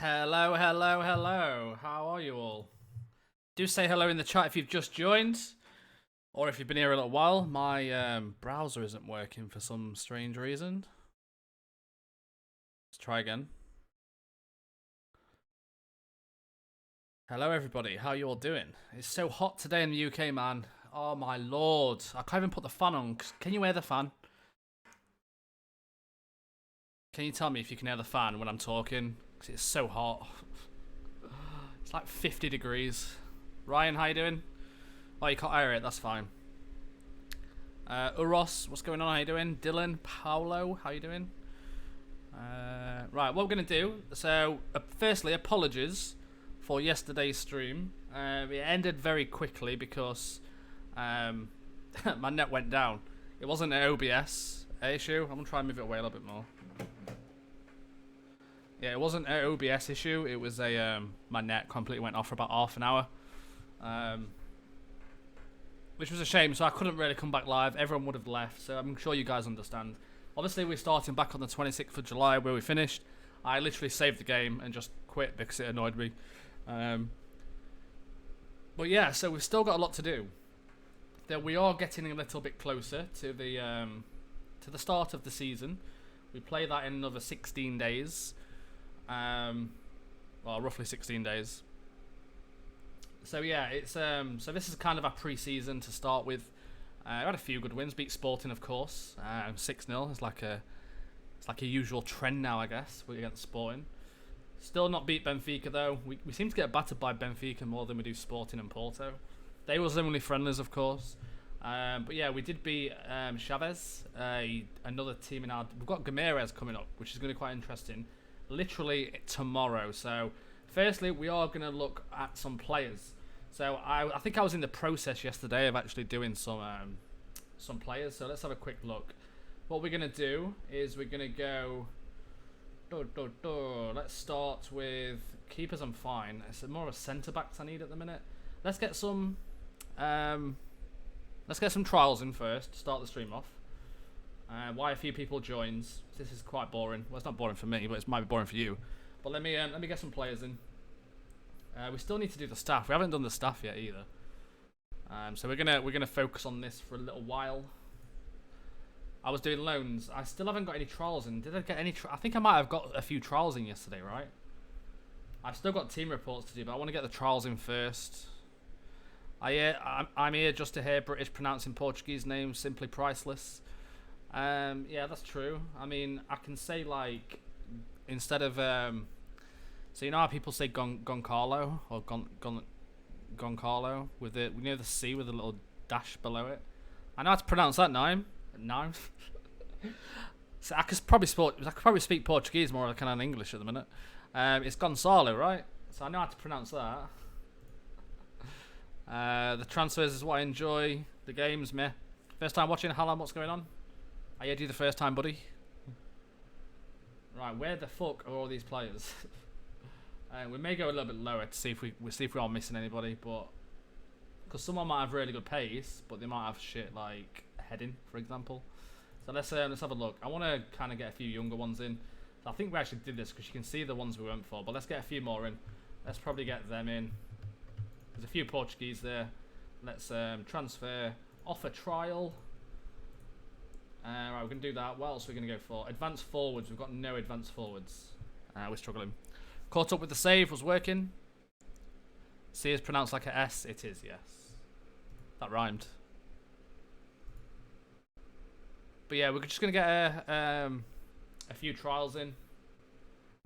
Hello, hello, hello. How are you all? Do say hello in the chat if you've just joined, or if you've been here a little while. My browser isn't working for some strange reason. Let's try again. Hello, everybody. How you all doing? It's so hot today in the UK, man. Oh my lord! I can't even put the fan on. Can you hear the fan? Can you tell me if you can hear the fan when I'm talking? Because it's so hot. It's like 50 degrees. Ryan, how you doing? Oh, you can't hear it. That's fine. Uros, what's going on? How you doing? Dylan, Paolo, how you doing? Right, what we're going to do. So, firstly, apologies for yesterday's stream. It ended very quickly because my net went down. It wasn't an OBS issue. I'm going to try and move it away a little bit more. Yeah, it wasn't an OBS issue. It was my net completely went off for about half an hour. Which was a shame, so I couldn't really come back live. Everyone would have left, so I'm sure you guys understand. Obviously, we're starting back on the 26th of July where we finished. I literally saved the game and just quit because it annoyed me. But yeah, so we've still got a lot to do. We are getting a little bit closer to the start of the season. We play that in another 16 days. Well, roughly 16 days. So yeah, it's so this is kind of our pre-season to start with. I had a few good wins, beat Sporting of course, 6-0. It's like a usual trend now, I guess. We're against Sporting. Still not beat Benfica though. We seem to get battered by Benfica more than we do Sporting and Porto. They were only friendlies, of course. But yeah, we did beat Chavez, another team in our. We've got Gameres coming up, which is going to be quite interesting. Literally tomorrow. So, firstly, we are going to look at some players. So I think I was in the process yesterday of actually doing some players. So let's have a quick look. What we're going to do is we're going to go. Let's start with keepers. I'm fine. It's more of a centre backs I need at the minute. Let's get some. Let's get some trials in first to start the stream off. Why a few people joins. This is quite boring. Well, it's not boring for me, but it might be boring for you. But let me get some players in. We still need to do the staff. We haven't done the staff yet either. So we're gonna focus on this for a little while. I was doing loans. I still haven't got any trials in. Did I get any? I think I might have got a few trials in yesterday, right? I've still got team reports to do, but I want to get the trials in first. I'm here just to hear British pronouncing Portuguese names simply priceless. Yeah, that's true. I mean, I can say like instead of so you know how people say Goncalo or Goncalo with the C with a little dash below it. I know how to pronounce that name. So I could probably speak Portuguese more than I can English at the minute. It's Gonzalo, right? So I know how to pronounce that. The transfers is what I enjoy. The games, meh. First time watching Haaland, what's going on? I heard you the first time, buddy. Right, where the fuck are all these players? We may go a little bit lower to see if we are missing anybody, but because someone might have really good pace, but they might have shit like heading, for example. So let's have a look. I want to kind of get a few younger ones in. So I think we actually did this because you can see the ones we went for, but let's get a few more in. Let's probably get them in. There's a few Portuguese there. Let's transfer, offer trial. Right, we're going to do that. What else are we going to go for? Advanced forwards. We've got no advanced forwards. We're struggling. Caught up with the save. Was working. C is pronounced like a S. It is, yes. That rhymed. But yeah, we're just going to get a few trials in.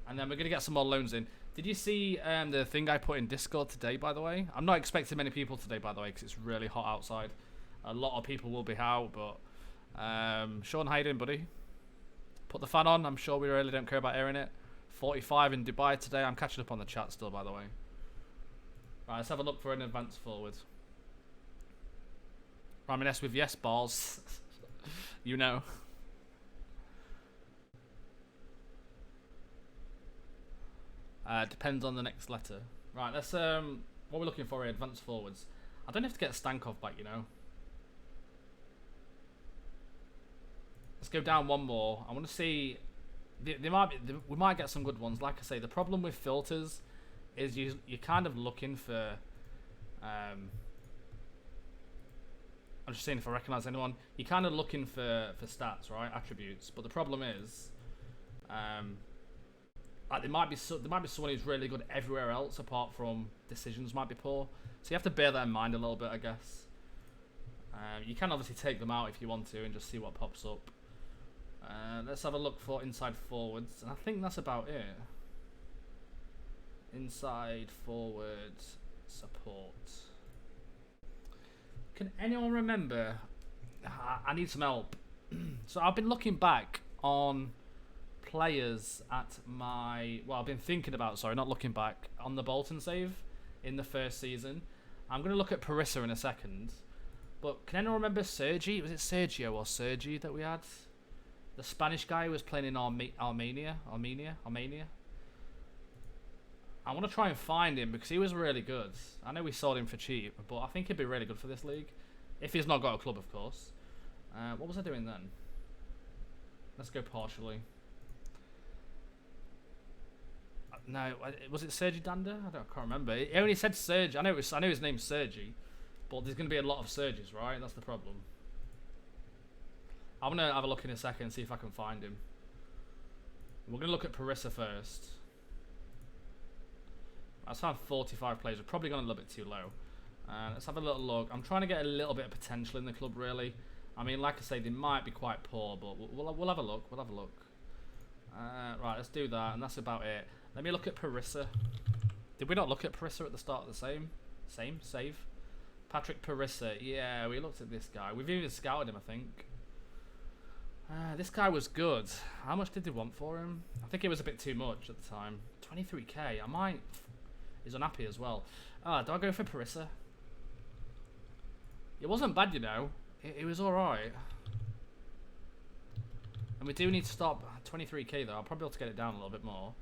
And then we're going to get some more loans in. Did you see the thing I put in Discord today, by the way? I'm not expecting many people today, by the way, because it's really hot outside. A lot of people will be out, but... Sean, how you doing, buddy? Put the fan on. I'm sure we really don't care about airing it. 45 in Dubai today. I'm catching up on the chat still, by the way. Right, let's have a look for an advanced forward. Ramirez with yes balls. You know. Depends on the next letter. Right, let's what we're looking for here, advanced forwards. I don't have to get Stankov back, you know. Let's go down one more. I want to see we might get some good ones. Like I say, the problem with filters is you're kind of looking for. I'm just saying if I recognise anyone, you're kind of looking for stats, right? Attributes. But the problem is, like there might be someone who's really good everywhere else apart from decisions might be poor. So you have to bear that in mind a little bit, I guess. You can obviously take them out if you want to and just see what pops up. Let's have a look for inside forwards, and I think that's about it. Inside forward support. Can anyone remember? I need some help. So I've been looking back on players at my... Well, I've been thinking about, sorry, not looking back, on the Bolton save in the first season. I'm going to look at Parissa in a second. But can anyone remember Sergi? Was it Sergio or Sergi that we had? The Spanish guy who was playing in Armenia. I want to try and find him because he was really good. I know we sold him for cheap, but I think he'd be really good for this league. If he's not got a club, of course. What was I doing then? Let's go partially. No, was it Sergi Dander? I can't remember. He only said Sergi. I know his name's Sergi, but there's going to be a lot of Sergis, right? That's the problem. I'm going to have a look in a second and see if I can find him. We're going to look at Parissa first. I found 45 players. We're probably going a little bit too low. Let's have a little look. I'm trying to get a little bit of potential in the club, really. I mean, like I say, they might be quite poor, but we'll have a look. We'll have a look. Right, let's do that, and that's about it. Let me look at Parissa. Did we not look at Parissa at the start of the save? Patrick Parissa. Yeah, we looked at this guy. We've even scouted him, I think. This guy was good. How much did they want for him? I think it was a bit too much at the time. 23k. I might... He's unhappy as well. Do I go for Parissa? It wasn't bad, you know. It was alright. And we do need to stop 23k though. I'll probably be able to get it down a little bit more.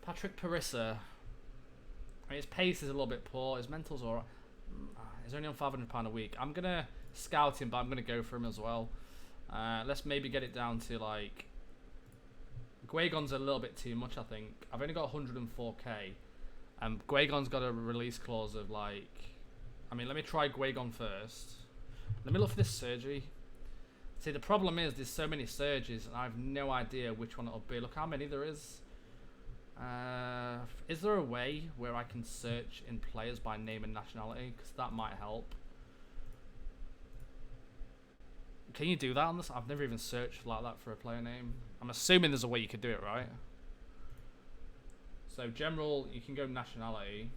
Patrick Parissa. I mean, his pace is a little bit poor. His mental's alright. He's only on £500 a week. I'm going to scout him, but I'm going to go for him as well. Let's maybe get it down to like... Guegon's a little bit too much, I think. I've only got 104k. Guegon's got a release clause of like... I mean, let me try Guegon first. Let me look for this Sergi. See, the problem is there's so many Sergis and I have no idea which one it'll be. Look how many there is. Is there a way where I can search in players by name and nationality? Because that might help. Can you do that on this? I've never even searched like that for a player name. I'm assuming there's a way you could do it, right? So general, you can go nationality.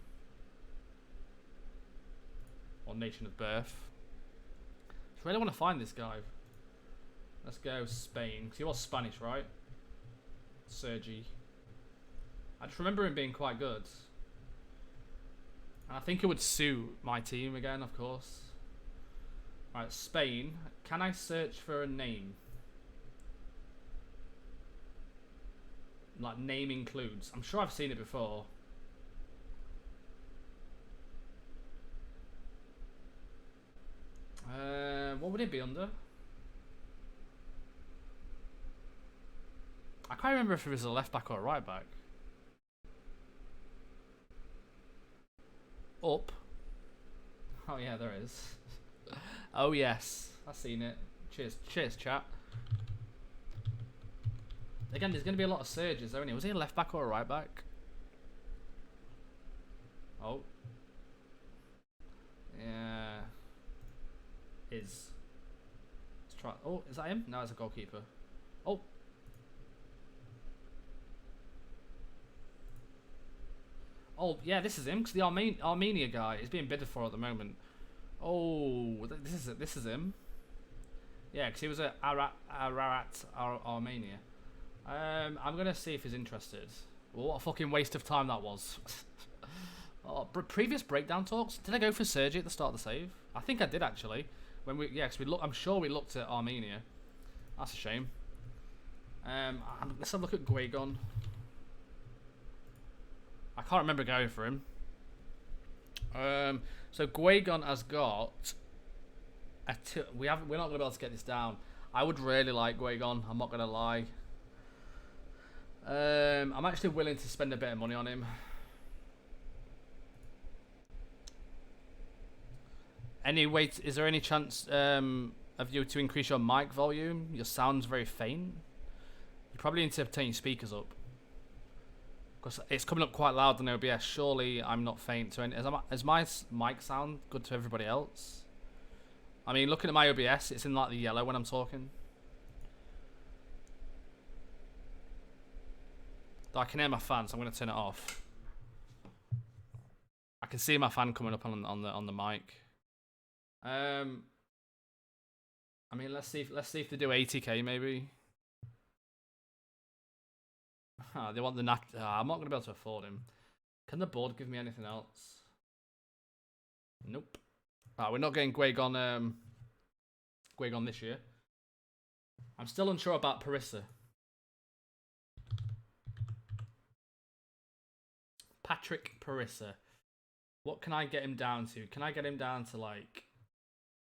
Or nation of birth. I really want to find this guy. Let's go Spain. Because he was Spanish, right? Sergi. I just remember him being quite good. And I think it would suit my team again, of course. Right, Spain. Can I search for a name? Like, name includes. I'm sure I've seen it before. What would it be under? I can't remember if it was a left back or a right back. Up. Oh yeah, there is. Oh yes, I've seen it. Cheers, chat. Again, there's going to be a lot of surges, though, isn't he? Was he a left back or a right back? Oh. Yeah. Let's try. Oh, is that him? No, it's a goalkeeper. Oh. Oh, yeah, this is him, because the Armenia guy is being bidded for at the moment. Oh, this is him. Yeah, because he was at Ararat, Armenia. I'm going to see if he's interested. Well, what a fucking waste of time that was. Oh, previous breakdown talks, did I go for Sergi at the start of the save? I think I did, actually. Because I'm sure we looked at Armenia. That's a shame. Let's have a look at Guegon. I can't remember going for him. So Guegon has got we're not going to be able to get this down. I would really like Guegon, I'm not going to lie. I'm actually willing to spend a bit of money on him. Anyway, is there any chance of you to increase your mic volume? Your sound's very faint. You probably need to turn your speakers up. Because it's coming up quite loud on OBS. Surely I'm not faint. Is my mic sound good to everybody else? I mean, looking at my OBS, it's in like the yellow when I'm talking. Though I can hear my fan, so I'm going to turn it off. I can see my fan coming up on the mic. I mean, let's see if they do 80k maybe. They want the nat. I'm not gonna be able to afford him. Can the board give me anything else? Nope. We're not getting Guegon this year. I'm still unsure about Parissa. Patrick Parissa. What can I get him down to? Can I get him down to like...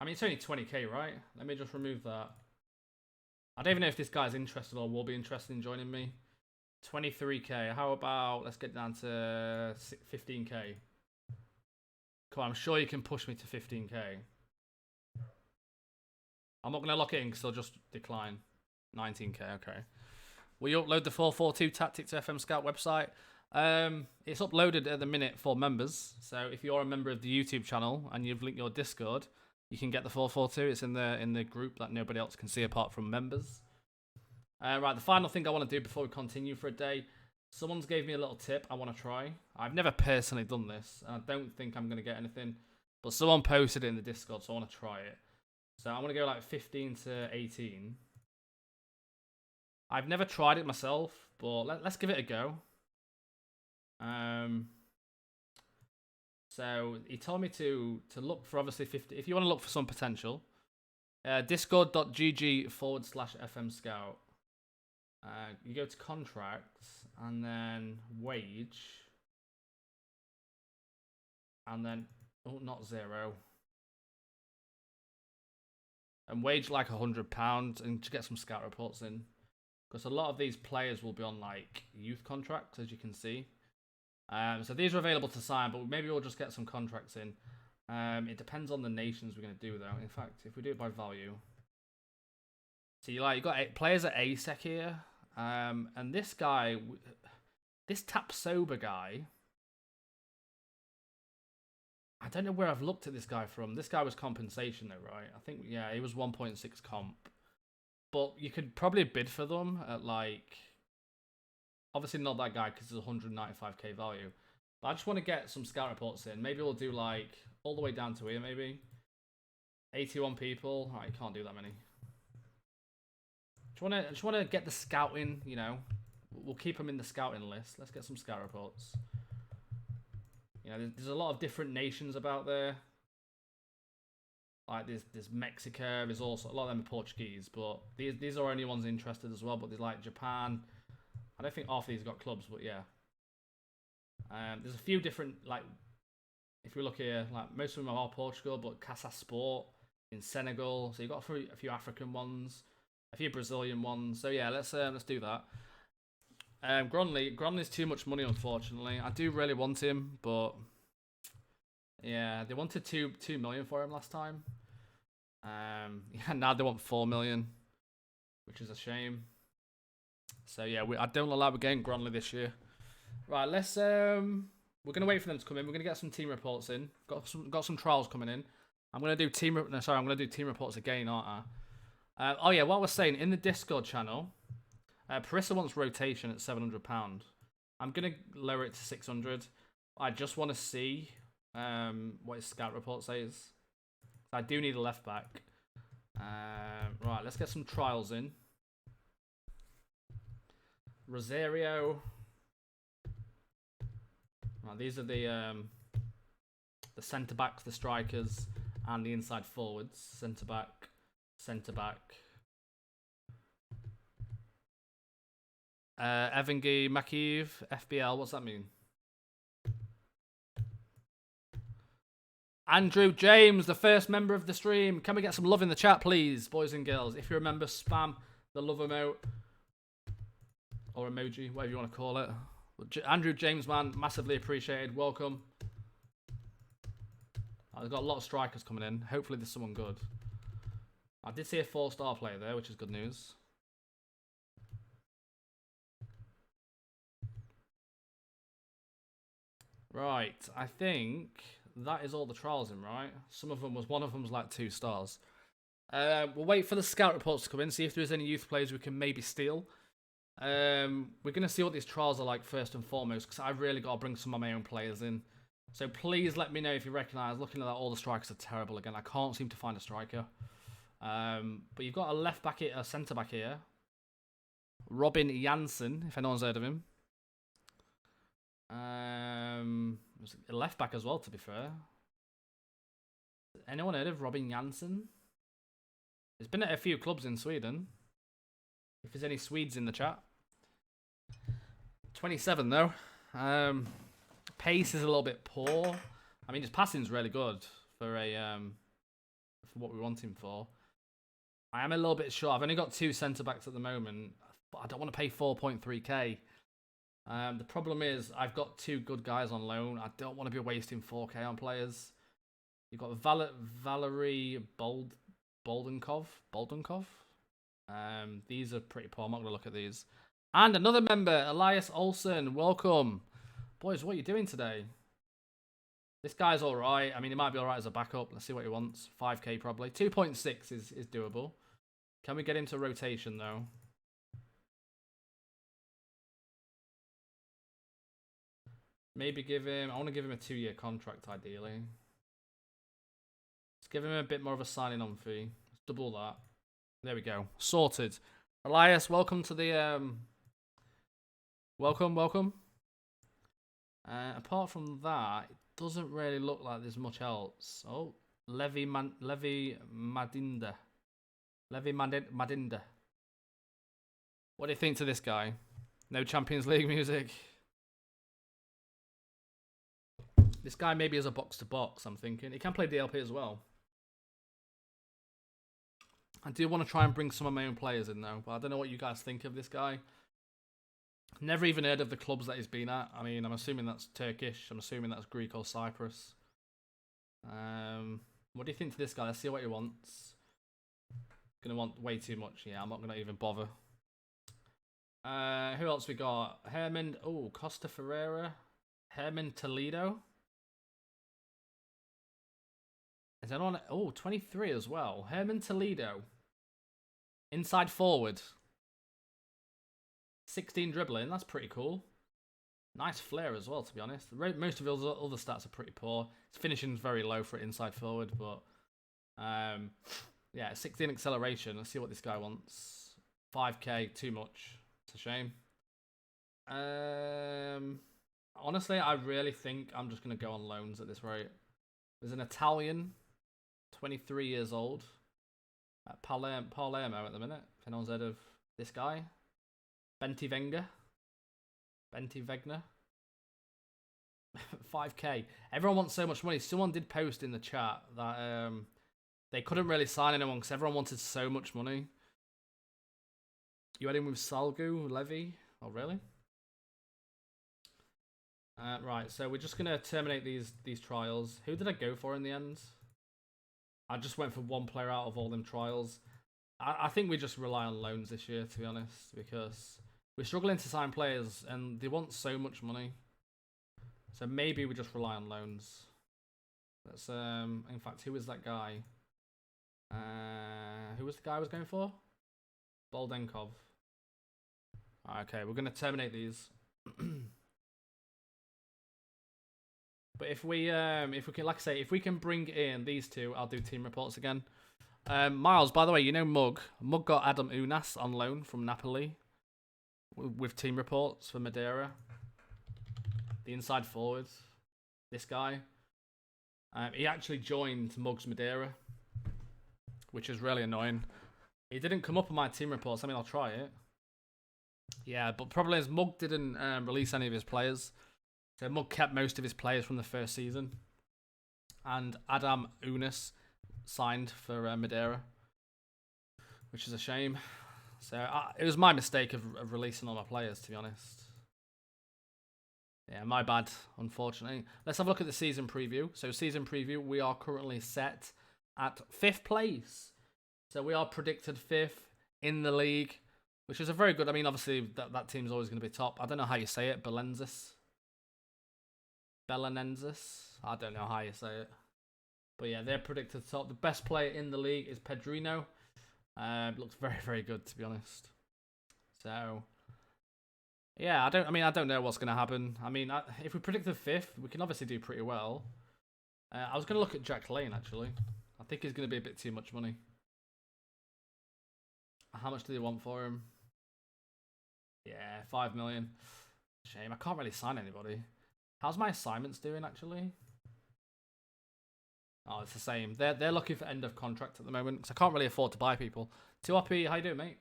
I mean, it's only 20k, right? Let me just remove that. I don't even know if this guy's interested or will be interested in joining me. 23k. How about... Let's get down to 15k. Come on, I'm sure you can push me to 15k. I'm not going to lock it in because they'll just decline. 19k, okay. Will you upload the 442 Tactic to FM Scout website? It's uploaded at the minute for members. So if you're a member of the YouTube channel and you've linked your Discord, you can get the 442. It's in the group that nobody else can see apart from members. Right, the final thing I want to do before we continue for a day. Someone's gave me a little tip I want to try. I've never personally done this, and I don't think I'm going to get anything. But someone posted it in the Discord, so I want to try it. So I'm going to go like 15 to 18. I've never tried it myself, but let's give it a go. So he told me to look for obviously 50. If you want to look for some potential, discord.gg/FM Scout. You go to contracts and then wage, and then not 0, and wage like £100 and to get some scout reports in, because a lot of these players will be on like youth contracts, as you can see. So these are available to sign, but maybe we'll just get some contracts in. It depends on the nations we're going to do though. In fact, if we do it by value, so you got 8 players at ASEC here. And this guy, this Tapsoba guy, I don't know where I've looked at this guy from. This guy was compensation though, right? I think, yeah, he was 1.6 comp. But you could probably bid for them at like, obviously not that guy because it's 195k value. But I just want to get some scout reports in. Maybe we'll do like all the way down to here, maybe. 81 people. Alright, you can't do that many. I just want to get the scouting, you know. We'll keep them in the scouting list. Let's get some scout reports. You know, there's a lot of different nations about there. Like there's Mexico. There's also a lot of them are Portuguese, but these are only ones interested as well. But there's like Japan. I don't think half of these got clubs, but yeah. There's a few different, like, if we look here, like most of them are Portugal, but Casa Sport in Senegal. So you've got a few African ones. A few Brazilian ones. So yeah, let's do that. Gronley's too much money, unfortunately. I do really want him, but yeah, they wanted 2 million for him last time. Yeah, now they want 4 million, which is a shame. So yeah, I don't look like we're getting Gronley this year. Right, let's we're gonna wait for them to come in. We're gonna get some team reports in. Got some trials coming in. I'm gonna do team reports again, aren't I? Oh yeah, what I was saying, in the Discord channel, Parissa wants rotation at £700. I'm going to lower it to 600. I just want to see what his scout report says. I do need a left back. Right, let's get some trials in. Rosario. Right, these are the centre backs, the strikers, and the inside forwards. Centre back. Evangi Makiv, FBL, what's that mean? Andrew James, the first member of the stream. Can we get some love in the chat, please, boys and girls? If you remember, spam the love emote. or emoji, whatever you want to call it. Andrew James, man, massively appreciated. Welcome. I've got a lot of strikers coming in. Hopefully there's someone good. I did see a 4-star player there, which is good news. Right, I think that is all the trials in, right? One of them was like 2 stars. We'll wait for the scout reports to come in, see if there's any youth players we can maybe steal. We're going to see what these trials are like first and foremost, because I've really got to bring some of my own players in. So please let me know if you recognise. Looking at that, all the strikers are terrible again. I can't seem to find a striker. But you've got a left back here, a centre back here. Robin Janssen, if anyone's heard of him. A left back as well, to be fair. Anyone heard of Robin Janssen? He's been at a few clubs in Sweden. If there's any Swedes in the chat. 27 though. Pace is a little bit poor. I mean, his passing's really good for for what we want him for. I am a little bit short. I've only got 2 centre backs at the moment, but I don't want to pay 4.3k. The problem is I've got 2 good guys on loan. I don't want to be wasting 4k on players. You've got Valery Boldenkov. These are pretty poor. I'm not going to look at these. And another member, Elias Olsen. Welcome. Boys, what are you doing today? This guy's alright. I mean, he might be alright as a backup. Let's see what he wants. 5k probably. 2.6 is doable. Can we get him to rotation, though? Maybe give him... I want to give him a 2-year contract, ideally. Let's give him a bit more of a signing-on fee. Let's double that. There we go. Sorted. Elias, welcome to the... Welcome. Apart from that, it doesn't really look like there's much else. Oh, Levi Madinda. What do you think to this guy? No Champions League music. This guy maybe is a box-to-box, I'm thinking. He can play DLP as well. I do want to try and bring some of my own players in, though. But I don't know what you guys think of this guy. Never even heard of the clubs that he's been at. I mean, I'm assuming that's Turkish. I'm assuming that's Greek or Cyprus. What do you think to this guy? Let's see what he wants. Gonna want way too much. Yeah, I'm not gonna even bother. Who else we got? Herman. Oh, Costa Ferreira. Herman Toledo. Is anyone? Oh, 23 as well. Herman Toledo. Inside forward. 16 dribbling. That's pretty cool. Nice flair as well, to be honest. Most of his other stats are pretty poor. His finishing's very low for inside forward, but yeah, 16 acceleration. Let's see what this guy wants. 5k, too much. It's a shame. Honestly, I really think I'm just going to go on loans at this rate. There's an Italian, 23 years old, at Palermo at the minute. If anyone's heard of this guy. Benti Vegner. 5k. Everyone wants so much money. Someone did post in the chat that they couldn't really sign anyone because everyone wanted so much money. You had him with Salgu, Levy? Oh, really? Right, so we're just going to terminate these trials. Who did I go for in the end? I just went for one player out of all them trials. I think we just rely on loans this year, to be honest, because we're struggling to sign players and they want so much money. So maybe we just rely on loans. Let's in fact, who was that guy? Who was the guy I was going for? Boldenkov. Okay, we're going to terminate these. But if we can, like I say, if we can bring in these two, I'll do team reports again. Miles, by the way, you know Mug got Adam Unas on loan from Napoli with team reports for Madeira. The inside forward, this guy. He actually joined Mug's Madeira, which is really annoying. He didn't come up on my team reports. I mean, I'll try it. Yeah, but the problem is Mug didn't release any of his players. So Mug kept most of his players from the first season. And Adam Unas signed for Madeira, which is a shame. So it was my mistake of releasing all my players, to be honest. Yeah, my bad, unfortunately. Let's have a look at the season preview. So season preview, we are currently set at 5th place. So we are predicted 5th in the league, which is a very good... I mean, obviously, that team's always going to be top. I don't know how you say it. Belenenses? I don't know how you say it. But yeah, they're predicted top. The best player in the league is Pedrino. Looks very, very good, to be honest. So... yeah, I don't know what's going to happen. I mean, if we predict the 5th, we can obviously do pretty well. I was going to look at Jack Lane, actually. I think he's going to be a bit too much money. How much do they want for him? Yeah, 5 million. Shame, I can't really sign anybody. How's my assignments doing, actually? Oh, it's the same. They're looking for end of contract at the moment, because I can't really afford to buy people. Tuopi, how you doing, mate?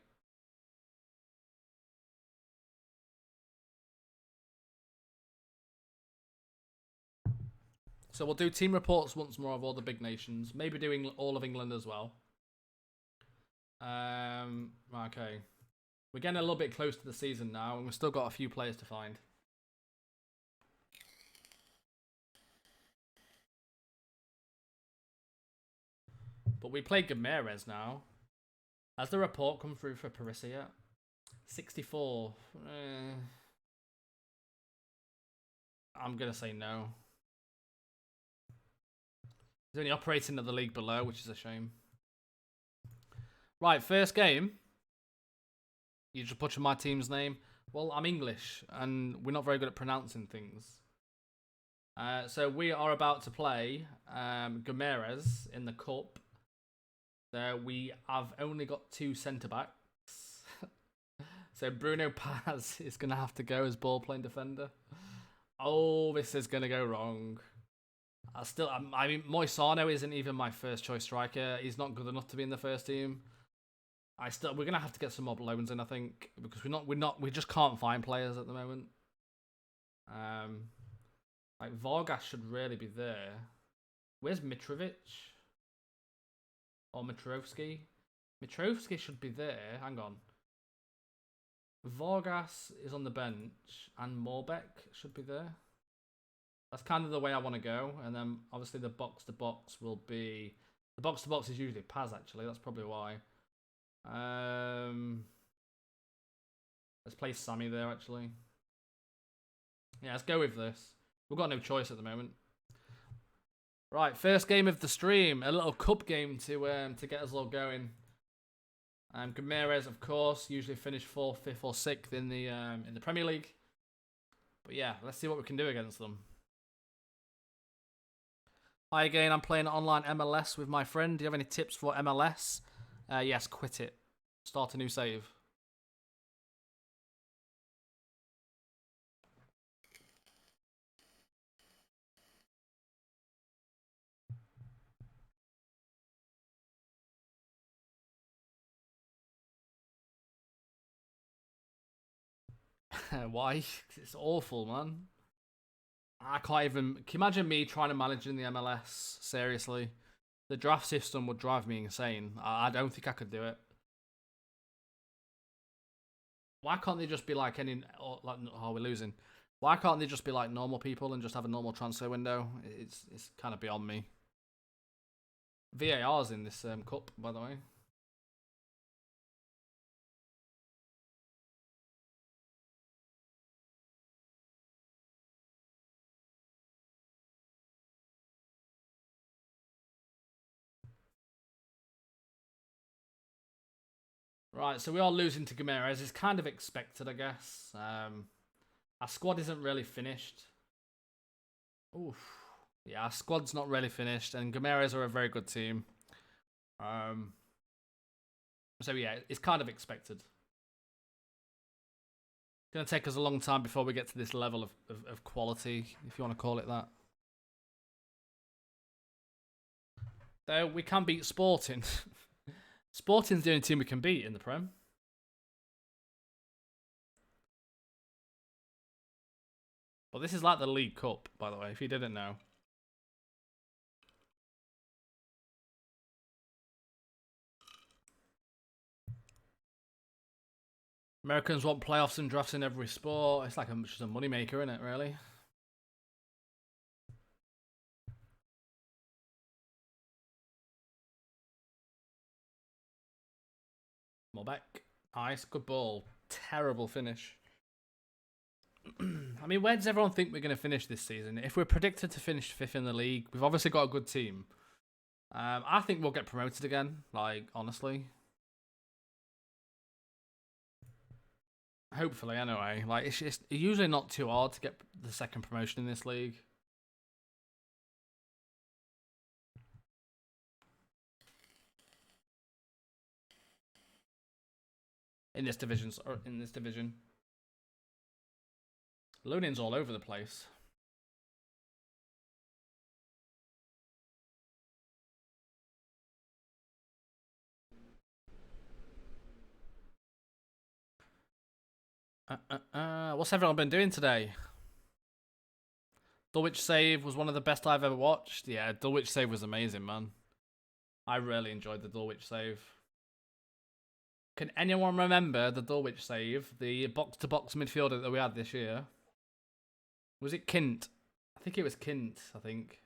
So we'll do team reports once more of all the big nations. Maybe doing all of England as well. Okay. We're getting a little bit close to the season now, and we've still got a few players to find. But we play Gameres now. Has the report come through for Parissa yet? 64. I'm going to say no. He's only operating at the league below, which is a shame. Right, first game. You just butcher my team's name. Well, I'm English, and we're not very good at pronouncing things. So we are about to play Gameres in the cup. So we have only got 2 centre-backs. So Bruno Paz is going to have to go as ball-playing defender. Oh, this is going to go wrong. I mean, Moisano isn't even my first choice striker. He's not good enough to be in the first team. We're gonna have to get some more loans in, I think, because we just can't find players at the moment. Like Vargas should really be there. Where's Mitrovic? Or Mitrovsky? Mitrovsky should be there. Hang on. Vargas is on the bench, and Morbeck should be there. That's kind of the way I want to go. And then obviously the box to box will be... the box to box is usually Paz, actually. That's probably why. Let's play Sammy there, actually. Yeah, let's go with this. We've got no choice at the moment. Right, first game of the stream. A little cup game to get us all going. Gameres, of course, usually finish 4th, 5th, or 6th in the Premier League. But yeah, let's see what we can do against them. Hi again, I'm playing online MLS with my friend. Do you have any tips for MLS? Yes, quit it. Start a new save. Why? It's awful, man. I can't even... Can you imagine me trying to manage in the MLS? Seriously. The draft system would drive me insane. I don't think I could do it. Why can't they just be like any... like, oh, we're losing. Why can't they just be like normal people and just have a normal transfer window? It's kind of beyond me. VAR's in this cup, by the way. Right, so we are losing to Gameres. It's kind of expected, I guess. Our squad isn't really finished. Oof. Yeah, our squad's not really finished, and Gameres are a very good team. So yeah, it's kind of expected. It's going to take us a long time before we get to this level of quality, if you want to call it that. Though we can beat Sporting. Sporting's the only team we can beat in the Prem. But this is like the League Cup, by the way, if you didn't know. Americans want playoffs and drafts in every sport. It's like just a moneymaker, isn't it, really? More back. Nice. Good ball. Terrible finish. I mean, where does everyone think we're going to finish this season? If we're predicted to finish 5th in the league, we've obviously got a good team. I think we'll get promoted again, like, honestly. Hopefully, anyway. Like, it's usually not too hard to get the second promotion in this league. In this division. Lonin's all over the place. What's everyone been doing today? Dulwich save was one of the best I've ever watched. Yeah, Dulwich save was amazing, man. I really enjoyed the Dulwich save. Can anyone remember the Dulwich save? The box-to-box midfielder that we had this year? Was it Kint? I think it was Kint, I think.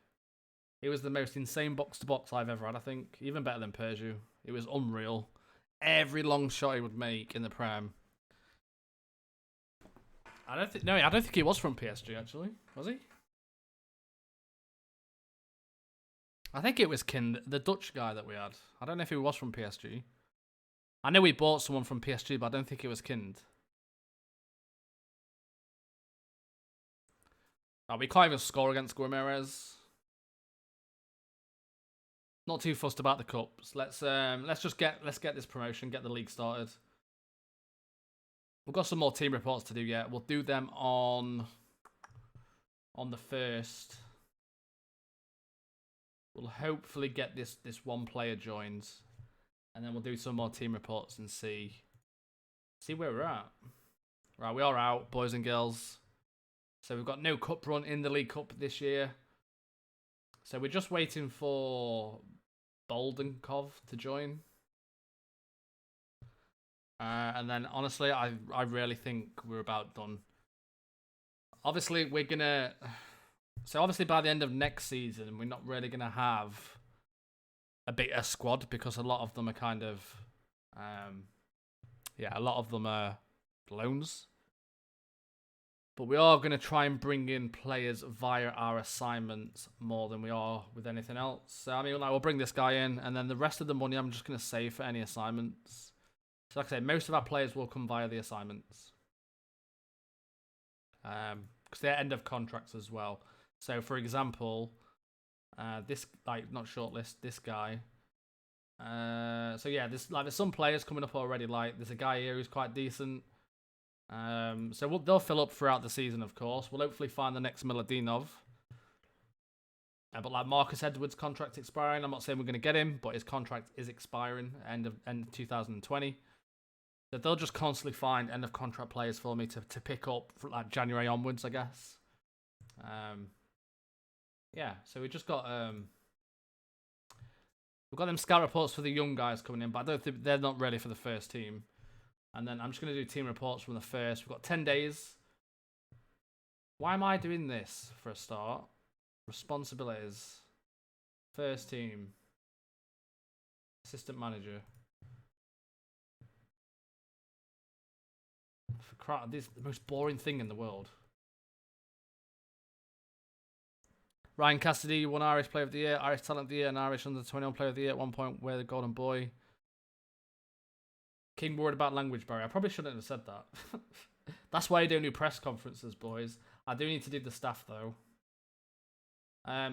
It was the most insane box-to-box I've ever had, I think. Even better than Perju. It was unreal. Every long shot he would make in the Prem. I don't think he was from PSG, actually. Was he? I think it was Kind, the Dutch guy that we had. I don't know if he was from PSG. I know we bought someone from PSG, but I don't think it was Kind. Oh, we can't even score against Guimarães. Not too fussed about the cups. Let's get this promotion, get the league started. We've got some more team reports to do yet. We'll do them on the 1st. We'll hopefully get this one player joined, and then we'll do some more team reports and see where we're at. Right, we are out, boys and girls. So we've got no cup run in the League Cup this year. So we're just waiting for Boldenkov to join. And then, honestly, I really think we're about done. Obviously, we're going to... So, obviously, by the end of next season, we're not really going to have a bigger squad because a lot of them are kind of... a lot of them are loans. But we are going to try and bring in players via our assignments more than we are with anything else. So, I mean, like, we'll bring this guy in, and then the rest of the money I'm just going to save for any assignments. So, like I say, most of our players will come via the assignments. Because they're end of contracts as well. So, for example, this, like, not shortlist, this guy. So, yeah, there's some players coming up already. Like, there's a guy here who's quite decent. So they'll fill up throughout the season, of course. We'll hopefully find the next Miladinov. But like Marcus Edwards' contract expiring, I'm not saying we're going to get him, but his contract is expiring end of 2020. So they'll just constantly find end of contract players for me to pick up for like January onwards, I guess. So we just got we've got them scout reports for the young guys coming in, but I don't think they're not ready for the first team. And then I'm just going to do team reports from the 1st. We've got 10 days. Why am I doing this for a start? Responsibilities. First team. Assistant manager. For crap, this is the most boring thing in the world. Ryan Cassidy won Irish Player of the Year, Irish Talent of the Year, and Irish Under 21 Player of the Year at one point. We're the Golden Boy. King worried about language barrier. I probably shouldn't have said that. That's why I don't do press conferences, boys. I do need to do the staff, though.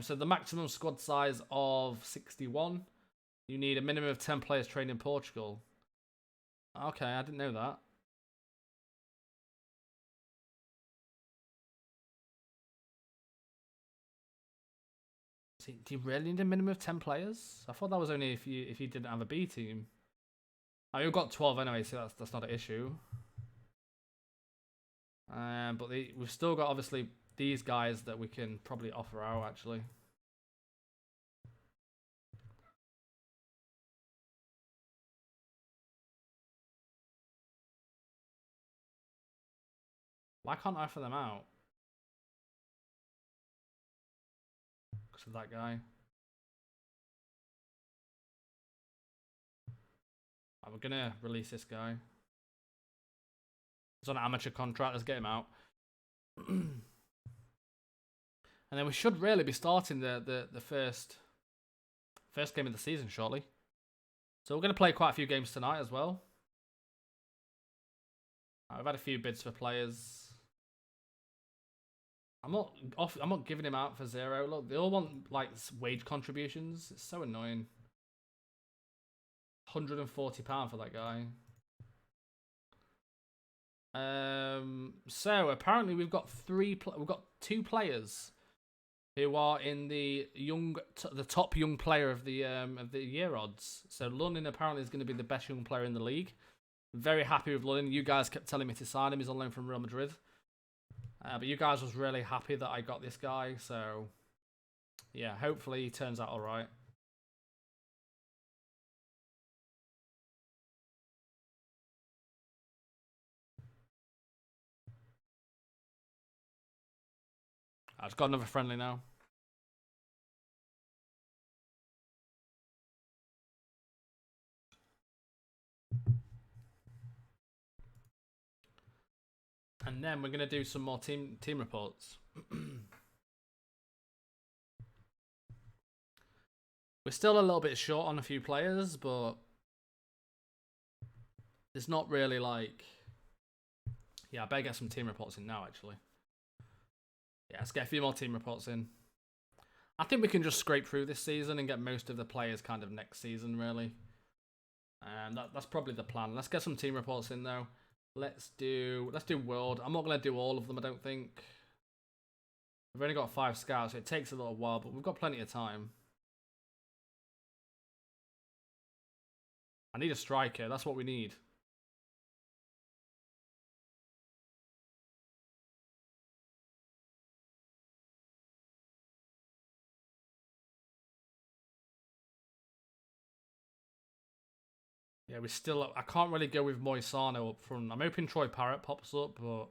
So the maximum squad size of 61. You need a minimum of 10 players trained in Portugal. Okay, I didn't know that. See, do you really need a minimum of 10 players? I thought that was only if you didn't have a B team. I mean, we've got 12 anyway, so that's not an issue. But we've still got, obviously, these guys that we can probably offer out, actually. Why can't I offer them out? Because of that guy. I'm gonna release this guy. He's on an amateur contract. Let's get him out. And then we should really be starting the first game of the season shortly. So we're going to play quite a few games tonight as well. I've had a few bids for players. I'm not giving him out for 0. Look, they all want like wage contributions. It's so annoying. £140 for that guy. So apparently we've got 2 players who are in the top young player of the year odds. So London apparently is going to be the best young player in the league. Very happy with London. You guys kept telling me to sign him. He's on loan from Real Madrid. But you guys was really happy that I got this guy. So yeah, hopefully he turns out all right. I've got another friendly now. And then we're going to do some more team reports. We're still a little bit short on a few players, but it's not really like... Yeah, I better get some team reports in now, actually. Yeah, let's get a few more team reports in. I think we can just scrape through this season and get most of the players kind of next season, really. That's probably the plan. Let's get some team reports in, though. Let's do world. I'm not going to do all of them, I don't think. We've only got 5 scouts, so it takes a little while, but we've got plenty of time. I need a striker. That's what we need. Yeah, we still... I can't really go with Moisano up front. I'm hoping Troy Parrott pops up, but...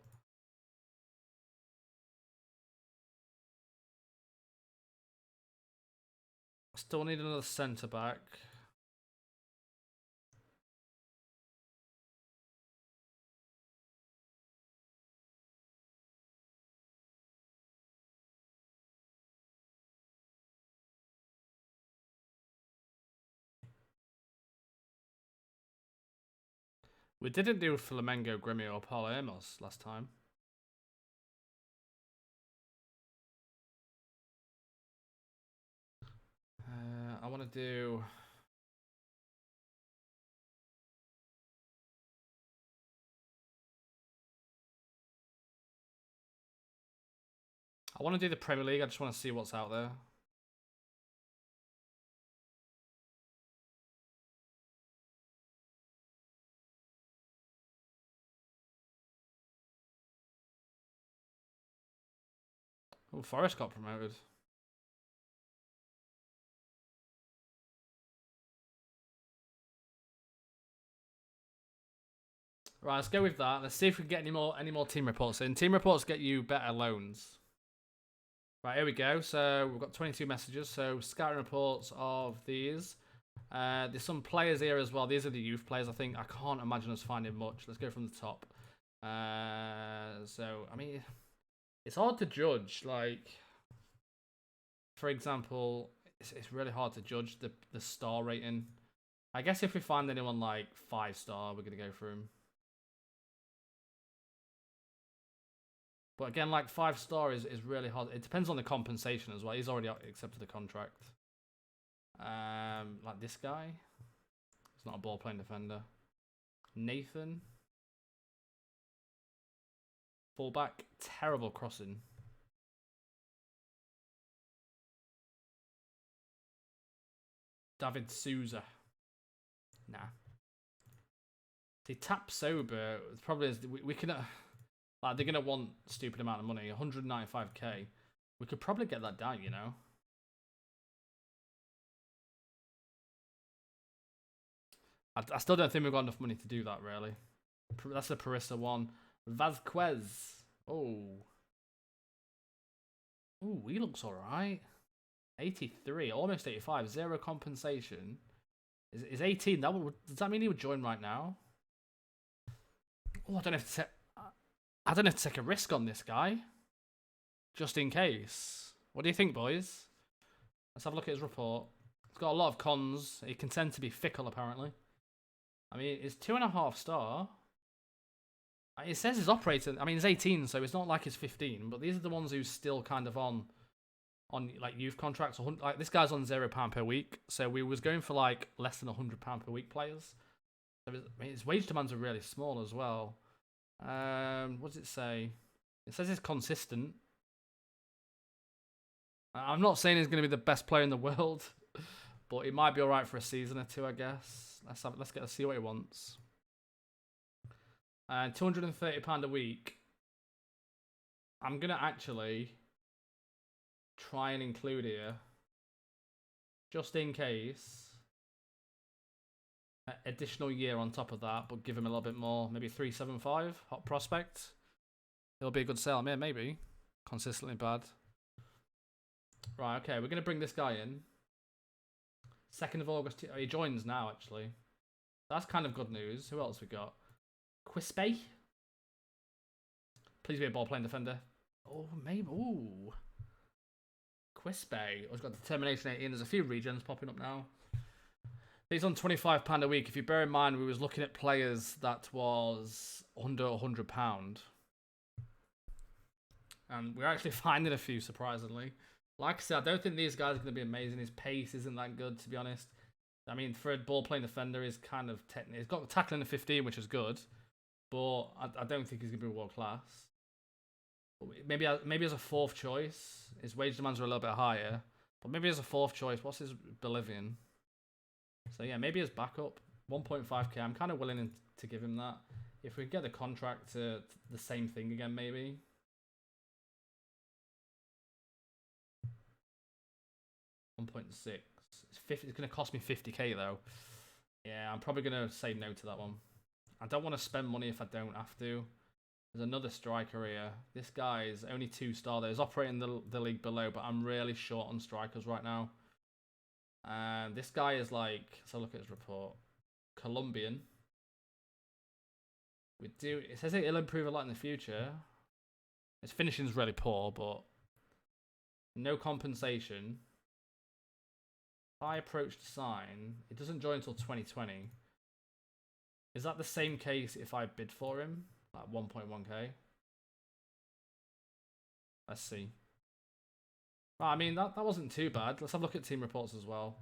I still need another centre-back. We didn't do Flamengo, Gremio, or Palermo's last time. I want to do... I want to do the Premier League. I just want to see what's out there. Oh, Forest got promoted. Right, let's go with that. Let's see if we can get any more team reports in. Team reports get you better loans. Right, here we go. So we've got 22 messages. So scouting reports of these. There's some players here as well. These are the youth players. I think I can't imagine us finding much. Let's go from the top. So I mean, it's hard to judge. Like, for example, it's really hard to judge the star rating. I guess if we find anyone like 5-star, we're gonna go for him. But again, like 5-star is really hard. It depends on the compensation as well. He's already accepted the contract. Like this guy. He's not a ball playing defender. Nathan. Fullback. Terrible crossing. David Souza. Nah. See, tap sober. Probably is we can. Like, they're going to want a stupid amount of money. 195k. We could probably get that down, you know. I still don't think we've got enough money to do that, really. That's a Parissa one. Vasquez. Oh. Ooh, he looks alright. 83, almost 85, zero compensation. Is 18, does that mean he would join right now? Oh, I don't have to take a risk on this guy. Just in case. What do you think, boys? Let's have a look at his report. He's got a lot of cons. He can tend to be fickle, apparently. I mean, it's 2.5 star. It says he's operating. I mean, he's 18, so it's not like he's 15. But these are the ones who's still kind of on like youth contracts. Like this guy's on £0 per week. So we was going for like less than £100 per week players. So his wage demands are really small as well. What does it say? It says it's consistent. I'm not saying he's going to be the best player in the world, but he might be all right for a season or two, I guess. Let's see what he wants. And £230 a week. I'm gonna actually try and include here, just in case. Additional year on top of that, but give him a little bit more. Maybe 375. Hot prospect. It'll be a good sell. Yeah, maybe. Consistently bad. Right, okay, we're going to bring this guy in. 2nd of August. Oh, he joins now, actually. That's kind of good news. Who else we got? Quispe. Please be a ball-playing defender. Oh, maybe. Ooh. Quispe. Oh, he's got determination 18. There's a few regions popping up now. He's on £25 a week. If you bear in mind, we was looking at players that was under £100. And we're actually finding a few, surprisingly. Like I said, I don't think these guys are going to be amazing. His pace isn't that good, to be honest. I mean, for a ball-playing defender, he's kind of technical. He's got tackling of 15, which is good. But I don't think he's going to be world-class. Maybe as a 4th choice. His wage demands are a little bit higher. But maybe as a 4th choice. What's his Bolivian? So yeah, maybe as backup. 1.5k. I'm kind of willing to give him that. If we get the contract to the same thing again, maybe. It's going to cost me 50k though. Yeah, I'm probably going to say no to that one. I don't want to spend money if I don't have to. There's another striker here. This guy is only 2-star though. He's operating the league below, but I'm really short on strikers right now. And this guy is like, let's look at his report. Colombian. It says it'll improve a lot in the future. His finishing's really poor, but no compensation. High approach to sign. It doesn't join until 2020. Is that the same case if I bid for him? Like 1.1k? Let's see. I mean, that wasn't too bad. Let's have a look at team reports as well.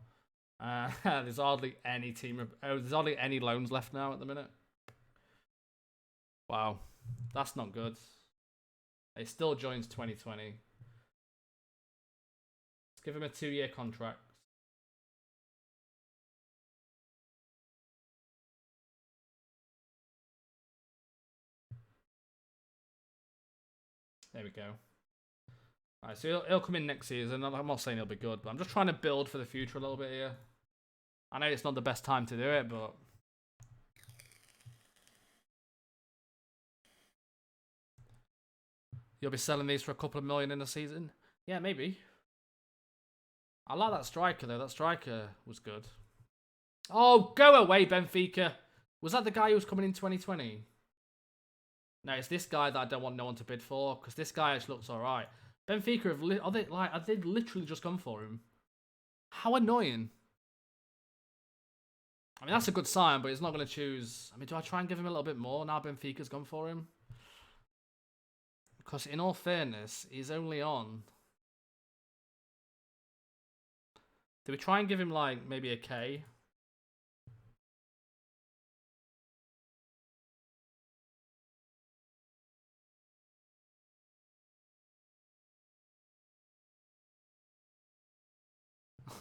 There's hardly any there's hardly any loans left now at the minute. Wow. That's not good. It still joins 2020. Let's give him a 2-year contract. There we go. Alright, so he'll come in next season. I'm not saying he'll be good, but I'm just trying to build for the future a little bit here. I know it's not the best time to do it, but... You'll be selling these for a couple of million in a season? Yeah, maybe. I like that striker, though. That striker was good. Oh, go away, Benfica. Was that the guy who was coming in 2020? No, it's this guy that I don't want no one to bid for, because this guy actually looks alright. Benfica have they've literally just gone for him. How annoying. I mean, that's a good sign, but he's not going to choose... I mean, do I try and give him a little bit more now Benfica's gone for him? Because in all fairness, he's only on... Do we try and give him, like, maybe a K?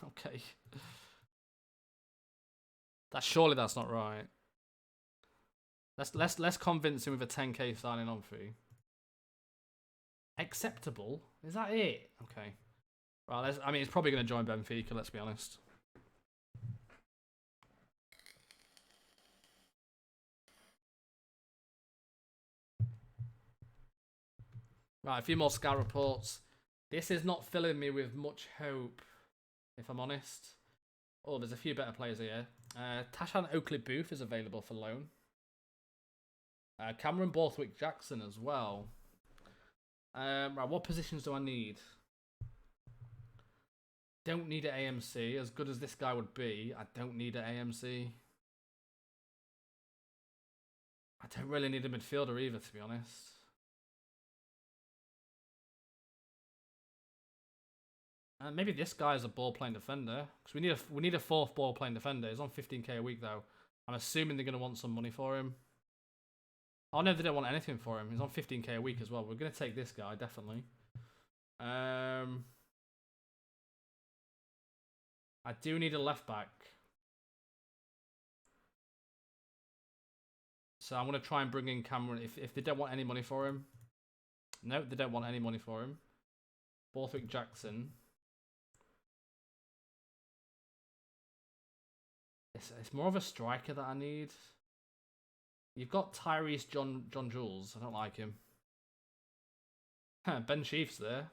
Okay. Surely that's not right. Let's convince him with a 10k signing on fee. Acceptable? Is that it? Okay. Right, I mean, he's probably going to join Benfica, let's be honest. Right, a few more scout reports. This is not filling me with much hope, if I'm honest. Oh, there's a few better players here. Tashan Oakley Booth is available for loan. Cameron Borthwick Jackson as well. Right, what positions do I need? Don't need an AMC. As good as this guy would be, I don't need an AMC. I don't really need a midfielder either, to be honest. Maybe this guy is a ball-playing defender, because we need a fourth ball-playing defender. He's on 15k a week though. I'm assuming they're gonna want some money for him. Oh no, they don't want anything for him. He's on 15k a week as well. We're gonna take this guy definitely. I do need a left back, so I'm gonna try and bring in Cameron if they don't want any money for him. No, they don't want any money for him. Borthwick Jackson. It's more of a striker that I need. You've got Tyrese John Jules. I don't like him. Ben Chief's there.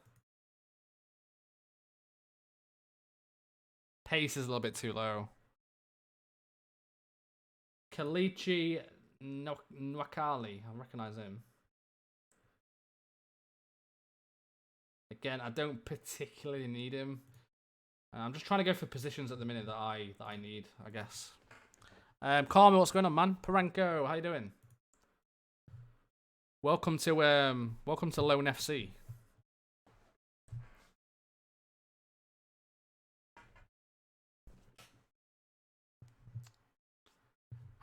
Pace is a little bit too low. Kalichi Nwakali. I recognise him. Again, I don't particularly need him. I'm just trying to go for positions at the minute that I need, I guess. Carmen, what's going on, man? Parenko, how you doing? Welcome to Lone FC.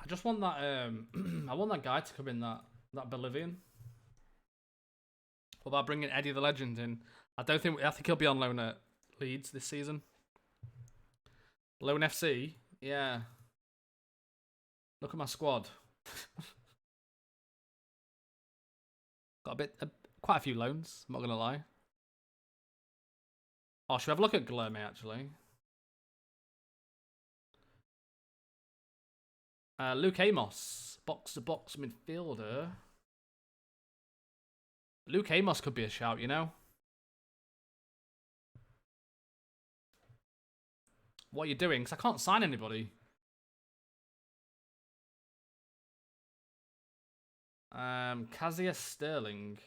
I just want that I want that guy to come in, that Bolivian. What about bringing Eddie the Legend in? I think he'll be on loan at Leeds this season. Lone FC, yeah. Look at my squad. Got quite a few loans. I'm not gonna lie. Oh, should we have a look at Guilherme actually? Luke Amos, box-to-box midfielder. Luke Amos could be a shout, you know. What are you doing? Because I can't sign anybody. Cassius Sterling.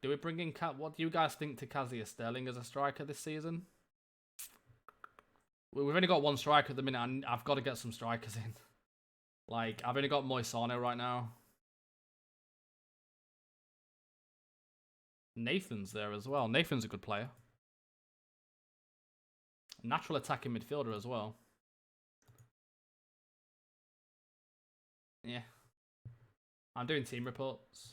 Do we bring in what do you guys think to Cassius Sterling as a striker this season? We've only got one striker at the minute, and I've got to get some strikers in. Like, I've only got Moisano right now. Nathan's there as well. Nathan's a good player. Natural attacking midfielder as well. Yeah. I'm doing team reports.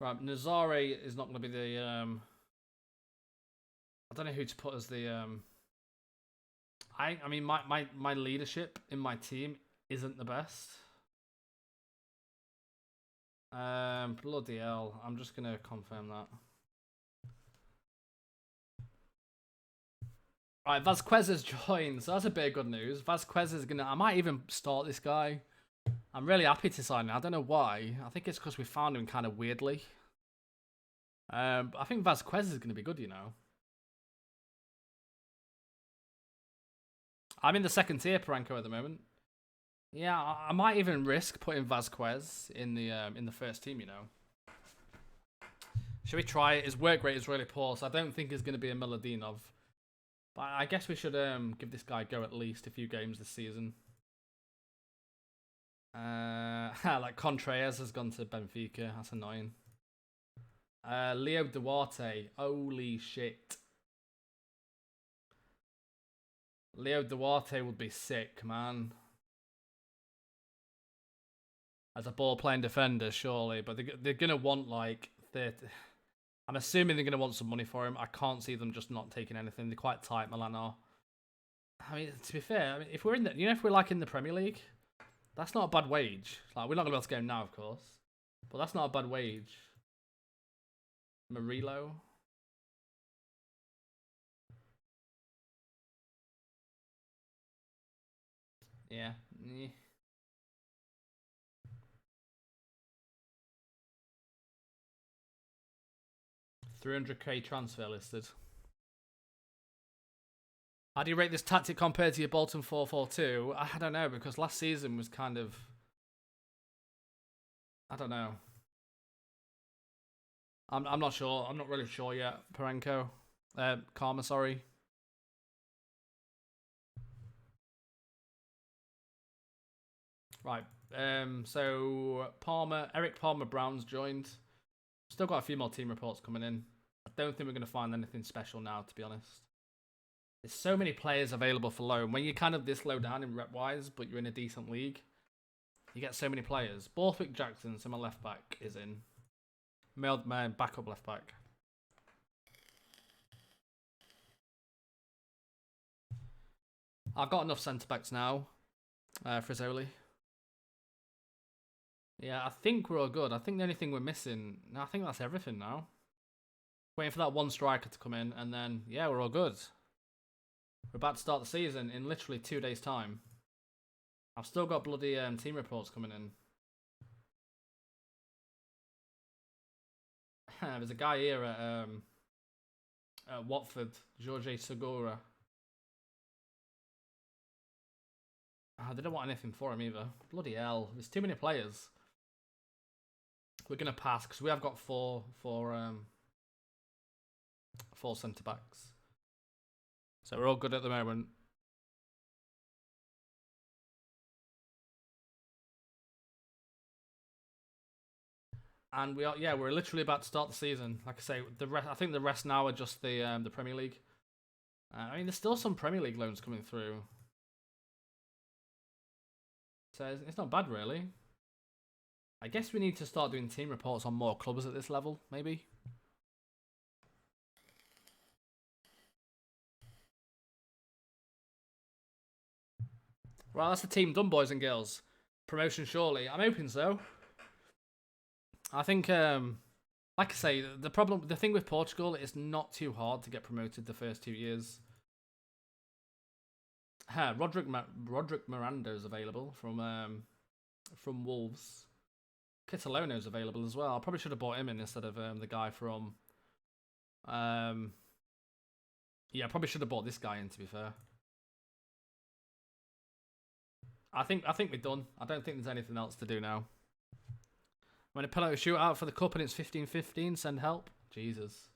Right, Nazare is not going to be the... I don't know who to put as the... I mean, my leadership in my team isn't the best. Bloody hell. I'm just going to confirm that. Right, Vasquez has joined, so that's a bit of good news. Vasquez is going to... I might even start this guy. I'm really happy to sign him. I don't know why. I think it's because we found him kind of weirdly. But I think Vasquez is going to be good, you know. I'm in the second tier, Paranko, at the moment. Yeah, I might even risk putting Vasquez in the first team, you know. Should we try it? His work rate is really poor, so I don't think it's going to be a Miladinov. But I guess we should give this guy a go at least a few games this season. Like Contreras has gone to Benfica. That's annoying. Leo Duarte. Holy shit. Leo Duarte would be sick, man. As a ball-playing defender, surely. But they're going to want, like... I'm assuming they're going to want some money for him. I can't see them just not taking anything. They're quite tight, Milan are. I mean, to be fair, I mean, if we're in the... You know, if we're, like, in the Premier League... That's not a bad wage. Like, we're not going to be able to get him now, of course. But that's not a bad wage. Murillo. Yeah. 300k transfer listed. How do you rate this tactic compared to your Bolton 4-4-2? I don't know, because last season was kind of... I don't know. I'm not sure. I'm not really sure yet. Parenko. Karma, sorry. Right. So Eric Palmer Brown's joined. Still got a few more team reports coming in. I don't think we're going to find anything special now, to be honest. There's so many players available for loan. When you're kind of this low down in rep-wise, but you're in a decent league, you get so many players. Borthwick Jackson, so my left back, is in. My backup left back. I've got enough centre backs now. Frizzoli. Yeah, I think we're all good. I think the only thing we're missing... I think that's everything now. Waiting for that one striker to come in, and then, yeah, we're all good. We're about to start the season in literally 2 days' time. I've still got bloody team reports coming in. There's a guy here at Watford, Jorge Segura. They don't want anything for him either. Bloody hell, there's too many players. We're gonna pass because we have got four centre backs, so we're all good at the moment. And we're literally about to start the season. Like I say, I think the rest now are just the Premier League. I mean, there's still some Premier League loans coming through, so it's not bad really. I guess we need to start doing team reports on more clubs at this level, maybe. Well, that's the team done, boys and girls. Promotion surely. I'm hoping so. I think, like I say, the thing with Portugal, it's not too hard to get promoted the first 2 years. Roderick Miranda is available from Wolves. Kitalono is available as well. I probably should have bought him in instead of the guy from... yeah, I probably should have bought this guy in, to be fair. I think we're done. I don't think there's anything else to do now. When a penalty shootout for the cup and it's 15-15, send help. Jesus.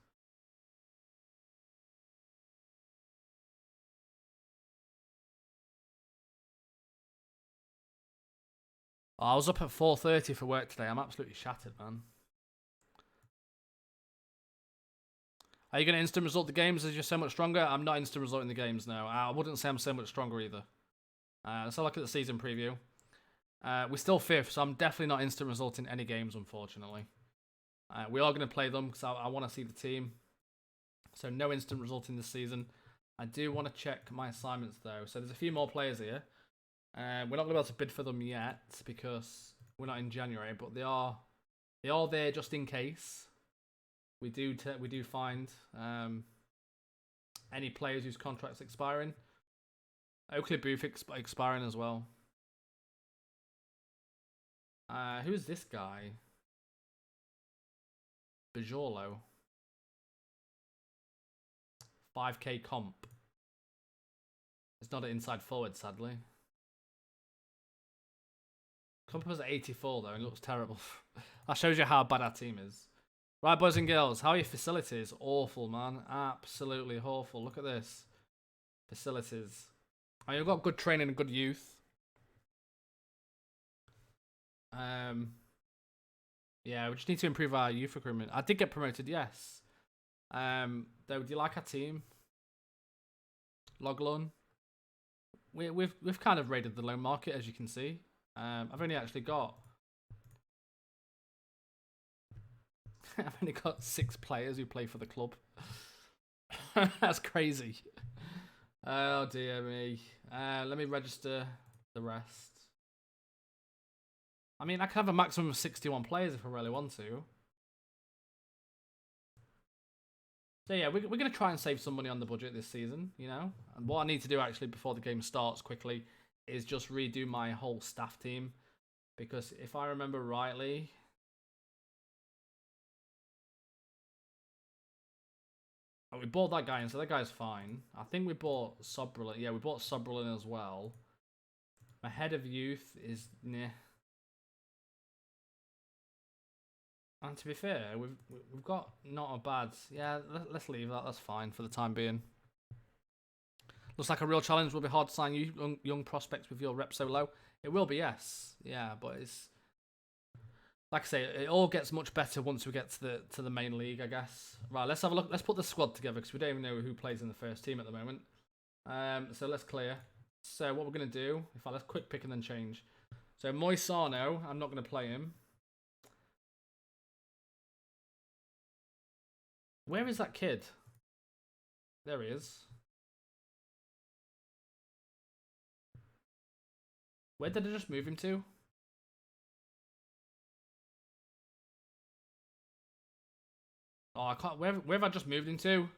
Oh, I was up at 4:30 for work today. I'm absolutely shattered, man. Are you going to instant result the games as you're so much stronger? I'm not instant resulting the games now. I wouldn't say I'm so much stronger either. Let's have a look at the season preview. We're still 5th, so I'm definitely not instant resulting any games, unfortunately. We are going to play them because I want to see the team. So no instant resulting this season. I do want to check my assignments, though. So there's a few more players here. We're not going to be able to bid for them yet because we're not in January, but they are there just in case. We do find any players whose contract's expiring. Oakley Booth expiring as well. Who's this guy? Bajorlo. 5k comp. It's not an inside forward, sadly. Comp was at 84 though, and it looks terrible. That shows you how bad our team is. Right, boys and girls, how are your facilities? Awful, man. Absolutely awful. Look at this. Facilities. I mean, we've got good training and good youth. Yeah, we just need to improve our youth recruitment. I did get promoted, yes. Though, do you like our team? Log loan. We've kind of raided the loan market, as you can see. I've only actually got 6 players who play for the club. That's crazy. Oh dear me. Let me register the rest. I mean, I can have a maximum of 61 players if I really want to. So yeah, we're going to try and save some money on the budget this season, you know. And what I need to do actually before the game starts quickly is just redo my whole staff team. Because if I remember rightly... Oh, we bought that guy in, so that guy's fine. I think we bought Sobrelin. Yeah, we bought Sobrelin as well. My head of youth is... Nah. And to be fair, we've got not a bad... Yeah, let's leave that. That's fine for the time being. Looks like a real challenge. Will be hard to sign you young prospects with your rep so low. It will be, yes. Yeah, but it's... Like I say, it all gets much better once we get to the main league, I guess. Right, let's have a look. Let's put the squad together because we don't even know who plays in the first team at the moment. So let's clear. So what we're going to do, let's quick pick and then change. So Moisano, I'm not going to play him. Where is that kid? There he is. Where did I just move him to? Oh, I can't. Where have I just moved him to?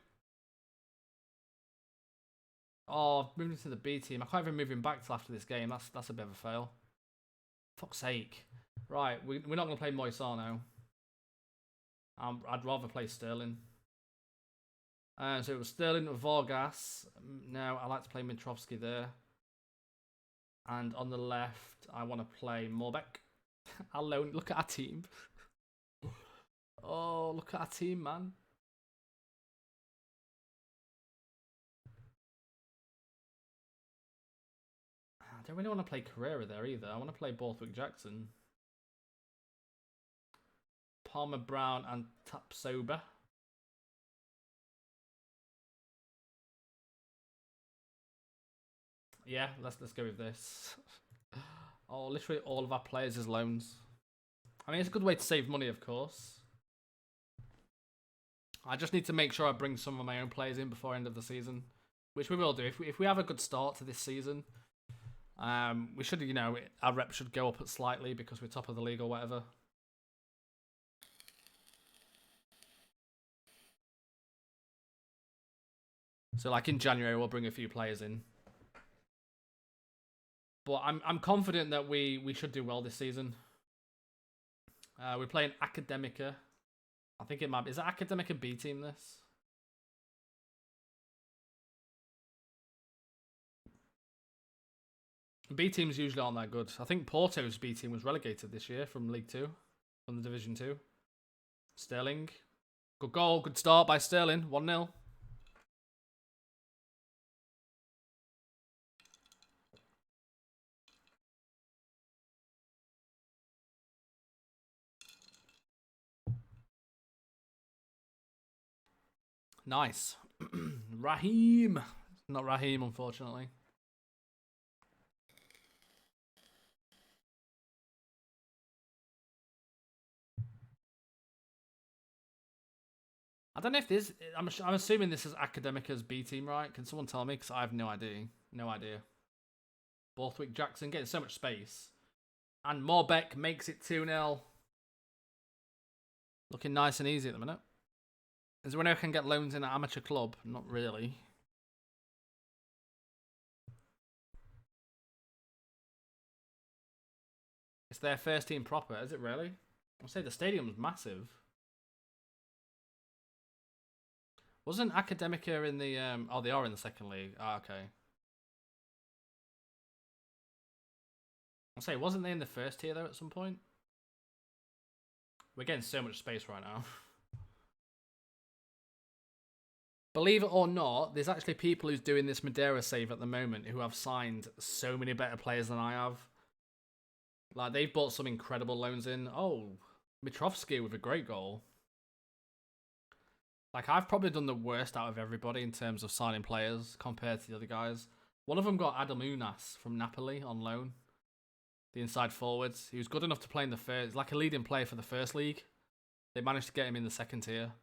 Oh, I've moved into the B team. I can't even move him back till after this game. That's a bit of a fail. Fuck's sake. Right, we're not going to play Moisano. I'd rather play Sterling. So it was Sterling with Vargas. Now I like to play Mitrovsky there. And on the left, I want to play Morbek. Alone. Look at our team. Oh, look at our team, man. I don't really want to play Carrera there either. I want to play Borthwick Jackson. Palmer Brown and Tapsoba. Yeah, let's go with this. Oh, literally all of our players is loans. I mean, it's a good way to save money, of course. I just need to make sure I bring some of my own players in before end of the season, which we will do. If we have a good start to this season, we should, our rep should go up slightly because we're top of the league or whatever. So, like in January, we'll bring a few players in. But I'm confident that we should do well this season. We're playing Academica. I think it might be. Is it Academica B team this? B teams usually aren't that good. I think Porto's B team was relegated this year from League 2, from the Division 2. Sterling. Good goal, good start by Sterling. 1-0. Nice. Raheem. Not Raheem, unfortunately. I don't know if this... I'm assuming this is Academica's B team, right? Can someone tell me? Because I have no idea. No idea. Borthwick Jackson getting so much space. And Morbek makes it 2-0. Looking nice and easy at the minute. Is there anyone who can get loans in an amateur club? Not really. It's their first team proper, is it really? I'll say the stadium's massive. Wasn't Academica in the... Oh, they are in the second league. Ah, okay. I'll say, wasn't they in the first tier, though, at some point? We're getting so much space right now. Believe it or not, there's actually people who's doing this Madeira save at the moment who have signed so many better players than I have. Like, they've bought some incredible loans in. Oh, Mitrovsky with a great goal. Like, I've probably done the worst out of everybody in terms of signing players compared to the other guys. One of them got Adam Unas from Napoli on loan. The inside forwards. He was good enough to play in the first... Like a leading player for the first league. They managed to get him in the second tier.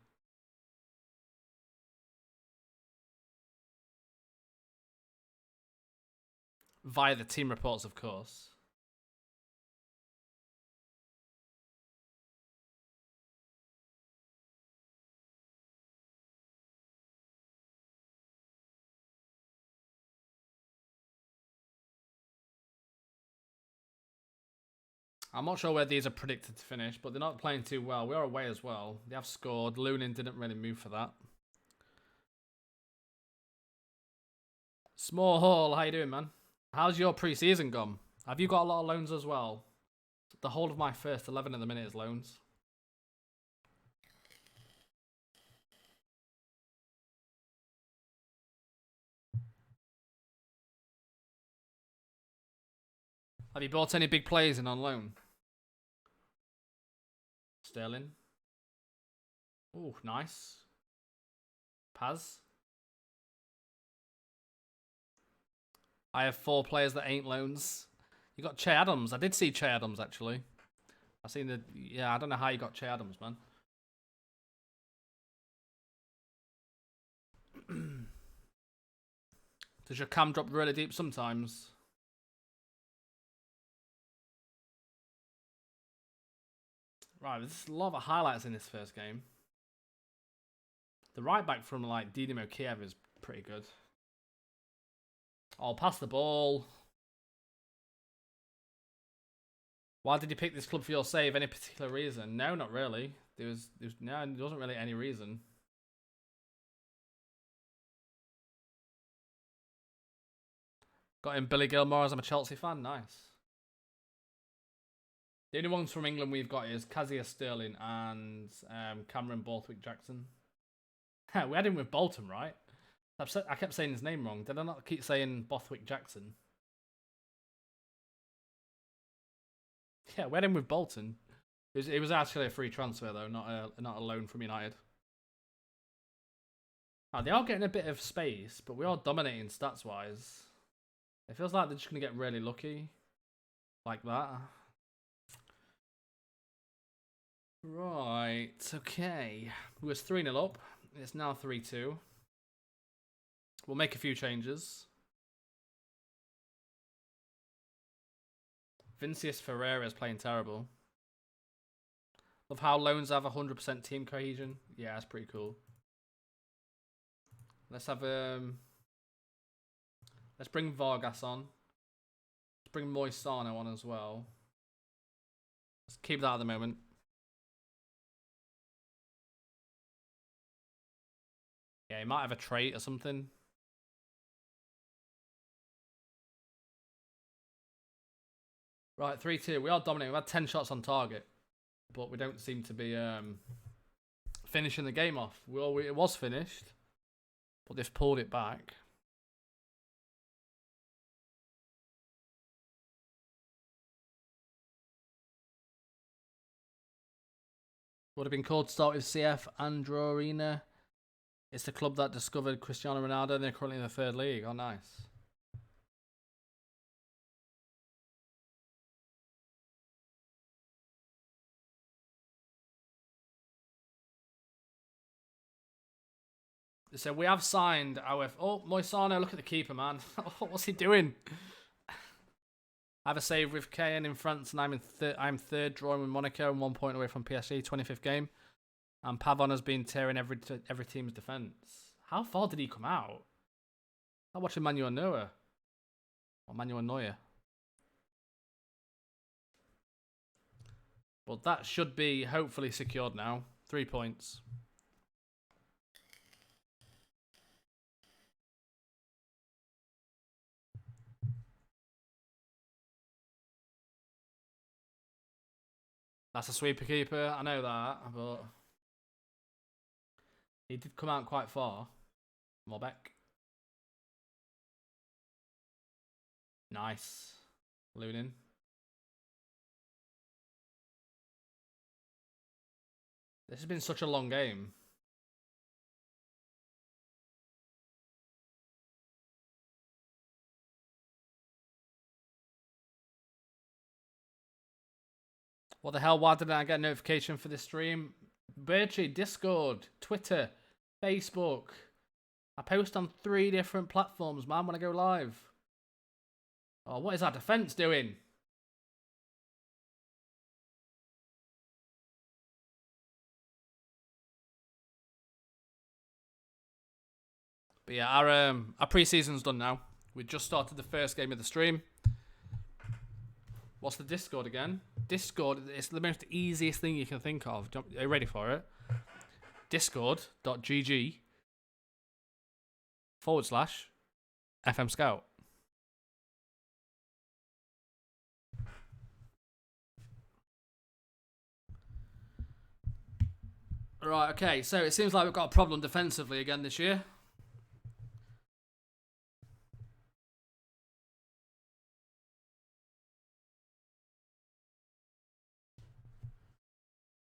Via the team reports, of course. I'm not sure where these are predicted to finish, but they're not playing too well. We are away as well. They have scored. Lunin didn't really move for that. Small Hall, how you doing, man? How's your pre-season gone? Have you got a lot of loans as well? The whole of my first 11 at the minute is loans. Have you bought any big players in on loan? Sterling. Oh, nice. Paz. I have 4 players that ain't loans. You got Che Adams. I did see Che Adams, actually. I seen the... Yeah, I don't know how you got Che Adams, man. Does your cam drop really deep sometimes? Right, there's a lot of highlights in this first game. The right back from like Dynamo Kiev is pretty good. I'll pass the ball. Why did you pick this club for your save? Any particular reason? No, not really. There wasn't really any reason. Got him Billy Gilmore as I'm a Chelsea fan. Nice. The only ones from England we've got is Kazia Sterling and Cameron Borthwick-Jackson. We had him with Bolton, right? I kept saying his name wrong. Did I not keep saying Borthwick-Jackson? Yeah, we had him with Bolton. It was actually a free transfer, though, not a loan from United. Oh, they are getting a bit of space, but we are dominating stats-wise. It feels like they're just going to get really lucky. Like that. Right, okay. We was 3-0 up. It's now 3-2. We'll make a few changes. Vincius Ferreira is playing terrible. Love how loans have 100% team cohesion. Yeah, that's pretty cool. Let's have let's bring Vargas on. Let's bring Moisano on as well. Let's keep that at the moment. Yeah, he might have a trait or something. Right, 3-2. We are dominating. We had 10 shots on target, but we don't seem to be finishing the game off. It was finished, but they've pulled it back. Would have been cool to start with CF Androrina. It's the club that discovered Cristiano Ronaldo, and they're currently in the 3rd league. Oh, nice. So we have signed our... Oh, Moisano, look at the keeper, man. What's he doing? I have a save with KN in France, and I'm third, drawing with Monaco and 1 point away from PSG, 25th game. And Pavon has been tearing every team's defence. How far did he come out? I'm watching Manuel Neuer. Or Manuel Neuer. But that should be hopefully secured now. 3 points. That's a sweeper keeper. I know that, but he did come out quite far. More back. Nice. Lunin. This has been such a long game. What the hell? Why didn't I get a notification for this stream? Birchie, Discord, Twitter, Facebook. I post on 3 different platforms, man, when I go live. Oh, what is our defense doing? But yeah, our pre-season's done now. We just started the first game of the stream. What's the Discord again? Discord, it's the most easiest thing you can think of. Are you ready for it? Discord.gg/FM Scout. Right, okay, so it seems like we've got a problem defensively again this year.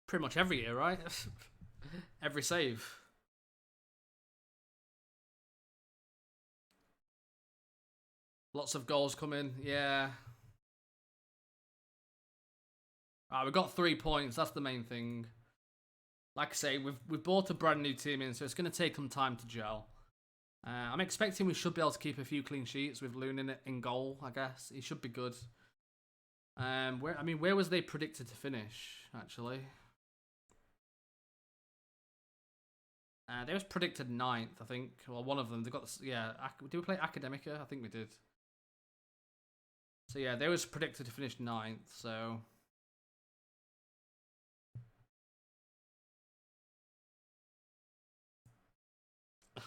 Pretty much every year, right? Every save. Lots of goals coming, yeah. Alright, we've got 3 points, that's the main thing. Like I say, we've bought a brand new team in, so it's going to take some time to gel. I'm expecting we should be able to keep a few clean sheets with Loon in goal, I guess. He should be good. Where was they predicted to finish, actually? They was predicted 9th, I think. Well, one of them. They got did we play Academica? I think we did. So yeah, they was predicted to finish 9th. So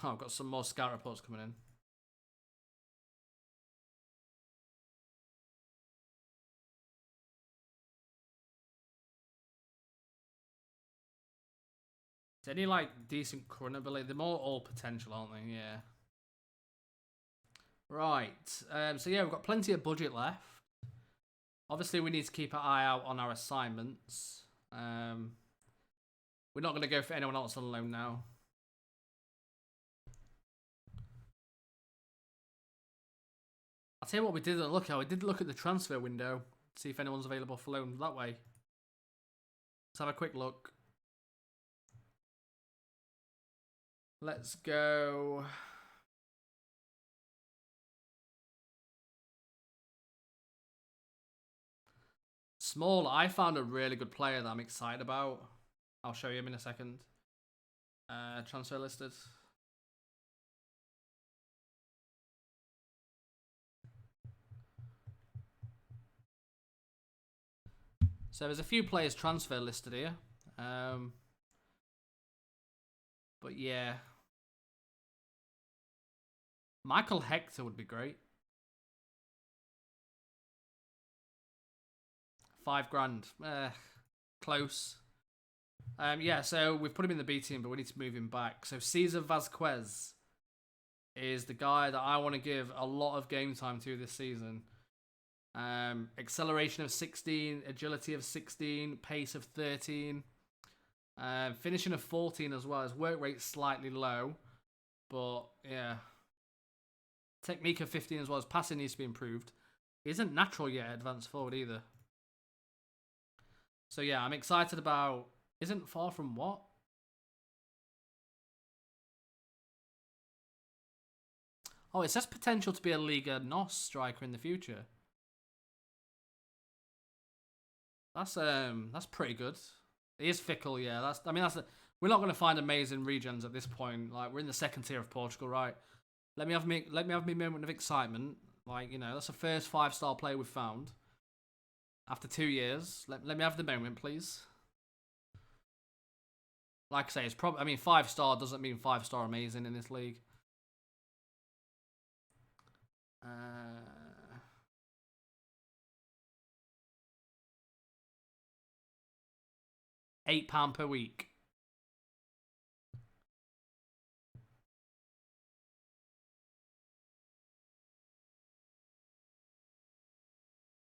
I've got some more scout reports coming in. Is there any like decent current ability? They're more all potential, aren't they? Yeah. Right. So yeah, we've got plenty of budget left. Obviously, we need to keep an eye out on our assignments. We're not going to go for anyone else on loan now. I'll tell you what we didn't look at. We did look at the transfer window to see if anyone's available for loan that way. Let's have a quick look. Let's go. Small, I found a really good player that I'm excited about. I'll show you him in a second. Transfer listed. So there's a few players transfer listed here. But yeah. Michael Hector would be great. $5,000. Close. Yeah, so we've put him in the B team, but we need to move him back. So Cesar Vazquez is the guy that I want to give a lot of game time to this season. Acceleration of 16, agility of 16, pace of 13, finishing of 14 as well. His work rate slightly low, but yeah. Technique of 15 as well. His passing needs to be improved. He isn't natural yet at advanced forward either. So yeah, I'm excited about... Isn't far from what? Oh, it says potential to be a Liga NOS striker in the future. That's pretty good. He is fickle, yeah. We're not going to find amazing regions at this point. Like, we're in the second tier of Portugal, right? Let me have me moment of excitement. Like, you know, that's the first 5-star player we've found after 2 years. Let me have the moment, please. Like I say, it's probably... I mean, 5-star doesn't mean 5-star amazing in this league. £8 per week.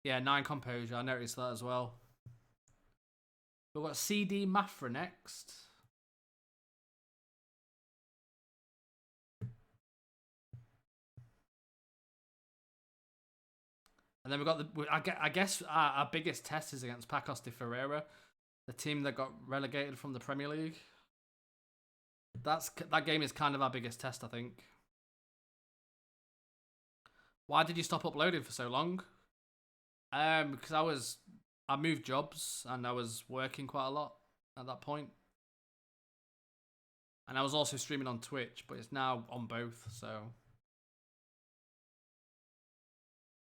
Yeah, 9 composure. I noticed that as well. We've got CD Mafra next. And then we've got the... I guess our biggest test is against Pacos de Ferreira, the team that got relegated from the Premier League. That game is kind of our biggest test, I think. Why did you stop uploading for so long? Because I moved jobs and I was working quite a lot at that point. And I was also streaming on Twitch, but it's now on both, so...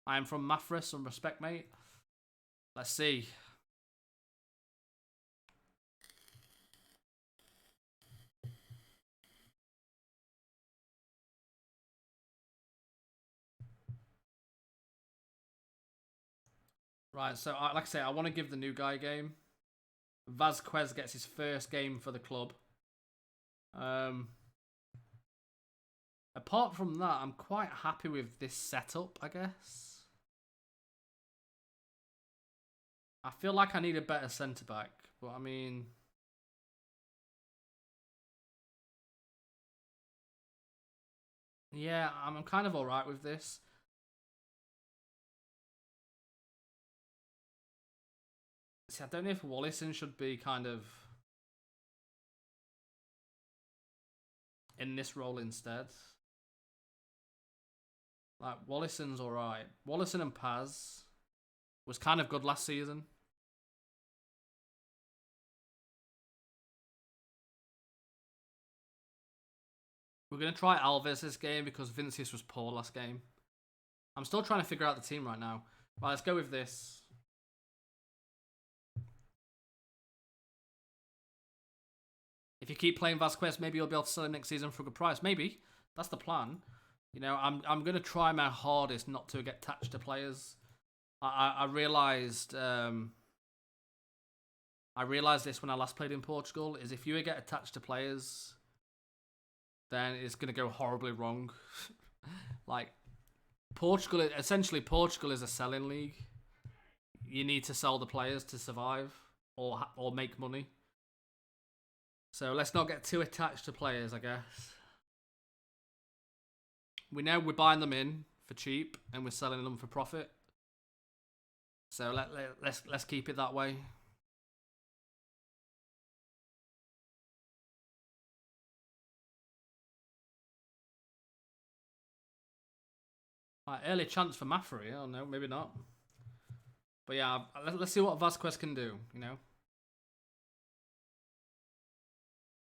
I am from Mafra, some respect, mate. Let's see. Right, so like I say, I want to give the new guy a game. Vasquez gets his first game for the club. Apart from that, I'm quite happy with this setup, I guess. I feel like I need a better centre-back, but I mean... Yeah, I'm kind of alright with this. See, I don't know if Wallison should be kind of in this role instead. Like, Wallison's alright. Wallison and Paz was kind of good last season. We're going to try Alves this game because Vinicius was poor last game. I'm still trying to figure out the team right now. Right, let's go with this. If you keep playing Vasquez, maybe you'll be able to sell him next season for a good price. Maybe. That's the plan. You know, I'm going to try my hardest not to get attached to players. I realised this when I last played in Portugal, is if you get attached to players, then it's going to go horribly wrong. Like, essentially Portugal is a selling league. You need to sell the players to survive or make money. So let's not get too attached to players, I guess. We know we're buying them in for cheap and we're selling them for profit. So let's keep it that way. Right, early chance for Maffrey. Oh no, maybe not. But yeah, let's see what Vasquez can do, you know.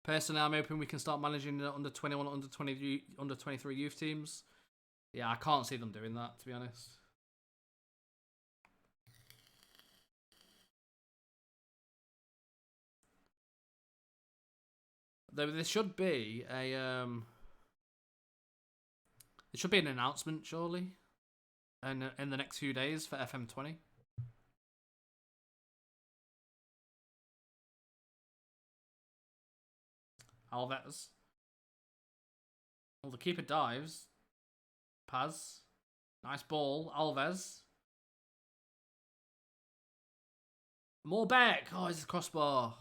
Personally, I'm hoping we can start managing the under 21, under 20, under 23 youth teams. Yeah, I can't see them doing that, to be honest. Though there should be a there should be an announcement, surely, and in the next few days for FM20. Alves. Well, the keeper dives. Paz. Nice ball. Alves. More back. Oh, it's a crossbar.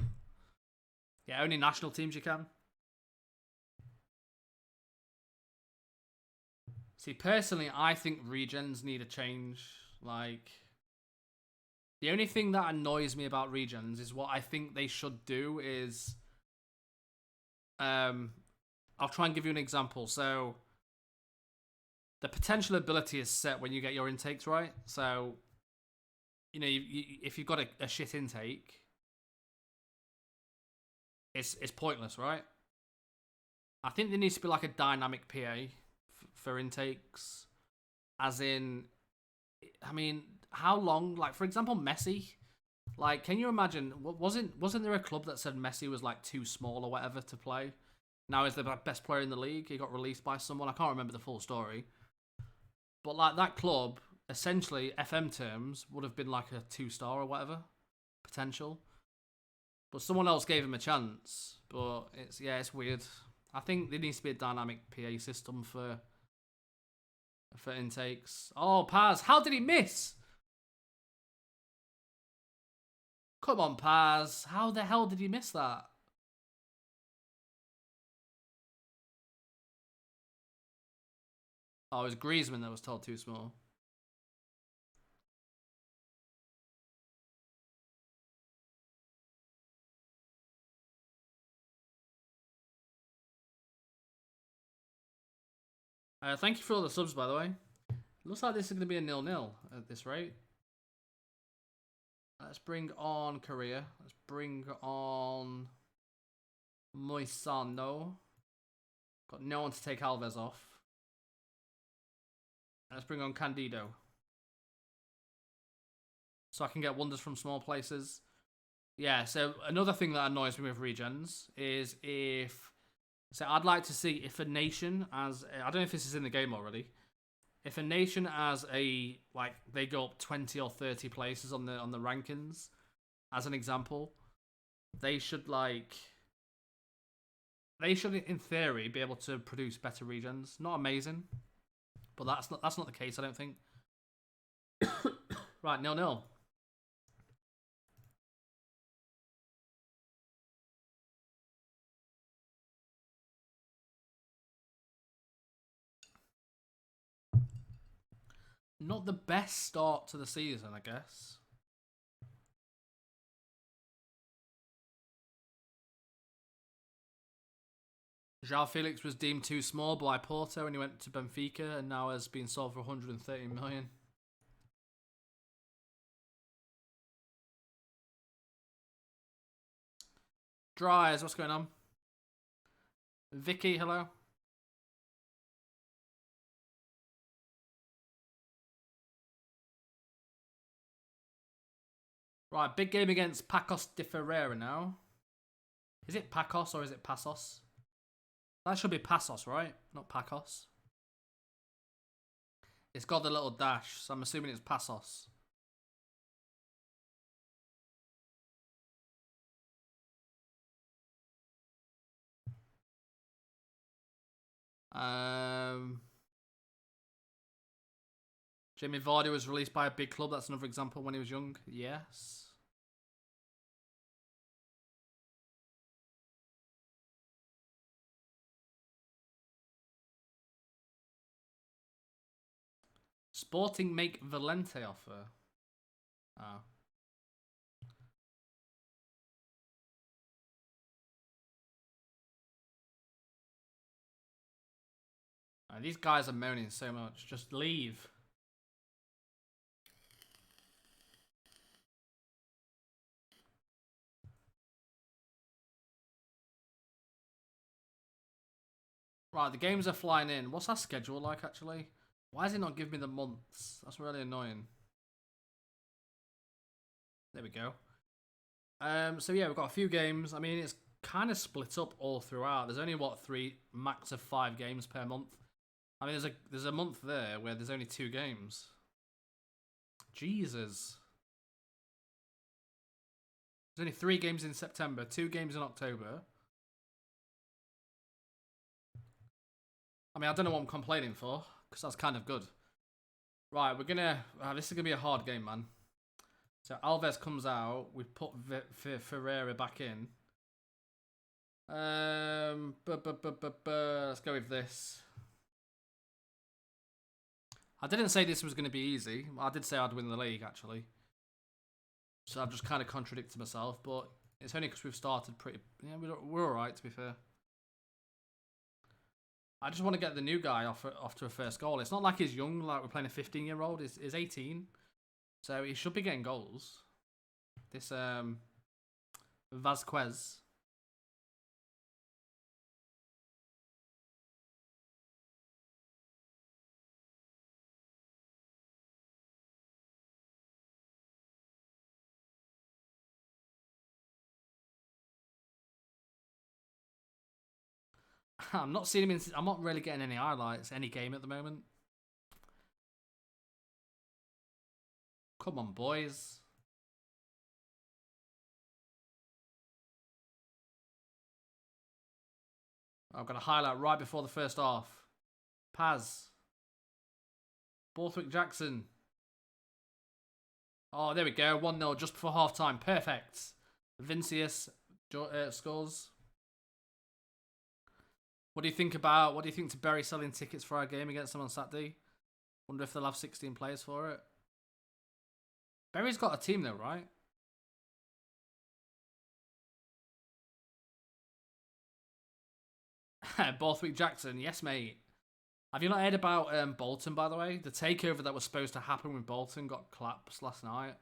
Yeah, only national teams you can. See, personally, I think regens need a change. Like, the only thing that annoys me about regens is what I think they should do is... I'll try and give you an example. So, the potential ability is set when you get your intakes right. So, you know, if you've got a shit intake, it's pointless, right? I think there needs to be like a dynamic PA for intakes, as in, I mean, how long? Like, for example, Messi. Like, can you imagine? Wasn't there a club that said Messi was like too small or whatever to play? Now he's the best player in the league. He got released by someone. I can't remember the full story. But like that club, essentially, FM terms would have been like a 2-star or whatever potential. But someone else gave him a chance. But it's weird. I think there needs to be a dynamic PA system for intakes. Oh, Paz, how did he miss? Come on, Paz. How the hell did he miss that? Oh, it was Griezmann that was told too small. Thank you for all the subs, by the way. Looks like this is going to be a 0-0 at this rate. Let's bring on Korea. Let's bring on Moisano. Got no one to take Alves off. Let's bring on Candido. so I can get wonders from small places. Yeah, so another thing that annoys me with regens is if... So I'd like to see if a nation has... I don't know if this is in the game already. If a nation has a... Like, they go up 20 or 30 places on the rankings, as an example, they should, like... They should, in theory, be able to produce better regens. Not amazing, but that's not the case, I don't think. Right, 0-0. Not the best start to the season, I guess. João Felix was deemed too small by Porto when he went to Benfica and now has been sold for 130 million. Dries, what's going on? Vicky, hello. Right, big game against Pacos de Ferreira now. Is it Pacos or is it Passos? That should be Passos, right? Not Pacos. It's got the little dash, so I'm assuming it's Passos. Jamie Vardy was released by a big club. That's another example when he was young. Yes. Sporting make Valente offer. Oh. These guys are moaning so much. Just leave. Right, the games are flying in. What's our schedule like, actually? Why does it not give me the months? That's really annoying. There we go. So yeah, we've got a few games. I mean, it's kind of split up all throughout. There's only, what, 3, max of 5 games per month. I mean, there's a month there where there's only 2 games. Jesus. There's only 3 games in September, 2 games in October. I mean, I don't know what I'm complaining for, because that's kind of good. Right, we're gonna... this is gonna be a hard game, man. So Alves comes out. We put Ferreira back in. Let's go with this. I didn't say this was going to be easy. I did say I'd win the league, actually. So I've just kind of contradicted myself, but it's only because we've started pretty... Yeah, we're alright, to be fair. I just want to get the new guy off to a first goal. It's not like he's young, like we're playing a 15-year-old. He's 18. So he should be getting goals. This, Vasquez. I'm not seeing him in... I'm not really getting any highlights, any game at the moment. Come on, boys. I've got a highlight right before the first half. Paz. Borthwick Jackson. Oh, there we go. 1-0 just before half time. Perfect. Vincius scores. What do you think to Bury selling tickets for our game against them on Saturday? Wonder if they'll have 16 players for it. Bury's got a team though, right? Borthwick Jackson, yes mate. Have you not heard about Bolton, by the way? The takeover that was supposed to happen with Bolton got collapsed last night.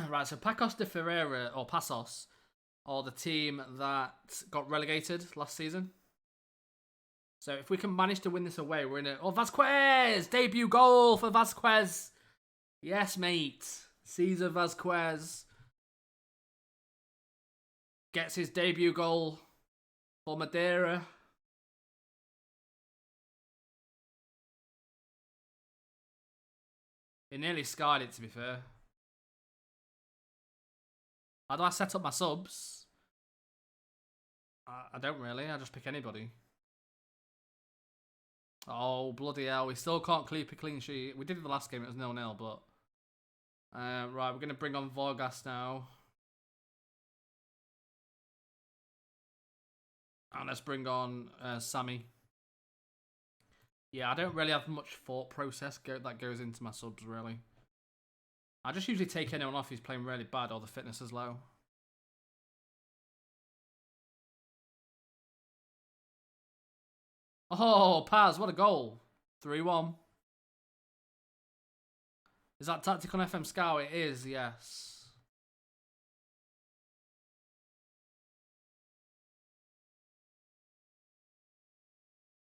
Right, so Pacos de Ferreira, or Passos, or the team that got relegated last season. So if we can manage to win this away, we're in it. Oh, Vasquez! Debut goal for Vasquez. Yes, mate. Cesar Vasquez gets his debut goal for Madeira. He nearly scarred it, to be fair. How do I set up my subs? I don't really. I just pick anybody. Oh, bloody hell. We still can't keep a clean sheet. We did it the last game. It was 0-0, but... right, we're going to bring on Vargas now. And let's bring on Sammy. Yeah, I don't really have much thought process that goes into my subs, really. I just usually take anyone off who's playing really bad or the fitness is low. Oh, Paz, what a goal. 3-1. Is that tactic on FM Scout? It is, yes.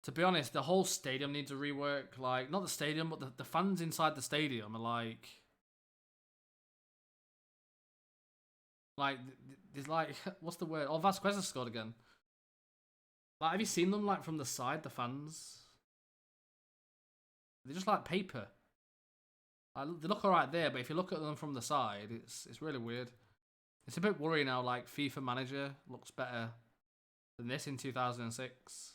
To be honest, the whole stadium needs a rework. Like, not the stadium, but the fans inside the stadium are like... Like, there's like... What's the word? Oh, Vasquez has scored again. Like, have you seen them, like, from the side, the fans? They're just like paper. They look alright there, but if you look at them from the side, it's really weird. It's a bit worrying now, like, FIFA Manager looks better than this in 2006.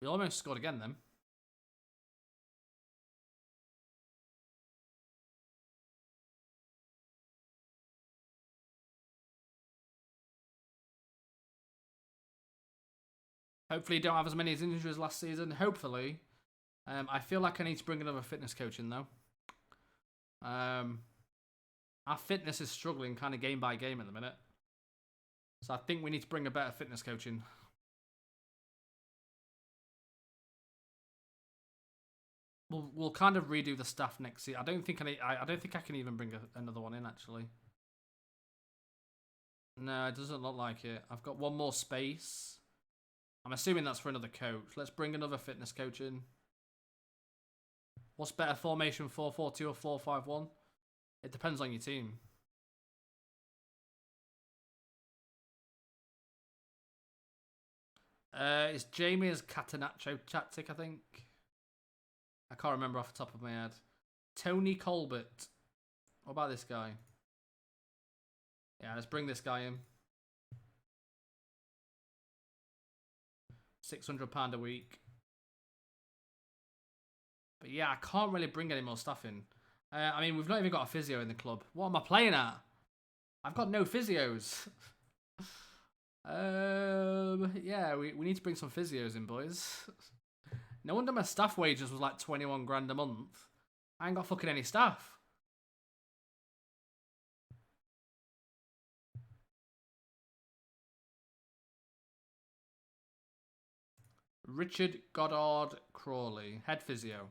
We almost scored again then. Hopefully don't have as many injuries as last season. Hopefully. I feel like I need to bring another fitness coach in though. Our fitness is struggling kind of game by game at the minute. So I think we need to bring a better fitness coach in. We'll kind of redo the staff next year. I don't think I can even bring another one in actually. No, it doesn't look like it. I've got one more space. I'm assuming that's for another coach. Let's bring another fitness coach in. What's better, formation 4-4-2 or 4-5-1? It depends on your team. It's Jamie's Catenaccio tactic, I think. I can't remember off the top of my head. Tony Colbert. What about this guy? Yeah, let's bring this guy in. £600 a week. But yeah, I can't really bring any more stuff in. I mean, we've not even got a physio in the club. What am I playing at? I've got no physios. Yeah, we need to bring some physios in, boys. No wonder my staff wages was like 21 grand a month. I ain't got fucking any staff. Richard Goddard Crawley, head physio.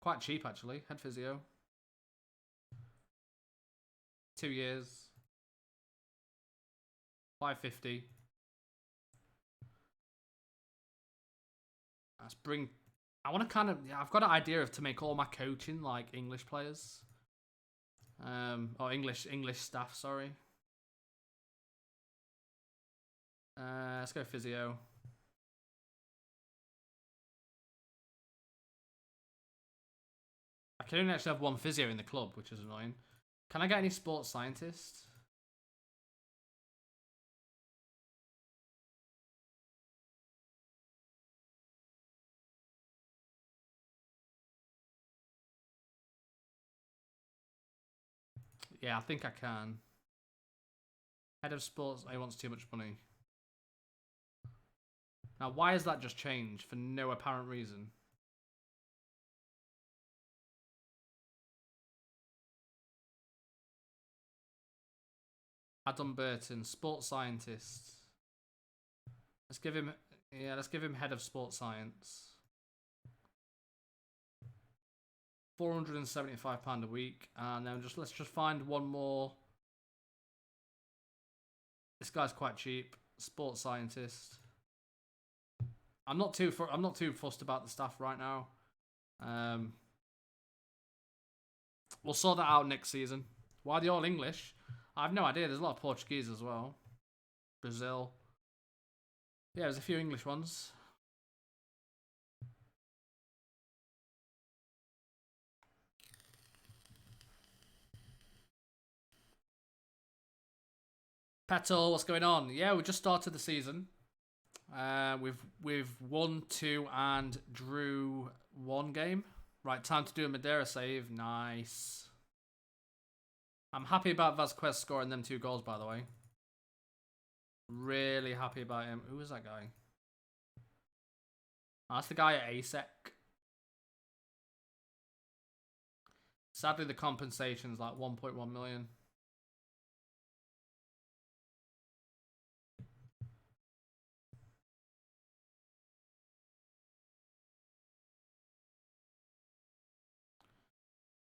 Quite cheap actually, head physio. 2 years. 550. Let's bring... I want to kind of... Yeah, I've got an idea of to make all my coaching like English players. Or English staff, sorry. Let's go physio. I can only actually have one physio in the club, which is annoying. Can I get any sports scientists? Yeah, I think I can. Head of sports, he wants too much money. Now, why has that just changed for no apparent reason? Adam Burton, sports scientist. Let's give him, yeah, let's give him head of sports science. £475 a week, and then let's just find one more. This guy's quite cheap. Sports scientist. I'm not too fussed about the staff right now. We'll sort that out next season. Why are they all English? I have no idea. There's a lot of Portuguese as well. Brazil. Yeah, there's a few English ones. Petal, what's going on? Yeah, we just started the season. We've won 2 and drew 1 game. Right, time to do a Madeira save. Nice. I'm happy about Vasquez scoring them 2 goals, by the way. Really happy about him. Who is that guy? Oh, that's the guy at ASEC. Sadly, the compensation's like 1.1 million.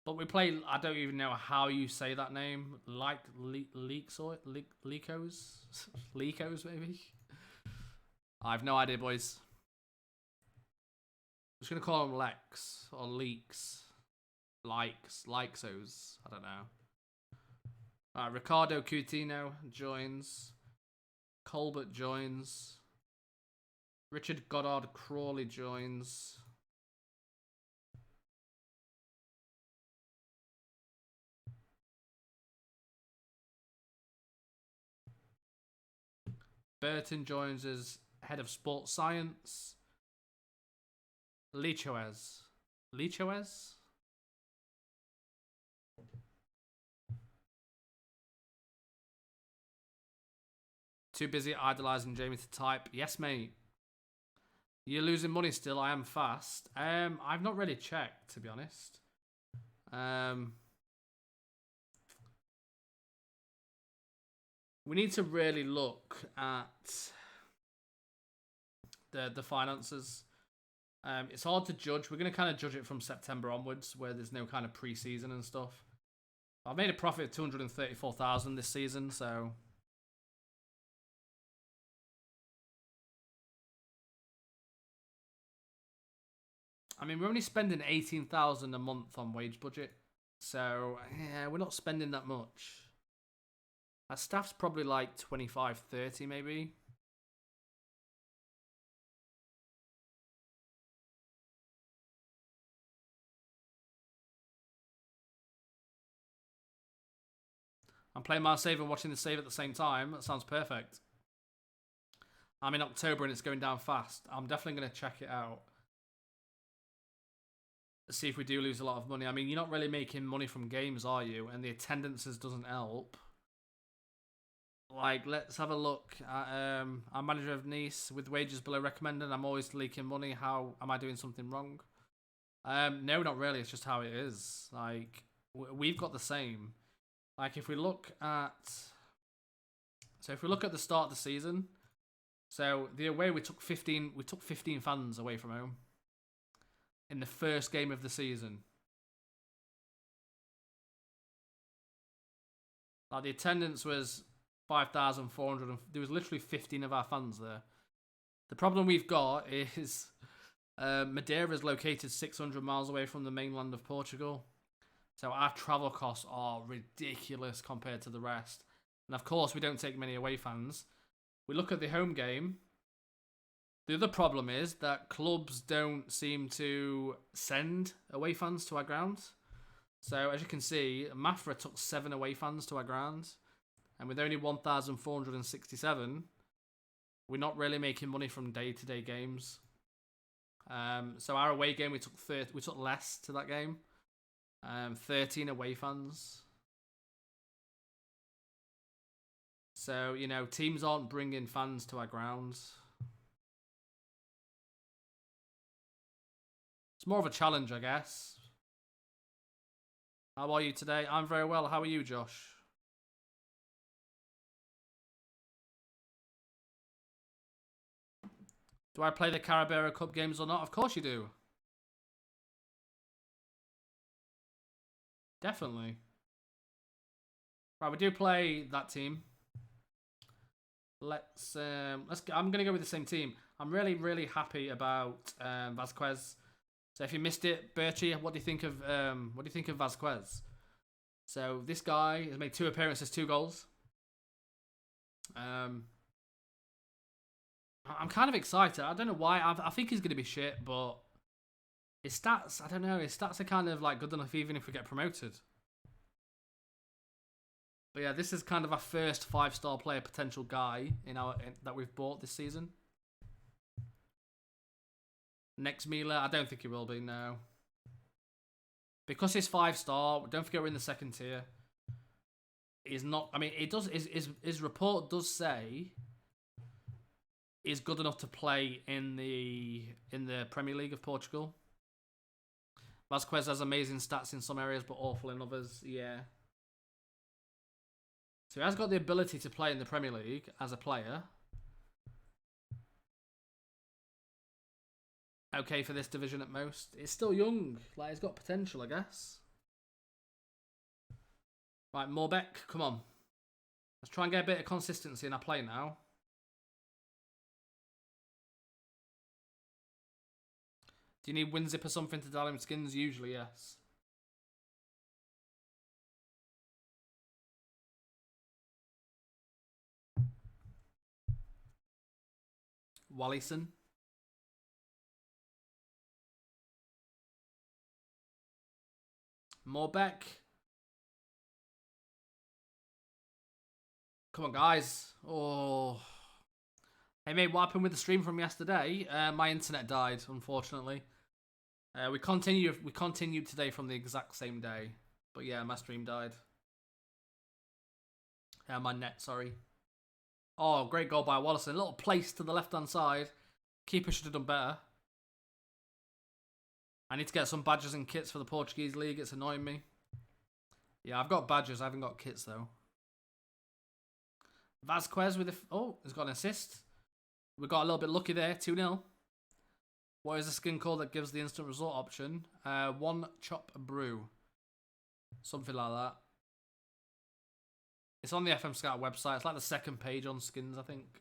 But we play, I don't even know how you say that name. Like Leekos? Leekos, maybe? I have no idea, boys. I'm just going to call him Lex or Leaks. Likesos. I don't know. Alright, Ricardo Coutinho joins. Colbert joins. Richard Goddard Crawley joins. Burton joins as head of sports science. Lichoez. Too busy idolizing Jamie to type. Yes, mate. You're losing money still. I am fast. I've not really checked, to be honest. We need to really look at the finances. It's hard to judge. We're going to kind of judge it from September onwards, where there's no kind of pre-season and stuff. I've made a profit of 234,000 this season, so I mean, we're only spending 18,000 a month on wage budget, so yeah, we're not spending that much. Our staff's probably like 25, 30 maybe. I'm playing my save and watching the save at the same time. That sounds perfect. I'm in October and it's going down fast. I'm definitely going to check it out. See if we do lose a lot of money. I mean, you're not really making money from games, are you? And the attendances doesn't help. Like, let's have a look at our manager of Nice with wages below recommended. I'm always leaking money. How am I doing something wrong? No, not really. It's just how it is. Like, we've got the same. Like, if we look at the start of the season, so the away we took 15 fans away from home in the first game of the season. Like, the attendance was 5,400. There was literally 15 of our fans there. The problem we've got is Madeira is located 600 miles away from the mainland of Portugal. So our travel costs are ridiculous compared to the rest. And of course, we don't take many away fans. We look at the home game. The other problem is that clubs don't seem to send away fans to our ground. So as you can see, Mafra took 7 away fans to our ground. And with only 1,467, we're not really making money from day-to-day games. So our away game, we took less to that game. 13 away fans. So, you know, teams aren't bringing fans to our grounds. It's more of a challenge, I guess. How are you today? I'm very well. How are you, Josh? Do I play the Carabao Cup games or not? Of course you do. Definitely. Right, we do play that team. Let's. I'm gonna go with the same team. I'm really happy about Vasquez. So if you missed it, Birchie, what do you think of Vasquez? So this guy has made 2 appearances, 2 goals. I'm kind of excited. I don't know why. I think he's gonna be shit, but his stats, I don't know. His stats are kind of like good enough even if we get promoted. But yeah, this is kind of our first 5-star player potential guy that we've bought this season. Next Mila, I don't think he will be, no. Because he's 5-star, don't forget we're in the 2nd tier. He's not, I mean, it does, his report does say he's good enough to play in the Premier League of Portugal. Vasquez has amazing stats in some areas, but awful in others, yeah. So he has got the ability to play in the Premier League as a player. Okay for this division at most. It's still young. Like, he's got potential, I guess. Right, Morbeck, come on. Let's try and get a bit of consistency in our play now. Do you need WinZip or something to dial him skins? Usually, yes. Wallison. Morbeck. Come on, guys. Oh. Hey, mate, what happened with the stream from yesterday? My internet died, unfortunately. We continued today from the exact same day. But yeah, my stream died. My net, sorry. Oh, great goal by Wallison. A little place to the left-hand side. Keeper should have done better. I need to get some badges and kits for the Portuguese league. It's annoying me. Yeah, I've got badges. I haven't got kits, though. Vasquez with he's got an assist. We got a little bit lucky there. 2-0. What is the skin called that gives the instant result option? One Chop Brew. Something like that. It's on the FM Scout website. It's like the 2nd page on skins, I think.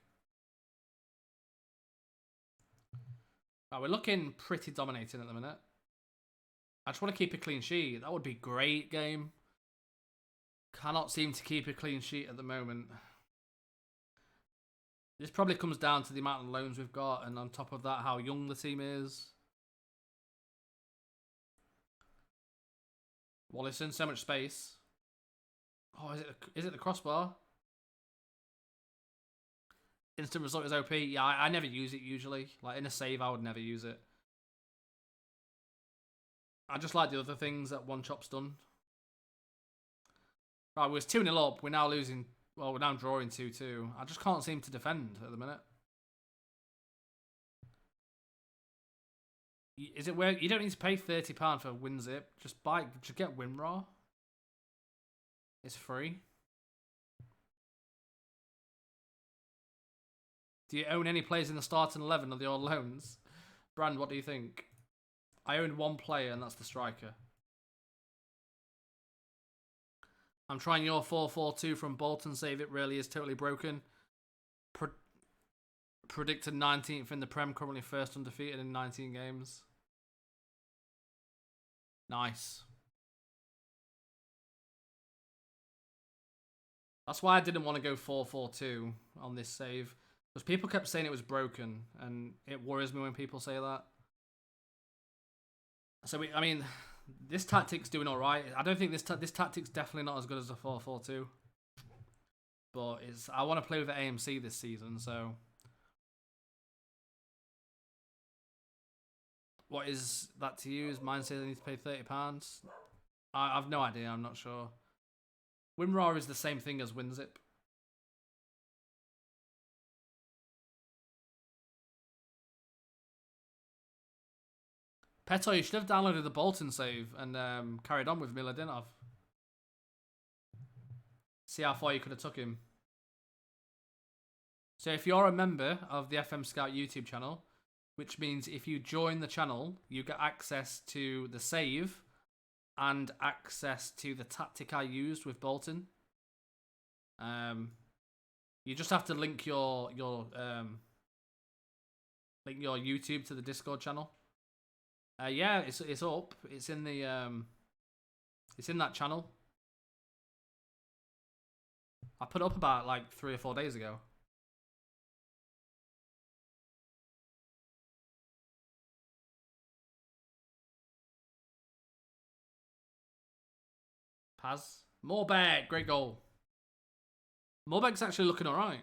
Right, we're looking pretty dominating at the minute. I just want to keep a clean sheet. That would be great, game. Cannot seem to keep a clean sheet at the moment. This probably comes down to the amount of loans we've got, and on top of that, how young the team is. Wallison, so much space. Oh, is it the crossbar? Instant result is OP. Yeah, I never use it usually. Like in a save, I would never use it. I just like the other things that One Chop's done. Right, we was 2-0 up. We're now losing. Well, we're now drawing 2-2. I just can't seem to defend at the minute. Is it where you don't need to pay £30 for WinZip? Just get WinRAR. It's free. Do you own any players in the starting 11 or the all loans? Brand, what do you think? I own 1 player, and that's the striker. I'm trying your 4-4-2 from Bolton. Save it really is totally broken. Predicted 19th in the Prem, currently 1st undefeated in 19 games. Nice. That's why I didn't want to go 4-4-2 on this save. Because people kept saying it was broken, and it worries me when people say that. So, I mean, this tactic's doing alright. I don't think this tactic's definitely not as good as a 4-4-2. But I want to play with the AMC this season, so... What is that to use? Mine says I need to pay £30. I've no idea, I'm not sure. WinRAR is the same thing as WinZip. Peto, you should have downloaded the Bolton save and carried on with Miladinov. See how far you could have took him. So if you're a member of the FM Scout YouTube channel, which means if you join the channel, you get access to the save and access to the tactic I used with Bolton. You just have to link your YouTube to the Discord channel. Yeah, it's up. It's in the it's in that channel. I put it up about like 3 or 4 days ago. Paz. Morbeg, great goal. Morbeg's actually looking alright.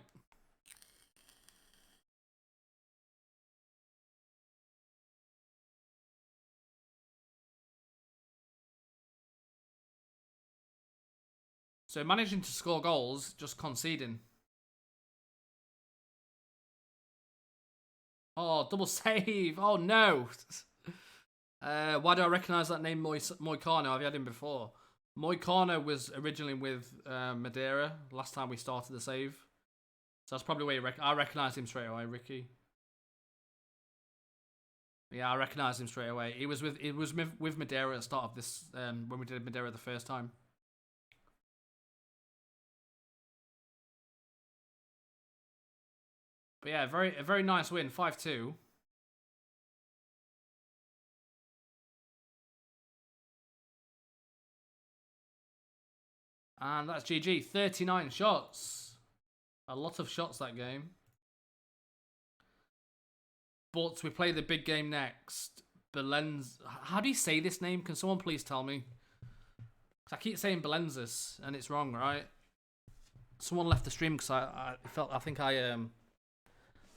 So managing to score goals, just conceding. Oh, double save. Oh, no. Why do I recognise that name, Moicano? I've had him before. Moicano was originally with Madeira last time we started the save. So that's probably where I recognised him straight away, Ricky. Yeah, I recognised him straight away. It was with Madeira at the start of this, when we did Madeira the first time. But yeah, a very nice win, 5-2. And that's GG. 39 shots. A lot of shots that game. But we play the big game next. Belenz. How do you say this name? Can someone please tell me? I keep saying Belenzis, and it's wrong, right? Someone left the stream because I think I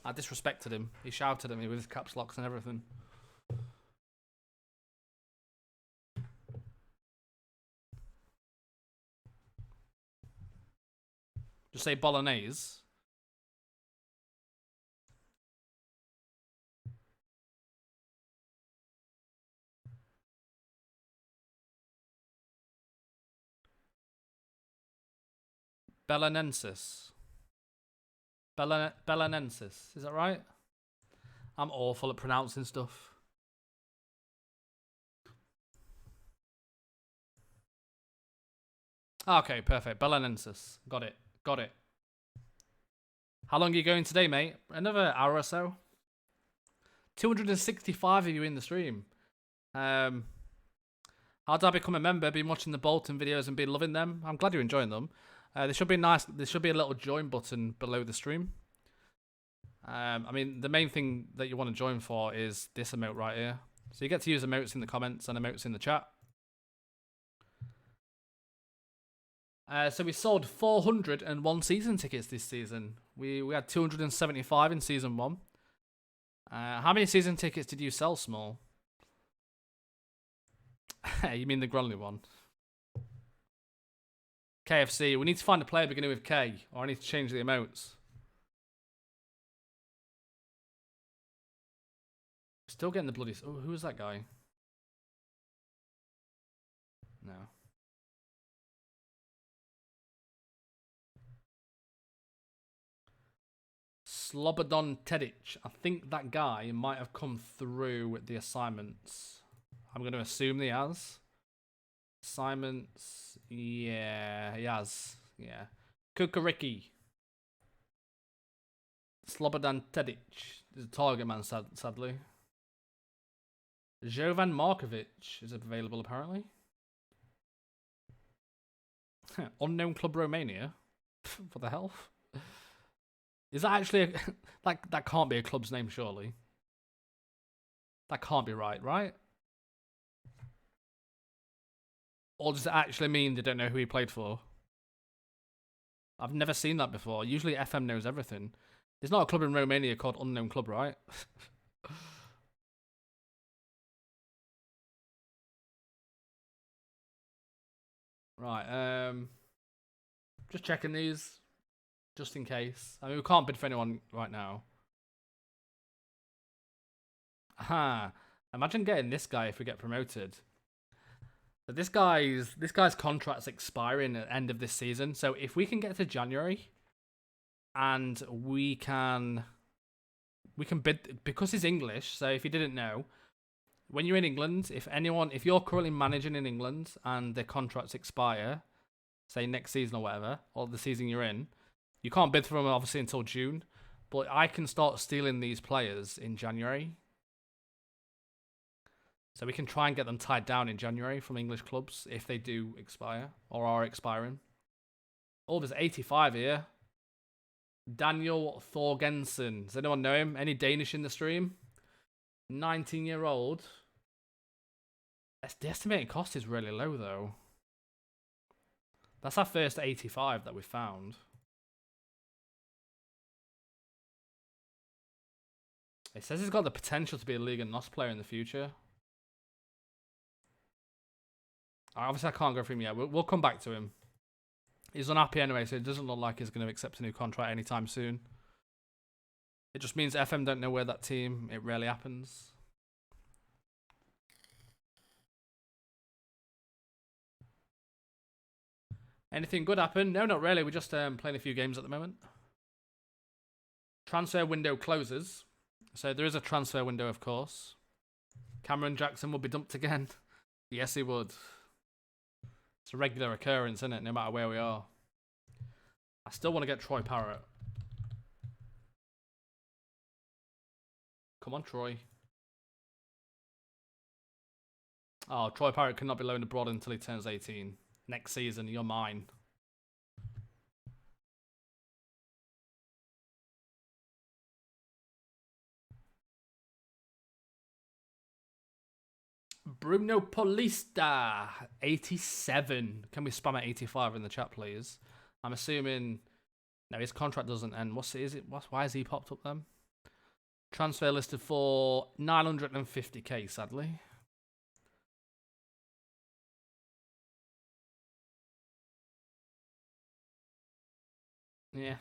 disrespected him. He shouted at me with his caps locks and everything. Just say bolognese. Belenensis. Belenensis. Is that right? I'm awful at pronouncing stuff. Okay, perfect. Belenensis. Got it. Got it. How long are you going today, mate? Another hour or so. 265 of you in the stream. How did I become a member? Been watching the Bolton videos and been loving them. I'm glad you're enjoying them. There should be there should be a little join button below the stream. I mean, the main thing that you want to join for is this emote right here. So you get to use emotes in the comments and emotes in the chat. So we sold 401 season tickets this season. We had 275 in season 1. How many season tickets did you sell, Small? You mean the Grunley one? KFC. We need to find a player beginning with K, or I need to change the emotes. Still getting the bloody... Oh, who is that guy? No. Slobodan Tedic. I think that guy might have come through the assignments. I'm going to assume he has. Assignments. Yeah, he has. Yeah. Kukariki. Slobodan Tedic is a target man, sadly. Jovan Markovic is available, apparently. Unknown Club Romania? What the hell? Is that actually that can't be a club's name, surely? That can't be right? Or does it actually mean they don't know who he played for? I've never seen that before. Usually FM knows everything. There's not a club in Romania called Unknown Club, right? Right, just checking these. Just in case. I mean, we can't bid for anyone right now. Aha. Imagine getting this guy if we get promoted. So this guy's contract's expiring at the end of this season. So if we can get to January and we can we can bid because he's English. So if you didn't know, when you're in England, if you're currently managing in England and their contracts expire, say next season or whatever, or the season you're in, you can't bid for them obviously until June. But I can start stealing these players in January. So we can try and get them tied down in January from English clubs if they do expire or are expiring. Oh, there's 85 here. Daniel Thorgensen. Does anyone know him? Any Danish in the stream? 19-year-old. The estimated cost is really low, though. That's our first 85 that we found. It says he's got the potential to be a Liga NOS player in the future. Obviously, I can't go for him yet. We'll come back to him. He's unhappy anyway, so it doesn't look like he's going to accept a new contract anytime soon. It just means FM don't know where that team. It rarely happens. Anything good happen? No, not really. We're just playing a few games at the moment. Transfer window closes. So there is a transfer window, of course. Cameron Jackson will be dumped again. Yes, he would. It's a regular occurrence, isn't it? No matter where we are. I still want to get Troy Parrott. Come on, Troy. Oh, Troy Parrott cannot be loaned abroad until he turns 18. Next season, you're mine. Bruno Paulista, 87. Can we spam at 85 in the chat, please? I'm assuming... No, his contract doesn't end. Why has he popped up then? Transfer listed for 950k, sadly. Yeah.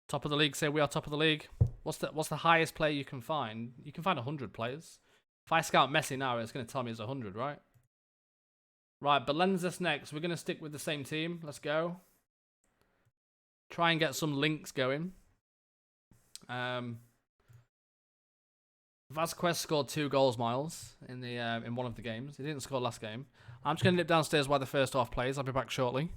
Top of the league, say we are top of the league. What's the highest player you can find? You can find 100 players. If I scout Messi now, it's going to tell me it's 100, right? Right, Belenenses next. We're going to stick with the same team. Let's go. Try and get some links going. Vasquez scored 2 goals, Miles, in one of the games. He didn't score last game. I'm just going to nip downstairs while the first half plays. I'll be back shortly.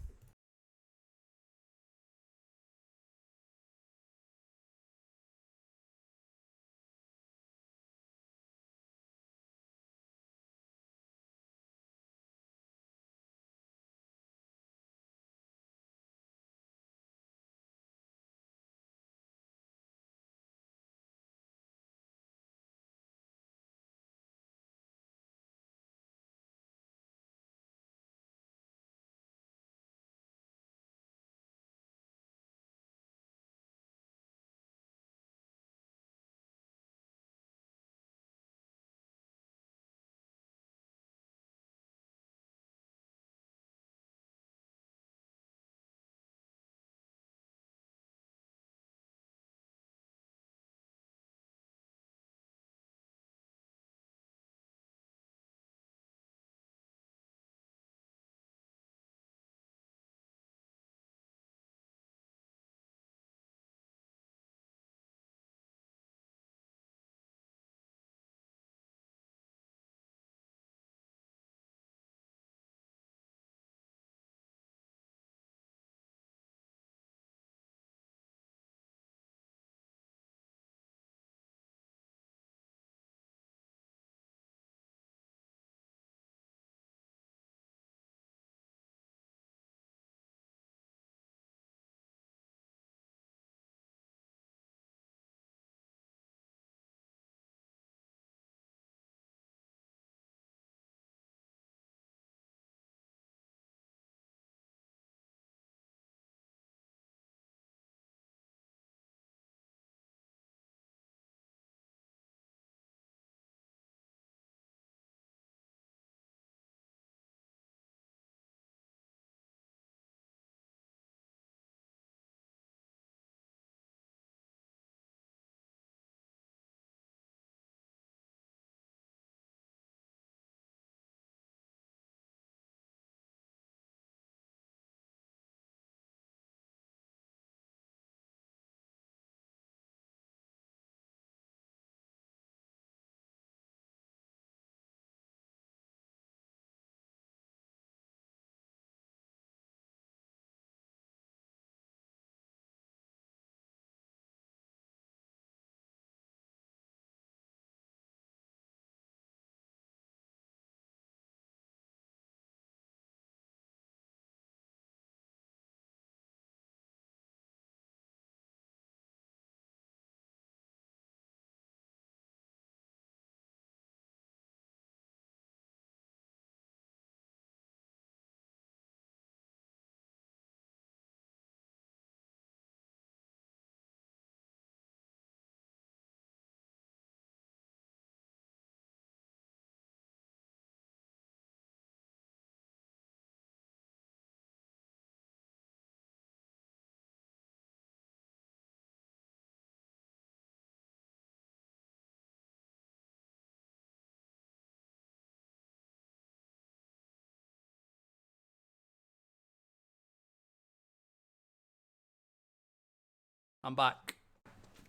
I'm back.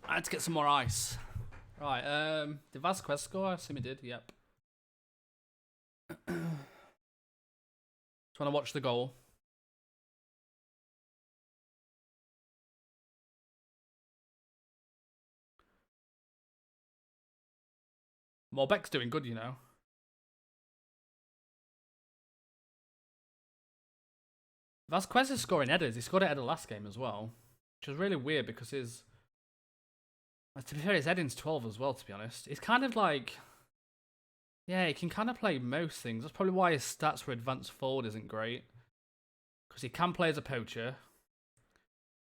I had to get some more ice. Right, did Vasquez score? I assume he did, yep. Just want to watch the goal. Morbeck's doing good, you know. Vasquez is scoring headers. He scored a header last game as well. Which is really weird because his... To be fair, his heading's 12 as well, to be honest. He's kind of like... Yeah, he can kind of play most things. That's probably why his stats for advanced forward isn't great. Because he can play as a poacher.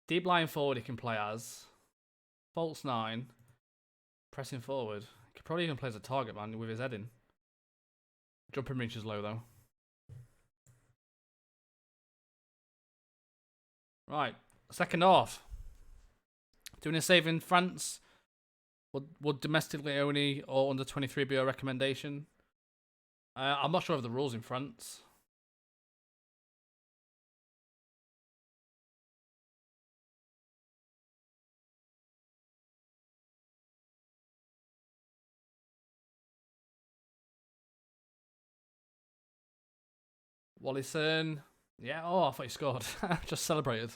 Deep line forward he can play as. False 9. Pressing forward. He could probably even play as a target man with his heading. Jumping reach is low though. Right, second half. Doing a save in France. Would domestically only or under 23 be a recommendation? I'm not sure of the rules in France. Wallison. Yeah, oh, I thought he scored. Just celebrated.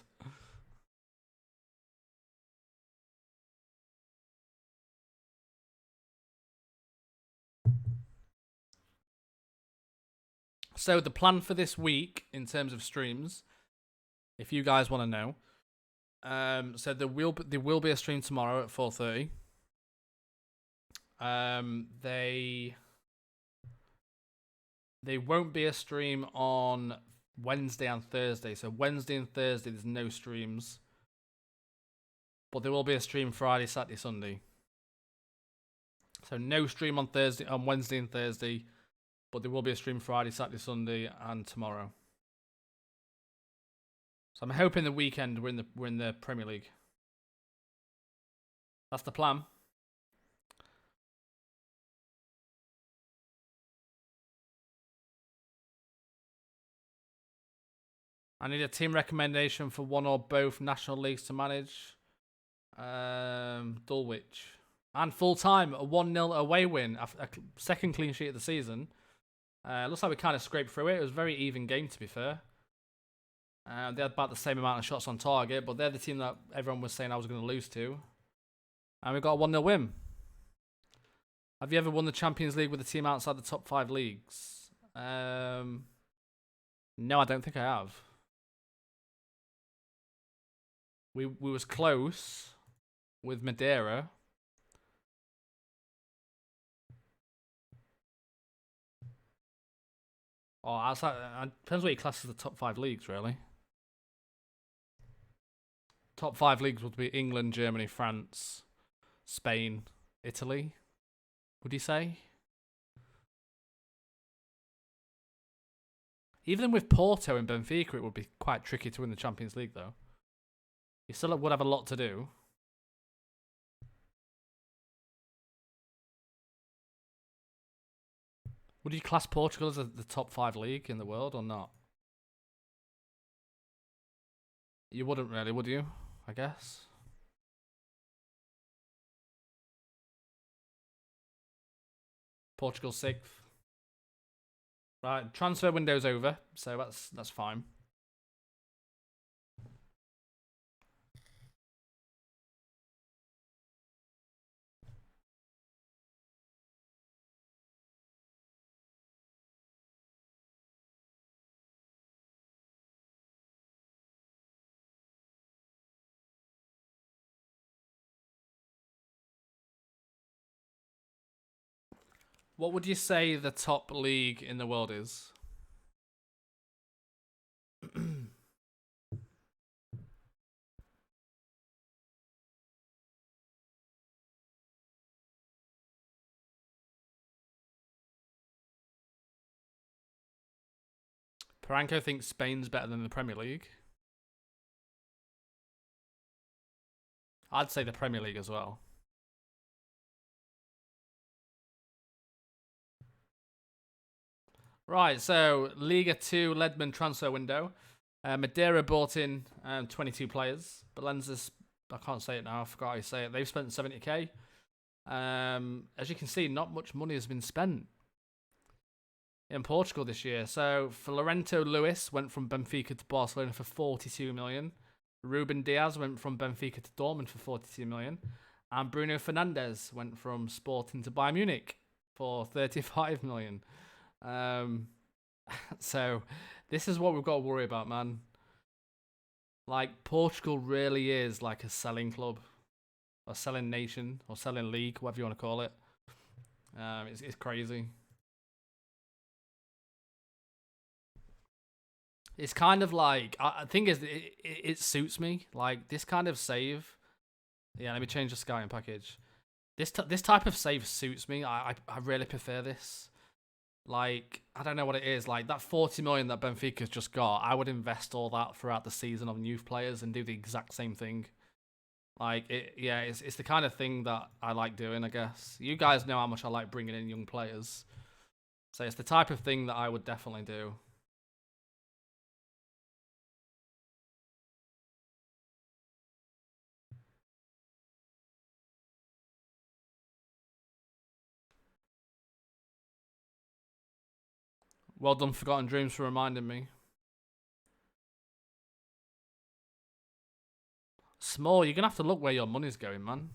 So the plan for this week in terms of streams, if you guys want to know, so there will be a stream tomorrow at 4:30. They won't be a stream on Wednesday and Thursday. So Wednesday and Thursday there's no streams, but there will be a stream Friday, Saturday, Sunday. So no stream on Wednesday and Thursday. But there will be a stream Friday, Saturday, Sunday, and tomorrow. So I'm hoping the weekend we're in the Premier League. That's the plan. I need a team recommendation for one or both national leagues to manage. Dulwich. And full time, a 1-0 away win, a second clean sheet of the season. Looks like we kind of scraped through it. It was a very even game, to be fair. They had about the same amount of shots on target, but they're the team that everyone was saying I was going to lose to. And we got a 1-0 win. Have you ever won the Champions League with a team outside the top 5 leagues? No, I don't think I have. We was close with Madeira. Oh, outside, depends what you class as the top 5 leagues, really. Top 5 leagues would be England, Germany, France, Spain, Italy. Would you say? Even with Porto and Benfica, it would be quite tricky to win the Champions League, though. You still would have a lot to do. Would you class Portugal as the top 5 league in the world or not? You wouldn't really, would you? I guess. Portugal 6th. Right, transfer window's over, so that's fine. What would you say the top league in the world is? Paranko thinks Spain's better than the Premier League. I'd say the Premier League as well. Right, so Liga 2 Ledman transfer window. Madeira bought in 22 players. Balenza's I can't say it now. I forgot how you say it. They've spent 70k. As you can see, not much money has been spent in Portugal this year. So Florento Lewis went from Benfica to Barcelona for 42 million. Ruben Diaz went from Benfica to Dortmund for 42 million. And Bruno Fernandes went from Sporting to Bayern Munich for 35 million. So this is what we've got to worry about, man. Like, Portugal really is like a selling club, or selling nation, or selling league, whatever you want to call it. It's crazy. It's kind of like, I think it suits me. Like, this kind of save. Yeah, let me change the scouting package. This type of save suits me. I really prefer this. Like, I don't know what it is. Like, that 40 million that Benfica's just got, I would invest all that throughout the season on youth players and do the exact same thing. Like, it's the kind of thing that I like doing, I guess. You guys know how much I like bringing in young players. So it's the type of thing that I would definitely do. Well done, Forgotten Dreams, for reminding me. Small, you're going to have to look where your money's going, man.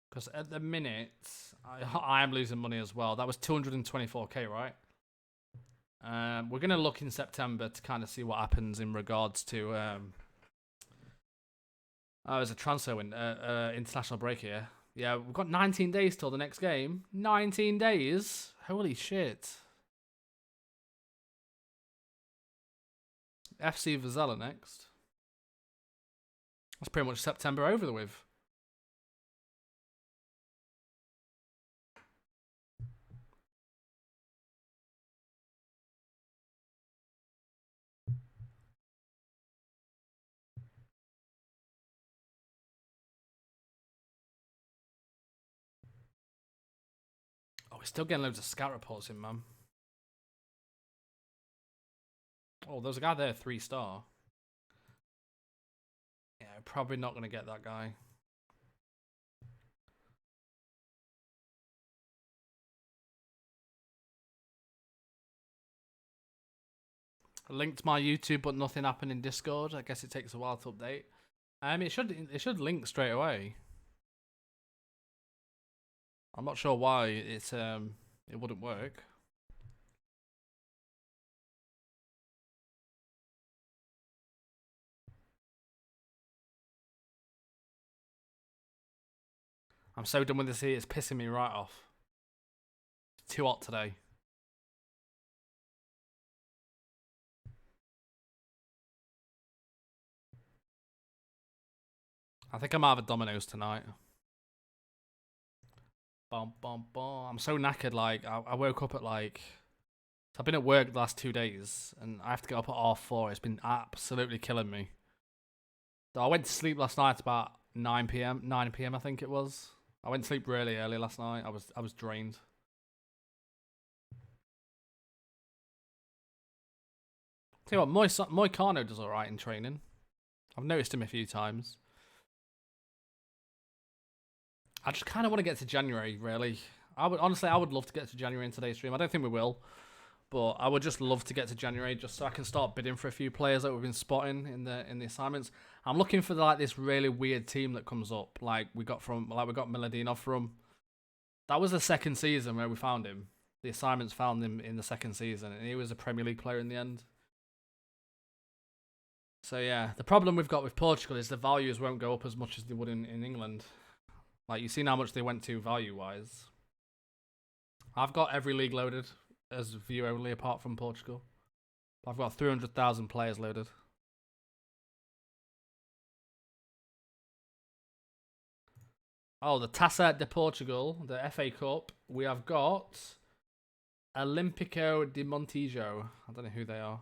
Because at the minute, I am losing money as well. That was 224k, right? We're going to look in September to kind of see what happens in regards to... there's a transfer international break here. Yeah, we've got 19 days till the next game. 19 days? Holy shit. FC Vizela next. That's pretty much September over with. Oh, we're still getting loads of scout reports in, man. Oh, there's a guy there, 3-star. Yeah, probably not going to get that guy. I linked my YouTube, but nothing happened in Discord. I guess it takes a while to update. It should link straight away. I'm not sure why it wouldn't work. I'm so done with this heat, it's pissing me right off. It's too hot today. I think I'm out of Domino's tonight. Bum, bum, bum. I'm so knackered, like, I woke up at like... So I've been at work the last 2 days, and I have to get up at 4:30. It's been absolutely killing me. So I went to sleep last night about 9 p.m. 9 p.m. I think it was. I went to sleep really early last night. I was drained. Tell you what, Moicano does alright in training. I've noticed him a few times. I just kind of want to get to January, really. I would love to get to January in today's stream. I don't think we will, but I would just love to get to January just so I can start bidding for a few players that we've been spotting in the assignments. I'm looking for like this really weird team that comes up, like we got Miladinov from. That was the second season where we found him. The assignments found him in the second season, and he was a Premier League player in the end. So yeah, the problem we've got with Portugal is the values won't go up as much as they would in England. Like, you've seen how much they went to value-wise. I've got every league loaded as view only apart from Portugal. I've got 300,000 players loaded. Oh, the Taça de Portugal, the FA Cup. We have got Olímpico de Montijo. I don't know who they are.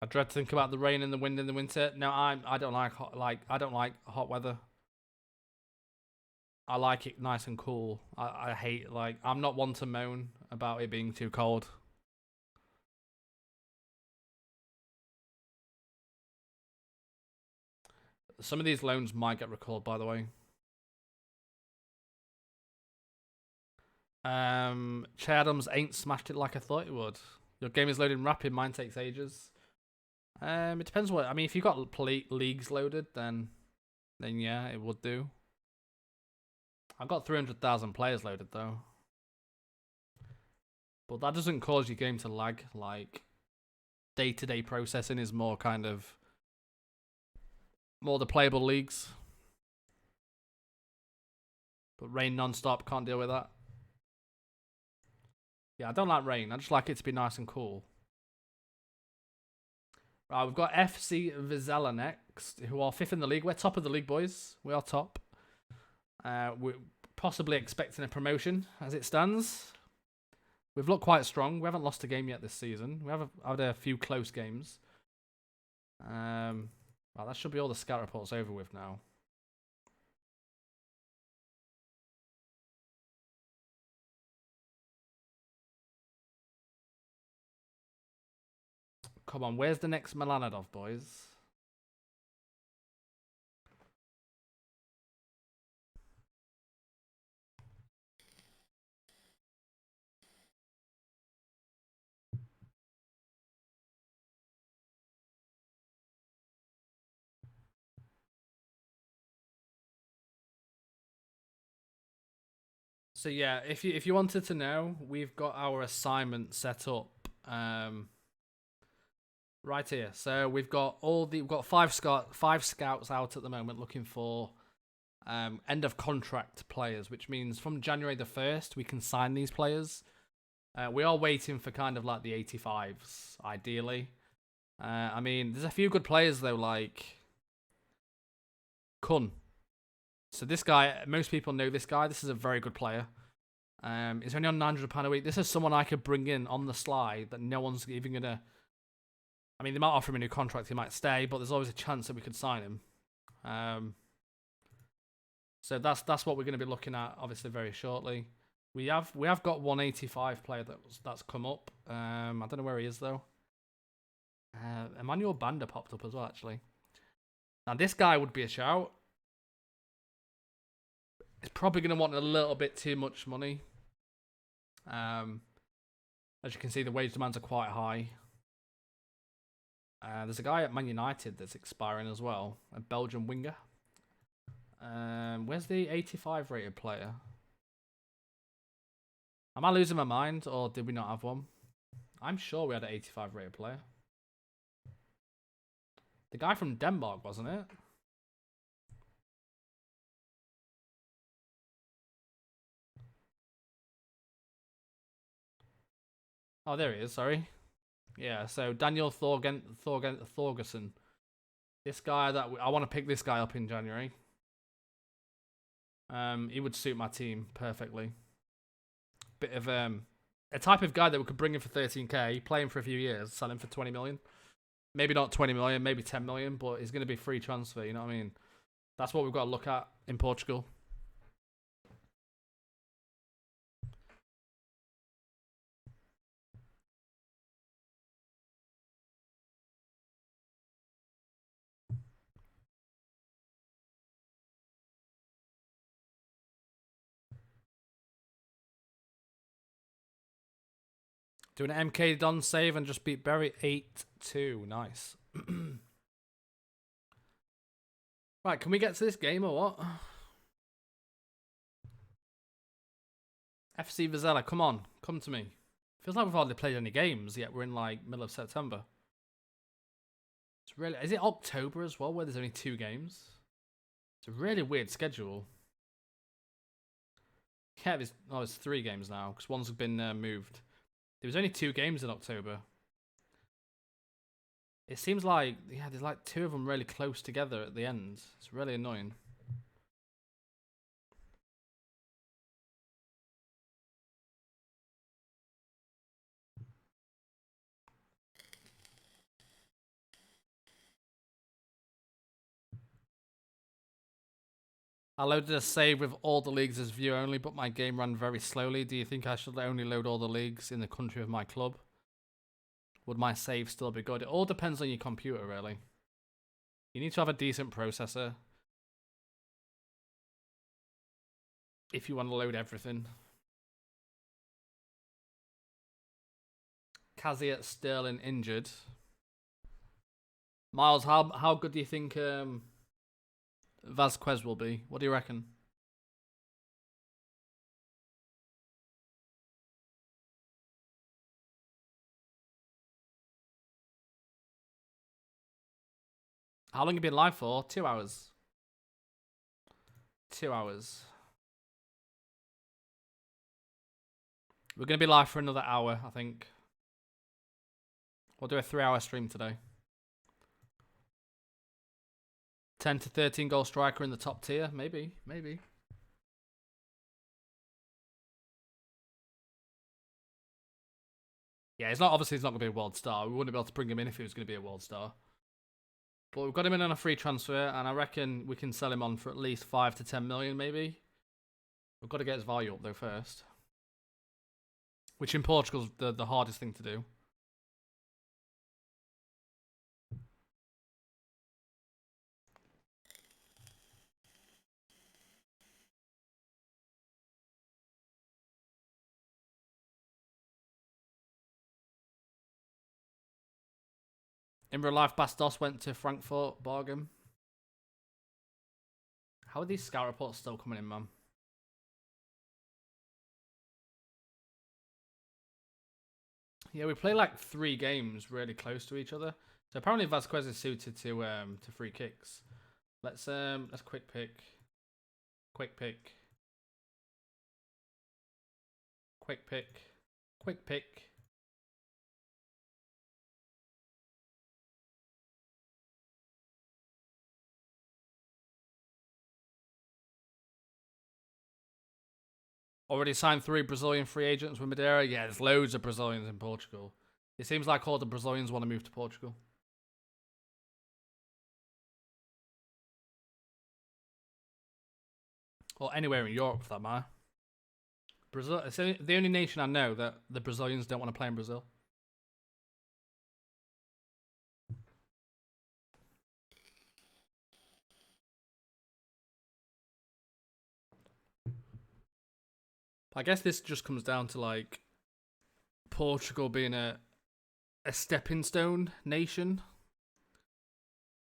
I dread to think about the rain and the wind in the winter. No, I don't like hot weather. I like it nice and cool. I hate I'm not one to moan about it being too cold. Some of these loans might get recalled, by the way. Che Adams ain't smashed it like I thought it would. Your game is loading rapid, mine takes ages. It depends what. I mean, if you've got leagues loaded, then yeah, it would do. I've got 300,000 players loaded though, but that doesn't cause your game to lag. Like day-to-day processing is more kind of more the playable leagues. But rain non-stop, can't deal with that. Yeah, I don't like rain. I just like it to be nice and cool. Right, we've got FC Vizela next, who are 5th in the league. We're top of the league, boys. We are top. We're possibly expecting a promotion as it stands. We've looked quite strong. We haven't lost a game yet this season. We have had a few close games. Well, that should be all the scout reports over with now. Come on, where's the next Milanadov, boys? So yeah, if you wanted to know, we've got our assignment set up right here. So we've got five scouts out at the moment looking for end of contract players, which means from January the 1st we can sign these players. We are waiting for kind of like the 85s, ideally. I mean, there's a few good players though, like Kun. So this guy, most people know this guy. This is a very good player. He's only on £900 a week. This is someone I could bring in on the slide that no one's even gonna. I mean, they might offer him a new contract. He might stay, but there's always a chance that we could sign him. So that's what we're going to be looking at, obviously, very shortly. We have got 185 player that's come up. I don't know where he is though. Emmanuel Banda popped up as well, actually. Now this guy would be a shout. He's probably going to want a little bit too much money. As you can see, the wage demands are quite high. There's a guy at Man United that's expiring as well, a Belgian winger. Where's the 85 rated player? Am I losing my mind, or did we not have one? I'm sure we had an 85 rated player. The guy from Denmark, wasn't it? Oh, there he is, sorry. Yeah, so Daniel Thorgerson. This guy that I want to pick this guy up in January. He would suit my team perfectly. Bit of a type of guy that we could bring in for 13k, play him for a few years, sell him for 20 million. Maybe not 20 million, maybe 10 million, but he's going to be free transfer, you know what I mean? That's what we've got to look at in Portugal. Doing an MK Don save and just beat Berry 8-2. Nice. Right, can we get to this game or what? FC Vizela, come on. Come to me. Feels like we've hardly played any games, yet we're in like middle of September. It's really... Is it October as well, where there's only 2 games? It's a really weird schedule. Yeah, it's 3 games now, because one's been moved. There was only 2 games in October. It seems like, yeah, there's like 2 of them really close together at the end. It's really annoying. I loaded a save with all the leagues as view only, but my game ran very slowly. Do you think I should only load all the leagues in the country of my club? Would my save still be good? It all depends on your computer, really. You need to have a decent processor if you want to load everything. Caziat Sterling injured. Miles, how good do you think Vasquez will be? What do you reckon? How long have you been live for? 2 hours. 2 hours. We're going to be live for another hour, I think. We'll do a 3-hour stream today. 10 to 13 goal striker in the top tier. Maybe. Yeah, he's not going to be a world star. We wouldn't be able to bring him in if he was going to be a world star. But we've got him in on a free transfer, and I reckon we can sell him on for at least 5 to 10 million, maybe. We've got to get his value up, though, first. Which in Portugal's the hardest thing to do. In real life, Bastos went to Frankfurt, bargain. How are these scout reports still coming in, man? Yeah, we play like 3 games really close to each other. So apparently Vasquez is suited to free kicks. Let's quick pick. Quick pick. Quick pick. Quick pick. Already signed 3 Brazilian free agents with Madeira. Yeah, there's loads of Brazilians in Portugal. It seems like all the Brazilians want to move to Portugal. Or anywhere in Europe, for that matter. Brazil. It's the only nation I know that the Brazilians don't want to play in Brazil. I guess this just comes down to like Portugal being a stepping stone nation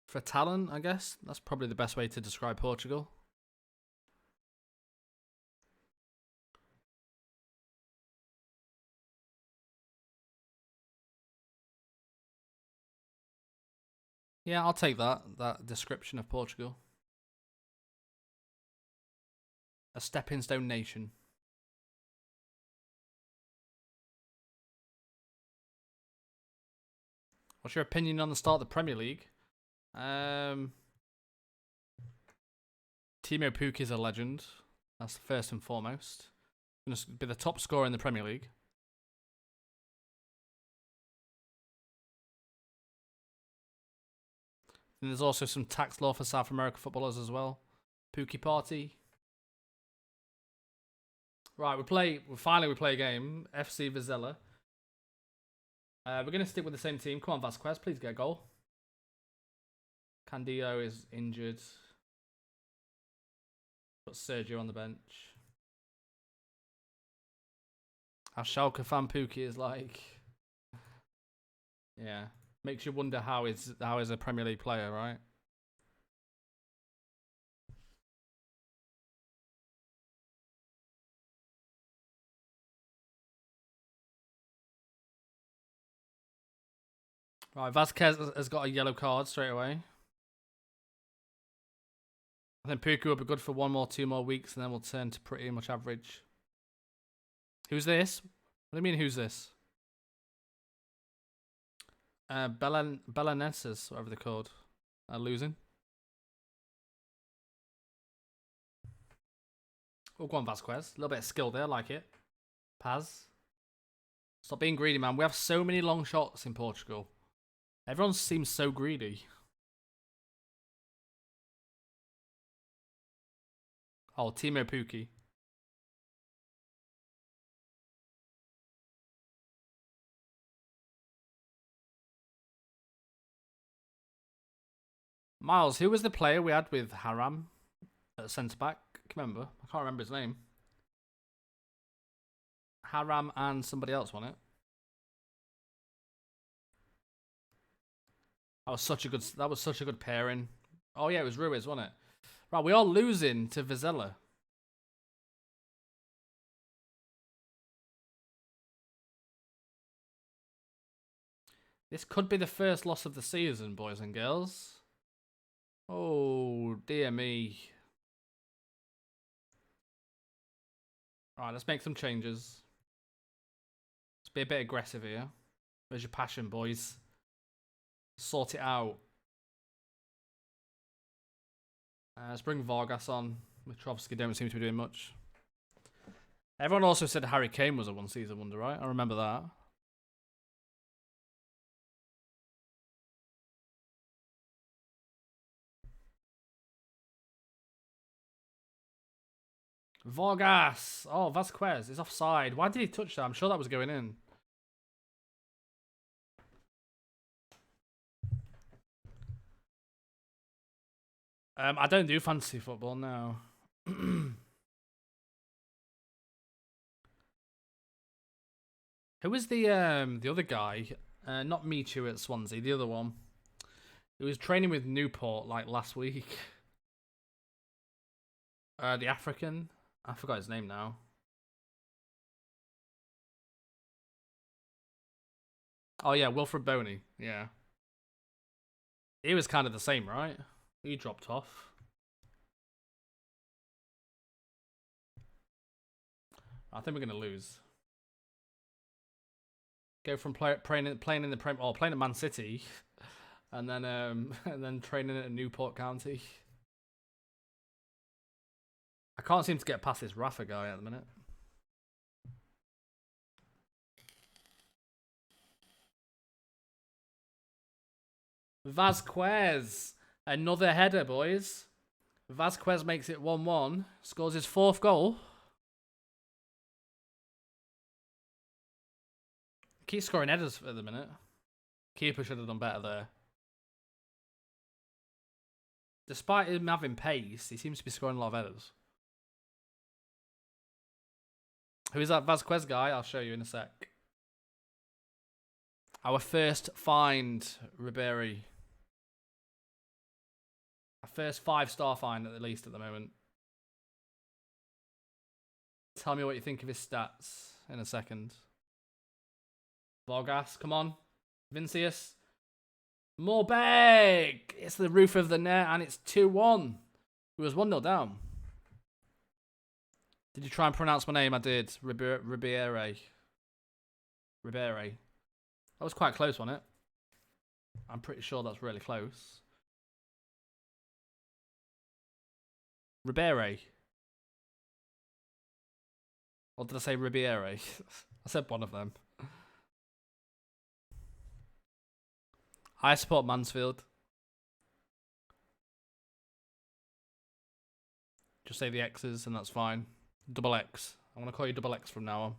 for talent, I guess. That's probably the best way to describe Portugal. Yeah, I'll take that description of Portugal. A stepping stone nation. What's your opinion on the start of the Premier League? Timo Pukki is a legend. That's first and foremost. Going to be the top scorer in the Premier League. And there's also some tax law for South America footballers as well. Pukki party. Right, we play a game. FC Vizela. We're going to stick with the same team. Come on, Vasquez, please get a goal. Candido is injured. Put Sergio on the bench. How Schalke fan Pukki is like. Yeah. Makes you wonder how is a Premier League player, right? Right, Vasquez has got a yellow card straight away. I think Pukki will be good for 1 more, 2 more weeks, and then we'll turn to pretty much average. Who's this? What do you mean, who's this? Belenenses, whatever they're called, are losing. Oh, go on, Vasquez. A little bit of skill there, like it. Paz. Stop being greedy, man. We have so many long shots in Portugal. Everyone seems so greedy. Oh, Timo Pukki. Miles, who was the player we had with Haram at centre back? Can you remember? I can't remember his name. Haram and somebody else, wasn't it? That was such a good pairing. Oh yeah, it was Ruiz, wasn't it? Right, we are losing to Vizela. This could be the first loss of the season, boys and girls. Oh, dear me. Right, let's make some changes. Let's be a bit aggressive here. Where's your passion, boys? Sort it out. Let's bring Vargas on. Mitrovsky don't seem to be doing much. Everyone also said Harry Kane was a one-season wonder, right? I remember that. Vargas. Oh, Vasquez is offside. Why did he touch that? I'm sure that was going in. I don't do fantasy football now. Who was the other guy? Not Michu at Swansea, the other one. He was training with Newport like last week. The African. I forgot his name now. Oh yeah, Wilfred Boney. Yeah. He was kind of the same, right? He dropped off. I think we're gonna lose. Go from playing in the Prem or playing at Man City, and then training at Newport County. I can't seem to get past this Rafa guy at the minute. Vasquez. Another header, boys. Vasquez makes it 1-1. Scores his 4th goal. Keeps scoring headers at the minute. Keeper should have done better there. Despite him having pace, he seems to be scoring a lot of headers. Who is that Vasquez guy? I'll show you in a sec. Our first find, Ribery. Our first 5-star find at least at the moment. Tell me what you think of his stats in a second. Vargas, come on. Vincius. Morbeg! It's the roof of the net and it's 2-1. It was 1-0 down. Did you try and pronounce my name? I did. Ribery. That was quite close, wasn't it? I'm pretty sure that's really close. Ribery. Or did I say Ribery? I said one of them. I support Mansfield. Just say the X's and that's fine. Double X. I'm going to call you Double X from now on.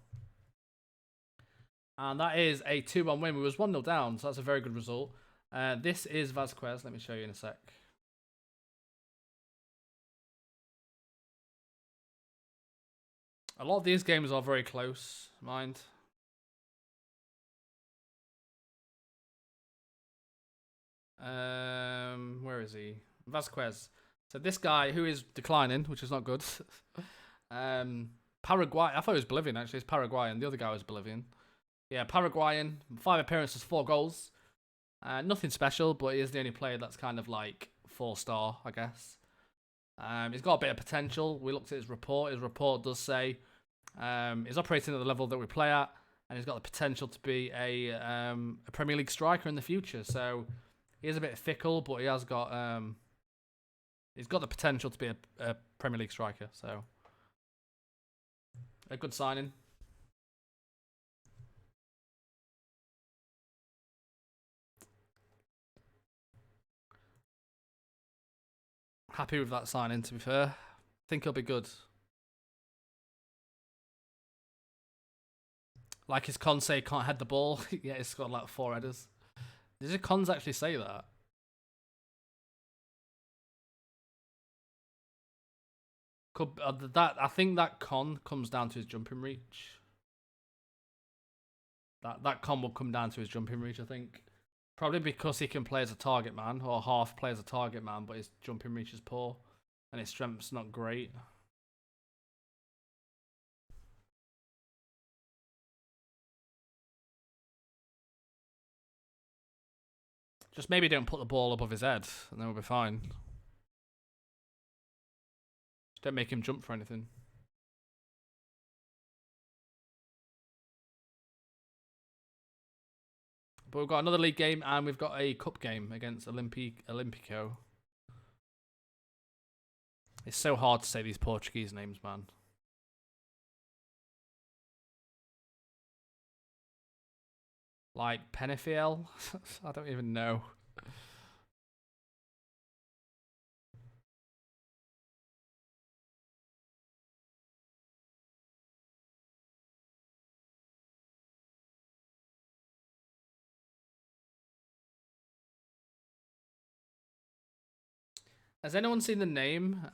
And that is a 2-1 win. We was 1-0 down, so that's a very good result. This is Vasquez. Let me show you in a sec. A lot of these games are very close, mind. Where is he? Vasquez. So this guy who is declining, which is not good. Paraguay. I thought it was Bolivian actually. It's Paraguayan. The other guy was Bolivian. Yeah, Paraguayan. 5 appearances, 4 goals. Nothing special, but he is the only player that's kind of like 4-star, I guess. He's got a bit of potential. We looked at his report. His report does say he's operating at the level that we play at, and he's got the potential to be a Premier League striker in the future. So he is a bit fickle, but he has got he's got the potential to be a Premier League striker. So a good signing. Happy with that signing, to be fair. think he'll be good. Like his con say can't head the ball. Yeah, he's got like 4 headers. Did his cons actually say that? Could that I think that con comes down to his jumping reach. That con will come down to his jumping reach, I think. Probably because he can play as a target man, or half play as a target man, but his jumping reach is poor, and his strength's not great. Just maybe don't put the ball above his head, and then we'll be fine. Just don't make him jump for anything. But we've got another league game, and we've got a cup game against Olympico. It's so hard to say these Portuguese names, man. Like Penafiel? I don't even know. Has anyone seen the name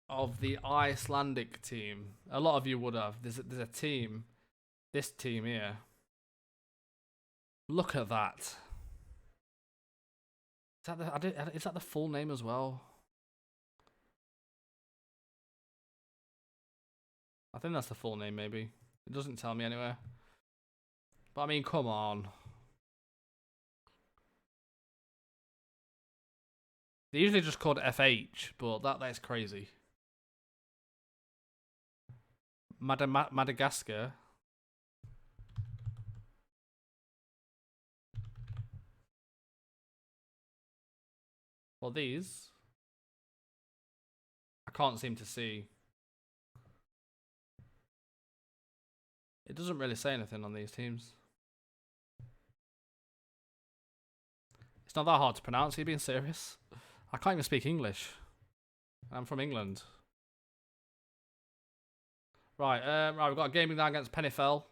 of the Icelandic team? A lot of you would have. There's a team. This team here. Look at that. Is that the full name as well? I think that's the full name, maybe. It doesn't tell me anywhere. But I mean, come on. They usually just called FH, but that's crazy. Madagascar. Well, these I can't seem to see. It doesn't really say anything on these teams. It's not that hard to pronounce. Are you being serious? I can't even speak English. I'm from England. Right, right. We've got a game now against Penafiel.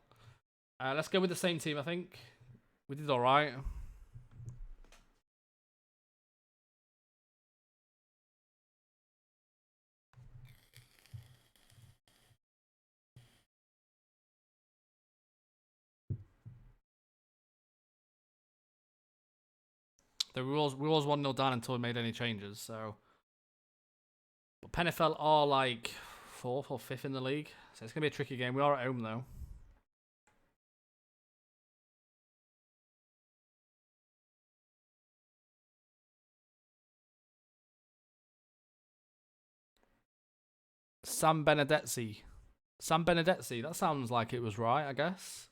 Let's go with the same team. I think we did all right. We was 1-0 down until we made any changes. So, but Penafiel are like 4th or 5th in the league, so it's gonna be a tricky game. We are at home though. Sam Benedetzi. That sounds like it was right, I guess.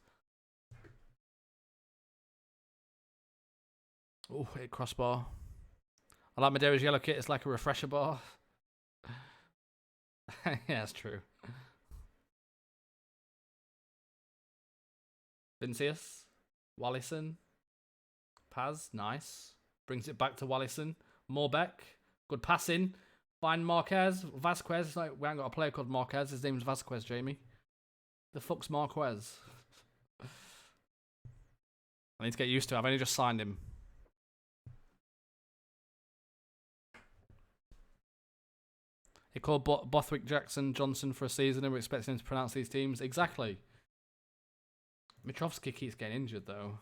Oh, hit crossbar. I like Madeire's yellow kit. It's like a refresher bar. Yeah, that's true. Vincius. Wallison. Paz. Nice. Brings it back to Wallison. Morbeck. Good passing. Find Marquez. Vasquez. It's like we haven't got a player called Marquez. His name's Vasquez, Jamie. The fuck's Marquez? I need to get used to it. I've only just signed him. He called Bothwick Jackson Johnson for a season and we're expecting him to pronounce these teams. Exactly. Mitrovsky keeps getting injured though.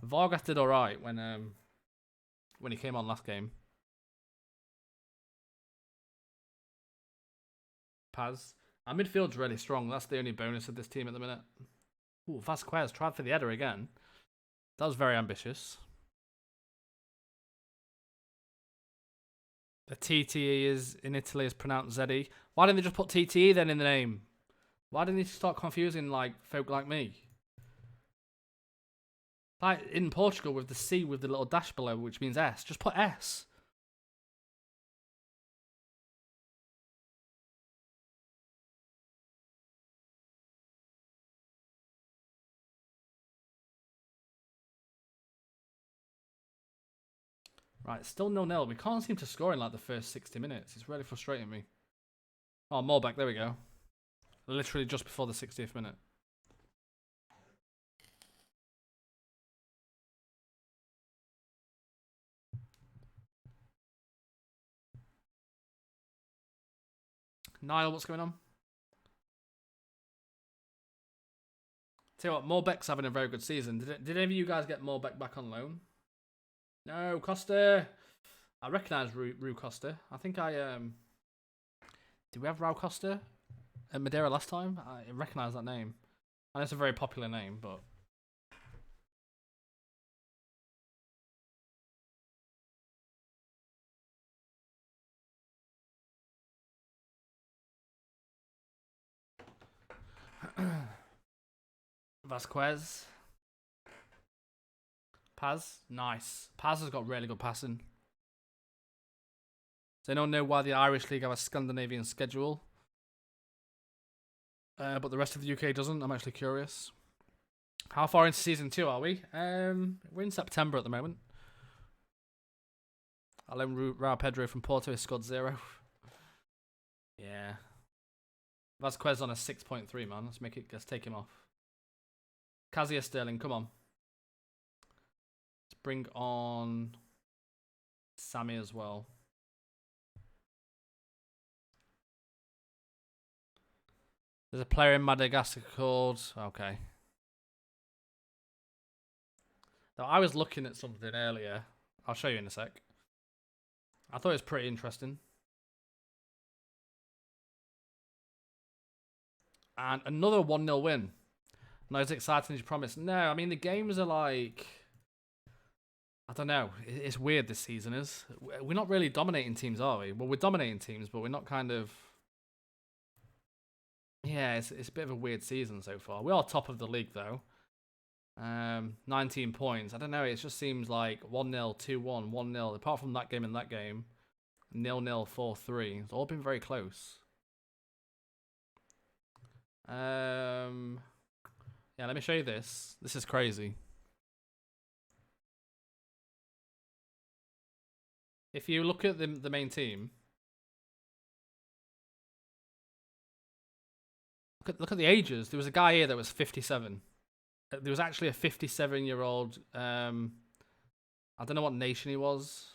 Vargas did alright when he came on last game. Paz. Our midfield's really strong. That's the only bonus of this team at the minute. Ooh, Vasquez tried for the header again. That was very ambitious. The TTE is in Italy is pronounced ZE. Why didn't they just put TTE then in the name? Why didn't they start confusing like folk like me? Like in Portugal with the C with the little dash below, which means S. Just put S. Right, still 0-0. We can't seem to score in like the first 60 minutes. It's really frustrating me. Oh, more back. There we go. Literally just before the 60th minute. Niall, what's going on? Tell you what, Morbek's having a very good season. Did any of you guys get Morbek back on loan? No, Costa. I recognise Rue Costa. I think I did we have Rau Costa at Madeira last time? I recognise that name. And it's a very popular name, but Vasquez. Paz, nice. Paz has got really good passing. Does anyone know why the Irish League have a Scandinavian schedule? But the rest of the UK doesn't? I'm actually curious. How far into season 2 are we? We're in September at the moment. Alain Raul Pedro from Porto has scored 0. Yeah. Vasquez on a 6.3, man. Let's take him off. Kazia Sterling, come on. Let's bring on Sammy as well. There's a player in Madagascar called... Okay. Now, I was looking at something earlier. I'll show you in a sec. I thought it was pretty interesting. And another 1-0 win. Not as exciting as you promised. No, I mean, the games are like... I don't know. It's weird this season is. We're not really dominating teams, are we? Well, we're dominating teams, but we're not kind of... Yeah, it's a bit of a weird season so far. We are top of the league, though. 19 points. I don't know. It just seems like 1-0, 2-1, 1-0. Apart from that game and that game. 0-0, 4-3. It's all been very close. Yeah, let me show you this. This is crazy. If you look at the main team, look at the ages. There was a guy here that was 57. There was actually a 57-year-old. I don't know what nation he was.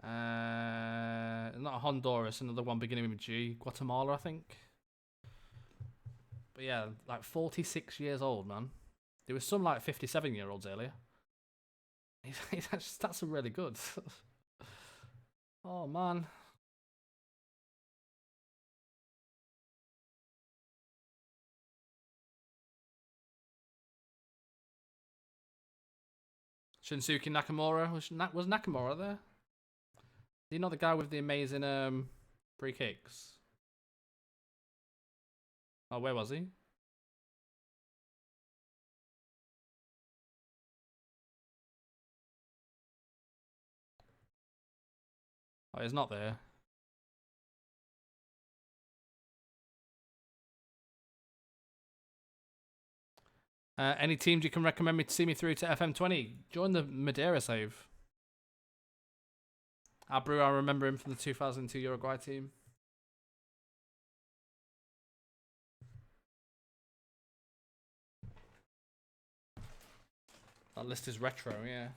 Not Honduras. Another one beginning with G. Guatemala, I think. But yeah, like 46 years old, man. There was some like 57-year-olds earlier. That's really good. Oh man. Shinsuke Nakamura. Was Nakamura there? Is he not the guy with the amazing free kicks? Oh, where was he? Oh, he's not there. Any teams you can recommend me to see me through to FM20? Join the Madeira save. Abreu, I remember him from the 2002 Uruguay team. That list is retro, yeah.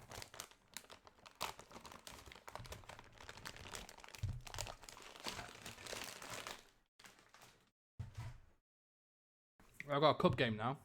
I've got a cup game now.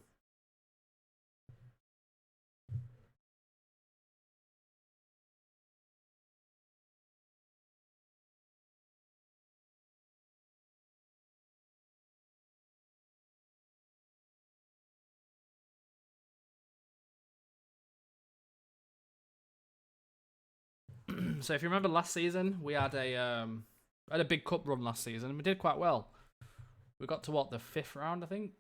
So if you remember last season, we had a big cup run last season, and we did quite well. We got to what, the 5th round, I think.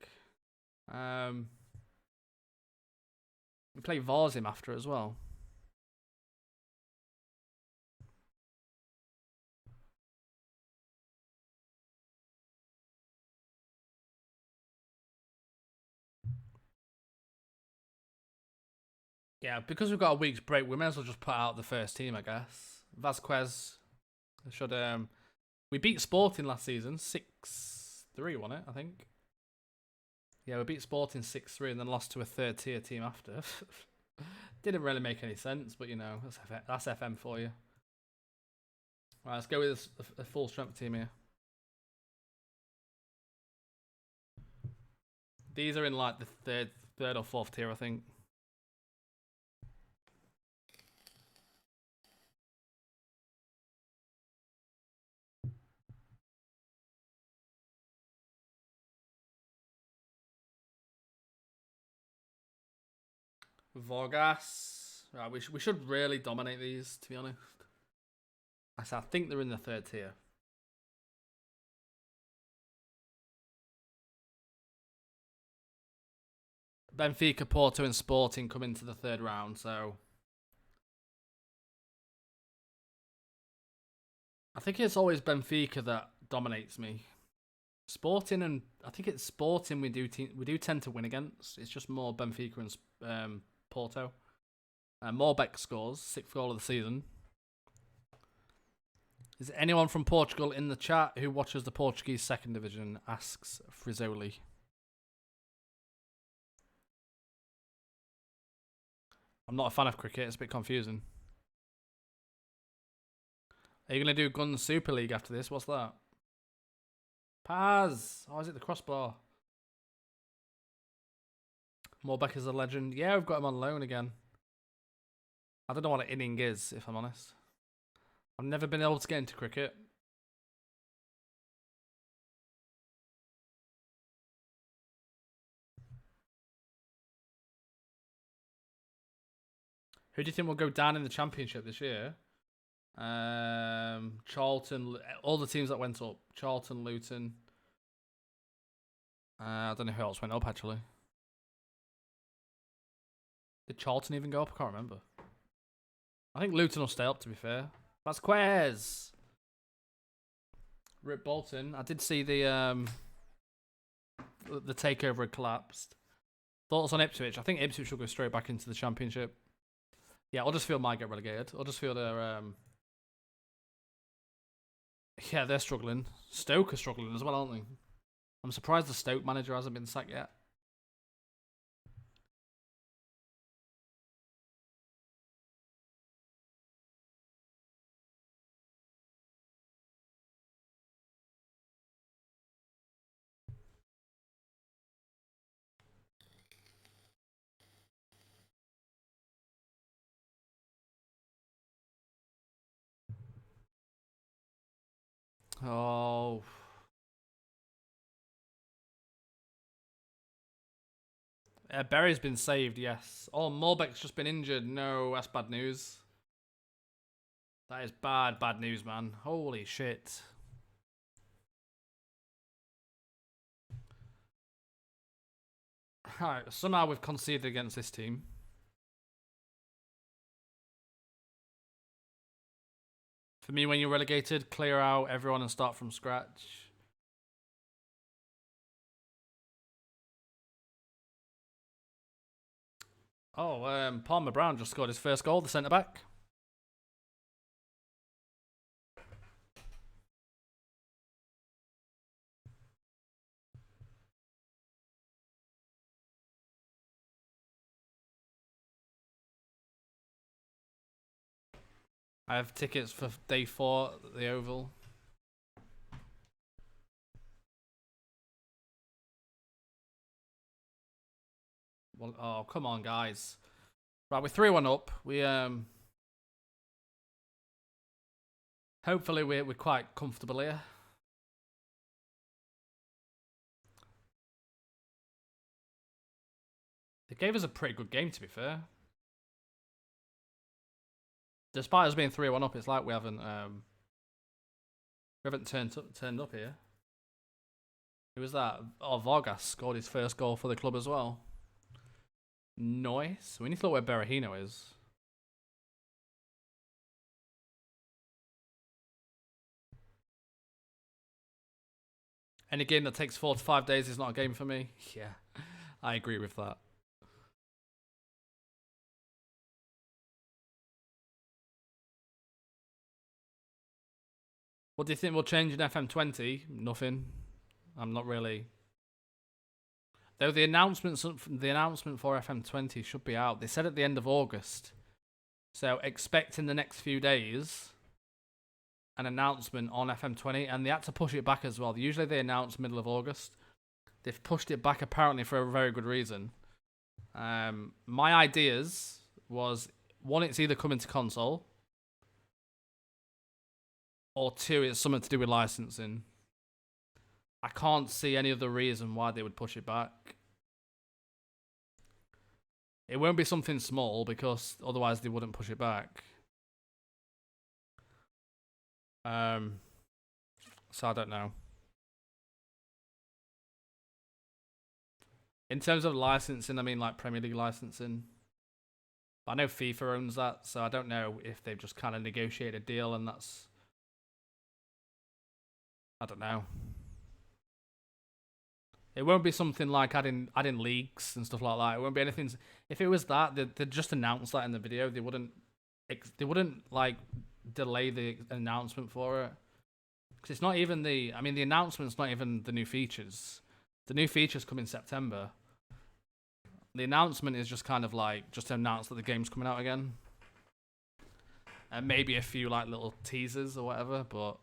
We played Varzim after as well. Yeah, because we've got a week's break, we may as well just put out the first team, I guess. Vasquez should we beat Sporting last season 6-3, wasn't it? I think. Yeah, we beat Sporting 6-3 and then lost to a third tier team after. Didn't really make any sense, but you know, that's FM for you. Right, let's go with a full strength team here. These are in like the third or fourth tier, I think. Vargas. Right, we should really dominate these, to be honest. I think they're in the third tier. Benfica, Porto, and Sporting come into the third round, so I think it's always Benfica that dominates me. Sporting and I think it's Sporting we do tend to win against. It's just more Benfica and Porto. Morbeck scores 6th goal of the season. Is anyone from Portugal in the chat who watches the Portuguese second division? Asks Frizzoli. I'm not a fan of cricket. It's a bit confusing. Are you going to do Gun Super League after this? What's that? Paz. Oh, is it the crossbar? Morbeck is a legend. Yeah, we've got him on loan again. I don't know what an inning is, if I'm honest. I've never been able to get into cricket. Who do you think will go down in the championship this year? Charlton, all the teams that went up. Charlton, Luton. I don't know who else went up, actually. Did Charlton even go up? I can't remember. I think Luton will stay up, to be fair. Vasquez. Rip Bolton. I did see the takeover had collapsed. Thoughts on Ipswich? I think Ipswich will go straight back into the championship. Yeah, Huddersfield might get relegated. Huddersfield are yeah, they're struggling. Stoke are struggling as well, aren't they? I'm surprised the Stoke manager hasn't been sacked yet. Oh. Berry's been saved, yes. Oh, Morbeck's just been injured. No, that's bad news. That is bad news, man. Holy shit. Alright, somehow we've conceded against this team. For me, when you're relegated, clear out everyone and start from scratch. Oh, Palmer Brown just scored his first goal, the centre back. I have tickets for day 4 at the Oval. Well, oh, come on, guys. Right, we're 3-1 up. We hopefully we're quite comfortable here. They gave us a pretty good game, to be fair. Despite us being 3-1 up, it's like we haven't turned up here. Who was that? Oh, Vargas scored his first goal for the club as well. Nice. We need to look where Berahino is. Any game that takes 4 to 5 days is not a game for me. Yeah, I agree with that. What do you think will change in FM20? Nothing. I'm not really. Though the announcement for FM20 should be out. They said at the end of August. So expect in the next few days an announcement on FM20, and they had to push it back as well. Usually they announce middle of August. They've pushed it back apparently for a very good reason. My ideas was, one, it's either coming to console, or two, it's something to do with licensing. I can't see any other reason why they would push it back. It won't be something small, because otherwise they wouldn't push it back. So I don't know. In terms of licensing, I mean like Premier League licensing. I know FIFA owns that, so I don't know if they've just kind of negotiated a deal and that's... I don't know. It won't be something like adding leagues and stuff like that. It won't be anything... If it was that, they'd just announce that in the video. They wouldn't like delay the announcement for it. Because it's not even the... I mean, the announcement's not even the new features. The new features come in September. The announcement is just kind of like, just to announce that the game's coming out again. And maybe a few like little teasers or whatever, but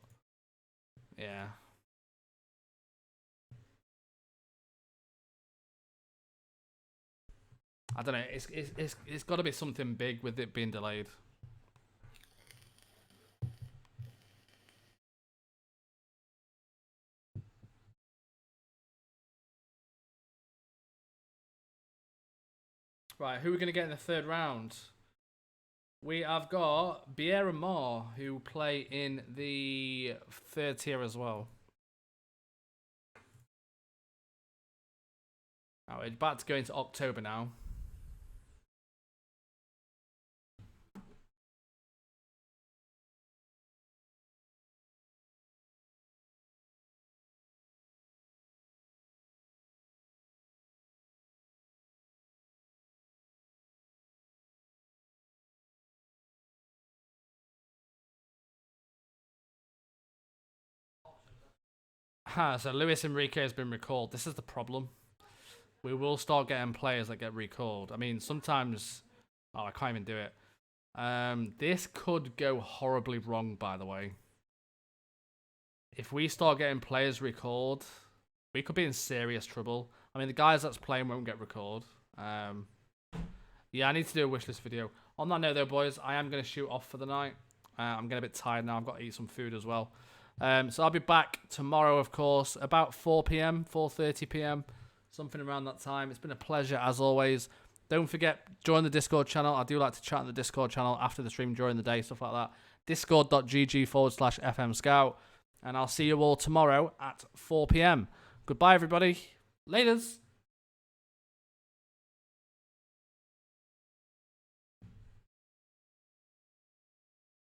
yeah. I don't know, it's got to be something big with it being delayed. Right, who are we going to get in the third round? We have got Bier and Moore, who play in the third tier as well. Oh, we're about to go into October now. So Luis Enrique has been recalled. This is the problem. We will start getting players that get recalled. I mean, sometimes... Oh, I can't even do it. This could go horribly wrong, by the way. If we start getting players recalled, we could be in serious trouble. I mean, the guys that's playing won't get recalled. Yeah, I need to do a wishlist video. On that note, though, boys, I am going to shoot off for the night. I'm getting a bit tired now. I've got to eat some food as well. So I'll be back tomorrow, of course, about 4 p.m, 4:30 p.m, something around that time. It's been a pleasure, as always. Don't forget, join the Discord channel. I do like to chat on the Discord channel after the stream, during the day, stuff like that. Discord.gg/FM Scout. And I'll see you all tomorrow at 4 p.m. Goodbye, everybody. Laters.